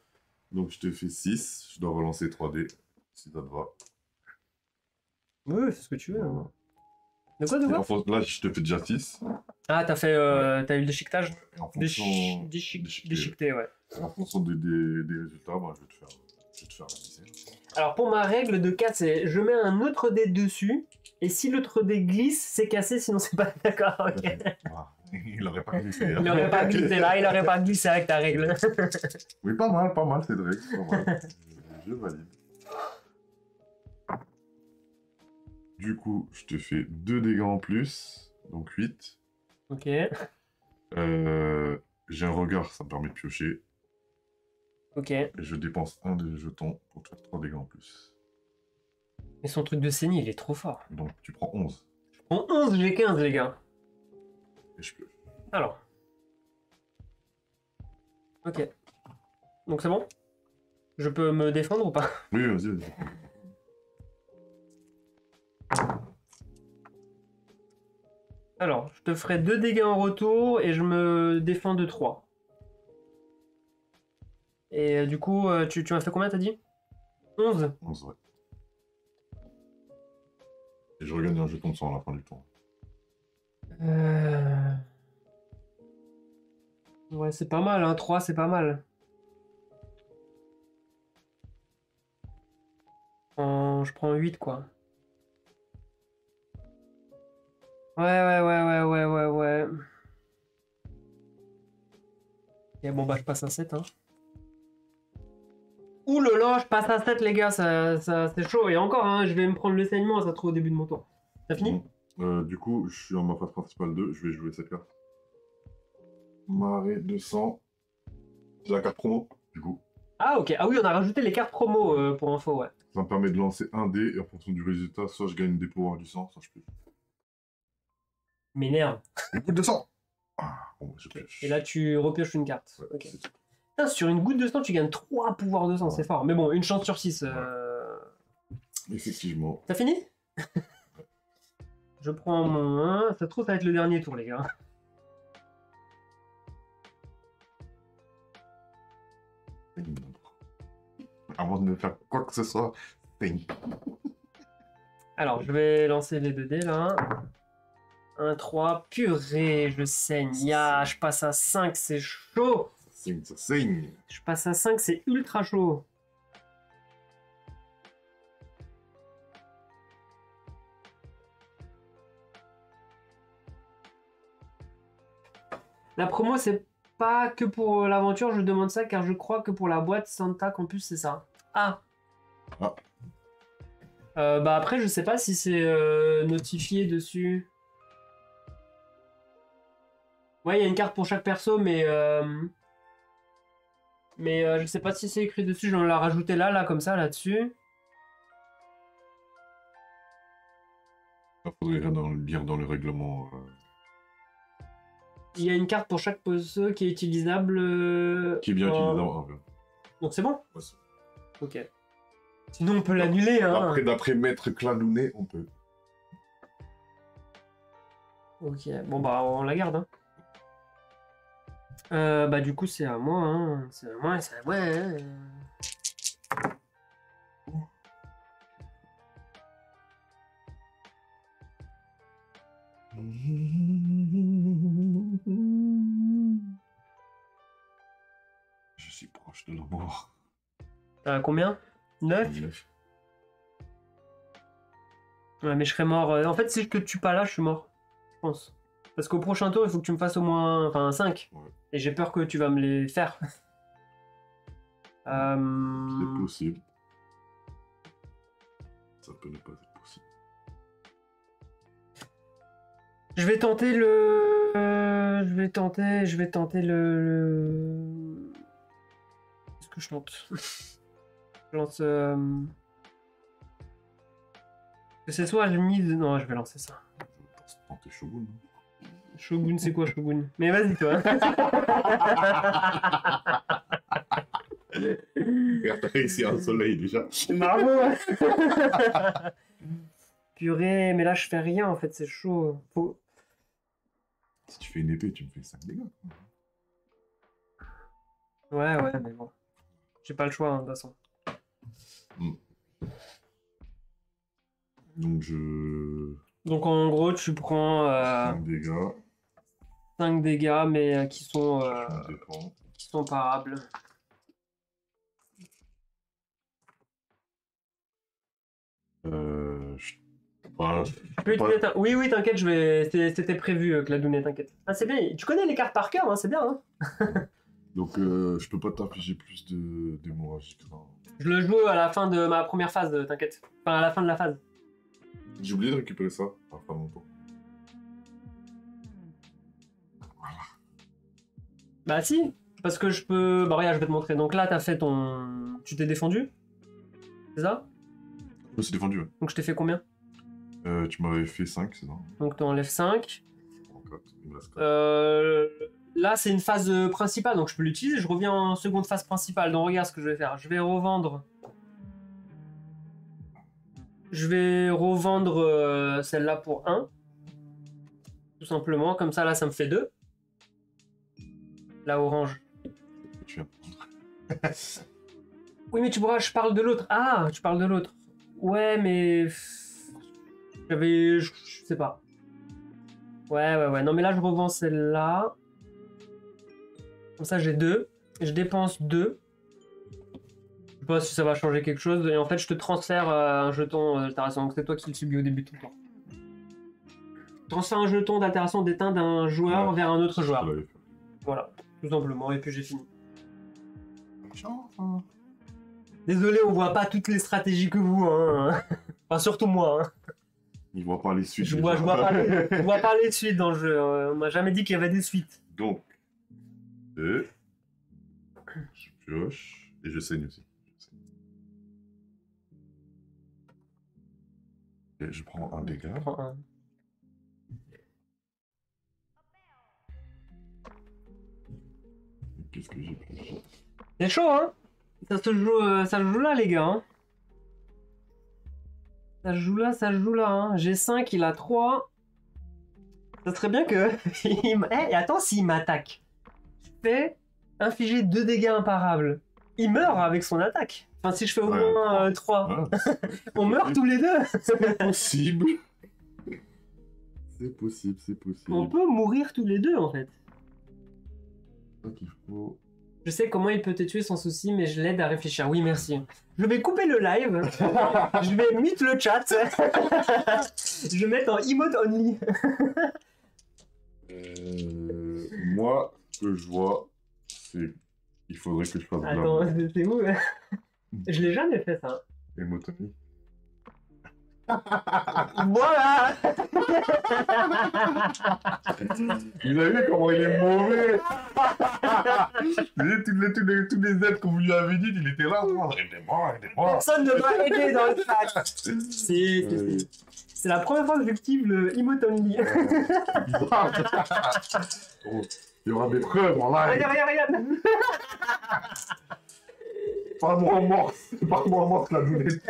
Speaker 2: Donc, je t'ai fait 6. Je dois relancer 3D, si ça te va.
Speaker 1: Oui, c'est ce que tu veux.
Speaker 2: Voilà.
Speaker 1: De quoi,
Speaker 2: Et là, je te fais déjà 6.
Speaker 1: Ah, t'as eu le déchiquetage?
Speaker 2: En fonction,
Speaker 1: Déchiqueté, ouais.
Speaker 2: en fonction des résultats, bah, je vais te faire la dizaine.
Speaker 1: Alors, pour ma règle de casse, c'est je mets un autre dé dessus, et si l'autre dé glisse, c'est cassé, sinon c'est pas d'accord, ok.
Speaker 2: Ah, il aurait pas glissé.
Speaker 1: Il aurait pas glissé là, il aurait pas glissé avec ta règle.
Speaker 2: Oui, pas mal, c'est vrai. Pas mal. Je valide. Du coup, je te fais 2 dégâts en plus, donc 8.
Speaker 1: Ok.
Speaker 2: J'ai un regard, ça me permet de piocher.
Speaker 1: Ok.
Speaker 2: Et je dépense un des jetons pour te faire 3 dégâts en plus.
Speaker 1: Mais son truc de Sénie, il est trop fort.
Speaker 2: Donc tu prends 11.
Speaker 1: En 11, j'ai 15, les gars.
Speaker 2: Et je peux.
Speaker 1: Alors. Ok. Donc c'est bon? Je peux me défendre ou pas?
Speaker 2: Oui, vas-y.
Speaker 1: Alors, je te ferai 2 dégâts en retour et je me défends de 3. Et du coup, tu m'as fait combien, t'as dit? 11?
Speaker 2: 11, ouais. Et je regagne un jeton de sang à la fin du tour.
Speaker 1: Ouais, c'est pas mal, hein. 3, c'est pas mal. Je prends 8, quoi. Ouais. Et bon, bah, je passe à 7, hein. Ouh là là, je passe à 7, les gars, ça c'est chaud. Et encore, hein, je vais me prendre le saignement, ça se trouve au début de mon tour. T'as fini?
Speaker 2: Du coup, je suis en ma phase principale 2, je vais jouer cette carte. Marée 200. C'est la carte promo, du coup.
Speaker 1: Ah, ok. Ah oui, on a rajouté les cartes promo pour info, ouais.
Speaker 2: Ça me permet de lancer un dé et en fonction du résultat, soit je gagne des pouvoirs du sang, soit je peux.
Speaker 1: M'énerve.
Speaker 2: Une goutte de sang. Ah, bon, je pioche.
Speaker 1: Et là, tu repioches une carte.
Speaker 2: Ouais,
Speaker 1: Ok.
Speaker 2: c'est tout.
Speaker 1: Putain, sur une goutte de sang, tu gagnes 3 pouvoirs de sang, c'est fort. Mais bon, une chance sur 6.
Speaker 2: Effectivement.
Speaker 1: T'as fini? Je prends mon 1. Ça se trouve, ça va être le dernier tour, les gars.
Speaker 2: Avant de me faire quoi que ce soit, c'est une...
Speaker 1: Alors, je vais lancer les 2 dés, là. 1, 3, purée, je saigne. Ya, je passe à 5, c'est chaud.
Speaker 2: Ça saigne.
Speaker 1: Je passe à 5, c'est ultra chaud. La promo, c'est pas que pour l'aventure, je demande ça car je crois que pour la boîte Santa Campus, c'est ça. Ah.
Speaker 2: Ah.
Speaker 1: Bah après, je sais pas si c'est notifié dessus. Ouais, il y a une carte pour chaque perso, mais je sais pas si c'est écrit dessus. Je vais la rajouter là, comme ça, là-dessus.
Speaker 2: Il faudrait lire dans le règlement.
Speaker 1: Il y a une carte pour chaque perso qui est utilisable.
Speaker 2: Qui est bien utilisable.
Speaker 1: Donc c'est bon.
Speaker 2: Ouais,
Speaker 1: ok. Sinon on peut l'annuler. Hein.
Speaker 2: D'après Maître Cladounet, on peut.
Speaker 1: Ok. Bon bah on la garde. Hein. Bah du coup c'est à moi. Hein. C'est à moi. C'est à moi. Hein.
Speaker 2: Je suis proche de la mort.
Speaker 1: Combien 9 Ouais, mais je serais mort. En fait, si je te tue pas là, je suis mort. Je pense. Parce qu'au prochain tour, il faut que tu me fasses au moins 5.
Speaker 2: Ouais.
Speaker 1: Et j'ai peur que tu vas me les faire.
Speaker 2: C'est possible. Ça peut ne pas être possible.
Speaker 1: Je vais tenter le... Je vais tenter le... Qu'est-ce que je tente? Je lance... C'est soit je mise... Non, je vais lancer ça.
Speaker 2: Je vais tenter Shogun.
Speaker 1: Shogun, c'est quoi Shogun? Mais vas-y, toi.
Speaker 2: Regarde, t'as réussi un soleil déjà.
Speaker 1: Bravo. Purée, mais là je fais rien en fait, c'est chaud. Faut...
Speaker 2: Si tu fais une épée, tu me fais 5 dégâts.
Speaker 1: Ouais, mais bon. J'ai pas le choix, hein, de toute façon. Donc en gros, tu prends
Speaker 2: 5 dégâts.
Speaker 1: 5 dégâts, mais qui sont parables. Oui, t'inquiète, c'était prévu, Cladounet, t'inquiète. Ah, c'est bien, tu connais les cartes par cœur, hein, c'est bien, hein.
Speaker 2: Donc, je peux pas t'infliger plus d'hémorragie.
Speaker 1: Je le joue à la fin de ma première phase, t'inquiète. Enfin, à la fin de la phase.
Speaker 2: J'ai oublié de récupérer ça, pas longtemps. Voilà.
Speaker 1: Bah si, parce que je peux... Bah regarde, je vais te montrer. Donc là, t'as fait ton... Tu t'es défendu? C'est ça?
Speaker 2: Je me suis défendu, ouais.
Speaker 1: Donc je t'ai fait combien?
Speaker 2: Tu m'avais fait 5, c'est ça?
Speaker 1: Donc t'enlèves 5.
Speaker 2: 4, il me reste 4.
Speaker 1: Là, c'est une phase principale, donc je peux l'utiliser. Je reviens en seconde phase principale. Donc regarde ce que je vais faire. Je vais revendre... celle-là pour 1. Tout simplement. Comme ça, là, ça me fait 2. La orange.
Speaker 2: Tu viens de prendre.
Speaker 1: Oui, mais tu pourras... Je parle de l'autre. Ah, tu parles de l'autre. Ouais, mais... J'avais... Je sais pas. Ouais. Non, mais là, je revends celle-là. Comme ça, j'ai 2. Je dépense 2. Je sais pas si ça va changer quelque chose. Et en fait, je te transfère un jeton d'altération. Donc, c'est toi qui le subis au début tout le temps. Transfère un jeton d'altération d'éteint d'un joueur vers un autre joueur. Voilà, tout simplement. Et puis, j'ai fini. Désolé, on voit pas toutes les stratégies que vous. Hein. Enfin, surtout moi. Hein.
Speaker 2: Il voit pas les suites.
Speaker 1: Je vois pas les suites dans le jeu. On m'a jamais dit qu'il y avait des suites.
Speaker 2: Donc, je pioche et je saigne aussi. Et je prends un dégât. Qu'est-ce que j'ai pris?
Speaker 1: C'est chaud, hein? Ça se joue là, les gars. Hein. Ça se joue là. Hein. J'ai 5, il a 3. Ça serait bien que... Et attends, s'il m'attaque. Je fais infliger 2 dégâts imparables. Il meurt avec son attaque. Enfin, si je fais au moins 3. On meurt tous les deux.
Speaker 2: C'est possible. C'est possible, c'est possible.
Speaker 1: On peut mourir tous les deux en fait.
Speaker 2: C'est ça qu'il faut.
Speaker 1: Je sais comment il peut te tuer sans souci, mais je l'aide à réfléchir. Oui, merci. Je vais couper le live. Je vais mute le chat. Je vais mettre en emote only.
Speaker 2: Moi, ce que je vois, c'est qu'il faudrait que je fasse
Speaker 1: Attends,
Speaker 2: Glamour.
Speaker 1: c'est où? Je l'ai jamais fait ça.
Speaker 2: Émotonie.
Speaker 1: Voilà.
Speaker 2: Vous avez vu comment il est mauvais. Vous voyez, tous les aides que vous lui avez dit, il était là. Il est mort.
Speaker 1: Personne ne m'a aidé dans le chat. C'est la première fois que j'active le emote only.
Speaker 2: Oh, il y aura des preuves en live.
Speaker 1: Regarde.
Speaker 2: Parle-moi en morse la doulette.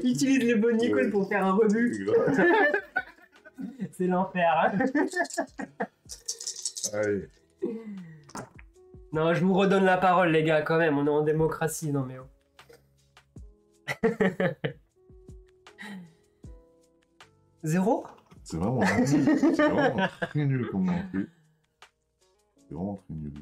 Speaker 1: Utilise les bonnes icônes pour faire un rebut. C'est l'enfer.
Speaker 2: Allez.
Speaker 1: Non, je vous redonne la parole, les gars, quand même. On est en démocratie, non mais oh. 0 ?
Speaker 2: C'est vraiment nul. C'est vraiment très nul comme on fait. C'est vraiment très nul.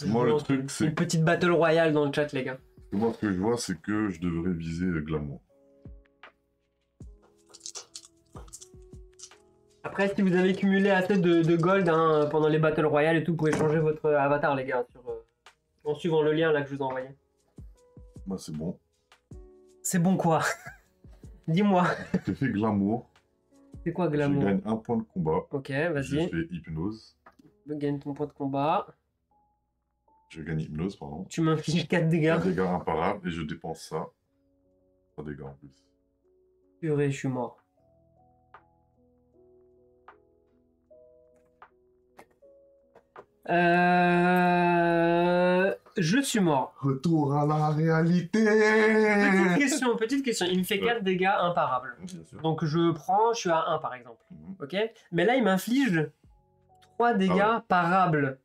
Speaker 2: Moi, le truc, c'est
Speaker 1: Une petite battle royale dans le chat, les gars.
Speaker 2: que moi, ce que je vois, c'est que je devrais viser le glamour.
Speaker 1: Après, si vous avez cumulé assez de gold hein, pendant les battle royales et tout, vous pouvez changer votre avatar, les gars, en suivant le lien là que je vous ai envoyé.
Speaker 2: Bah, c'est bon.
Speaker 1: C'est bon quoi? Dis-moi.
Speaker 2: J'ai fait glamour.
Speaker 1: C'est quoi
Speaker 2: Je
Speaker 1: glamour?
Speaker 2: gagne un point de combat.
Speaker 1: Ok,
Speaker 2: J'ai
Speaker 1: vas-y.
Speaker 2: fait hypnose.
Speaker 1: Gagne ton point de combat.
Speaker 2: Je gagne hypnose, pardon.
Speaker 1: Tu m'infliges 4 dégâts.
Speaker 2: 4 dégâts imparables et je dépense ça. 3 dégâts en plus.
Speaker 1: Purée, je suis mort. Je suis mort.
Speaker 2: Retour à la réalité.
Speaker 1: Petite question. Il me fait 4 dégâts imparables.
Speaker 2: Bien sûr.
Speaker 1: Donc je prends, je suis à 1 par exemple.
Speaker 2: Mhm.
Speaker 1: Ok? Mais là, il m'inflige 3 dégâts parables.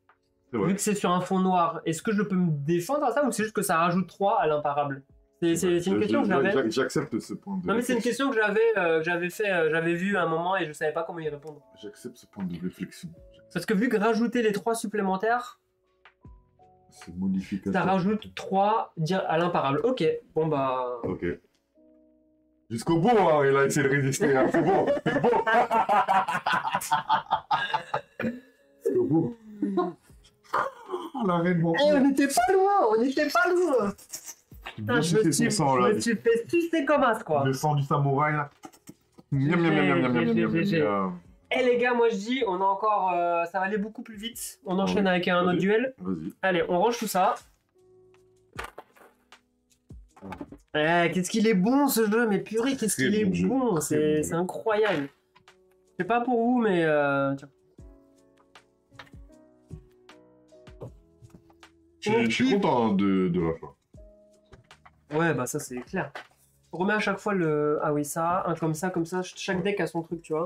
Speaker 2: C'est vrai.
Speaker 1: Vu que c'est sur un fond noir. Est-ce que je peux me défendre à ça ou c'est juste que ça rajoute 3 à l'imparable? C'est une question que j'avais.
Speaker 2: J'accepte ce point de
Speaker 1: Non mais c'est une
Speaker 2: réflexion.
Speaker 1: question que j'avais vue à un moment et je savais pas comment y répondre.
Speaker 2: J'accepte ce point de réflexion.
Speaker 1: Parce que vu que rajouter les 3 supplémentaires,
Speaker 2: C'est modification.
Speaker 1: ça rajoute 3 à l'imparable. Ok, bon bah...
Speaker 2: Ok. Jusqu'au bout, hein, il a essayé de résister. Hein. C'est bon. C'est bon. Jusqu'au bout. La reine mon
Speaker 1: Eh, on n'était pas loin. Putain, je me suis fait sucer comme as quoi.
Speaker 2: Le sang du samouraï là. Miam miam miam miam miam miam miam.
Speaker 1: Eh les gars, moi je dis, on a encore... ça va aller beaucoup plus vite. On enchaîne avec un autre duel.
Speaker 2: Vas-y.
Speaker 1: Allez, on range tout ça. Eh, qu'est-ce qu'il est bon ce jeu, mais purée, qu'est-ce qu'il est bon, c'est incroyable. Je sais pas pour vous, mais... tiens.
Speaker 2: Je suis content de la fin.
Speaker 1: Ouais, bah ça c'est clair. On remet à chaque fois le... Ah oui, ça, un comme ça, chaque deck a son truc, tu vois.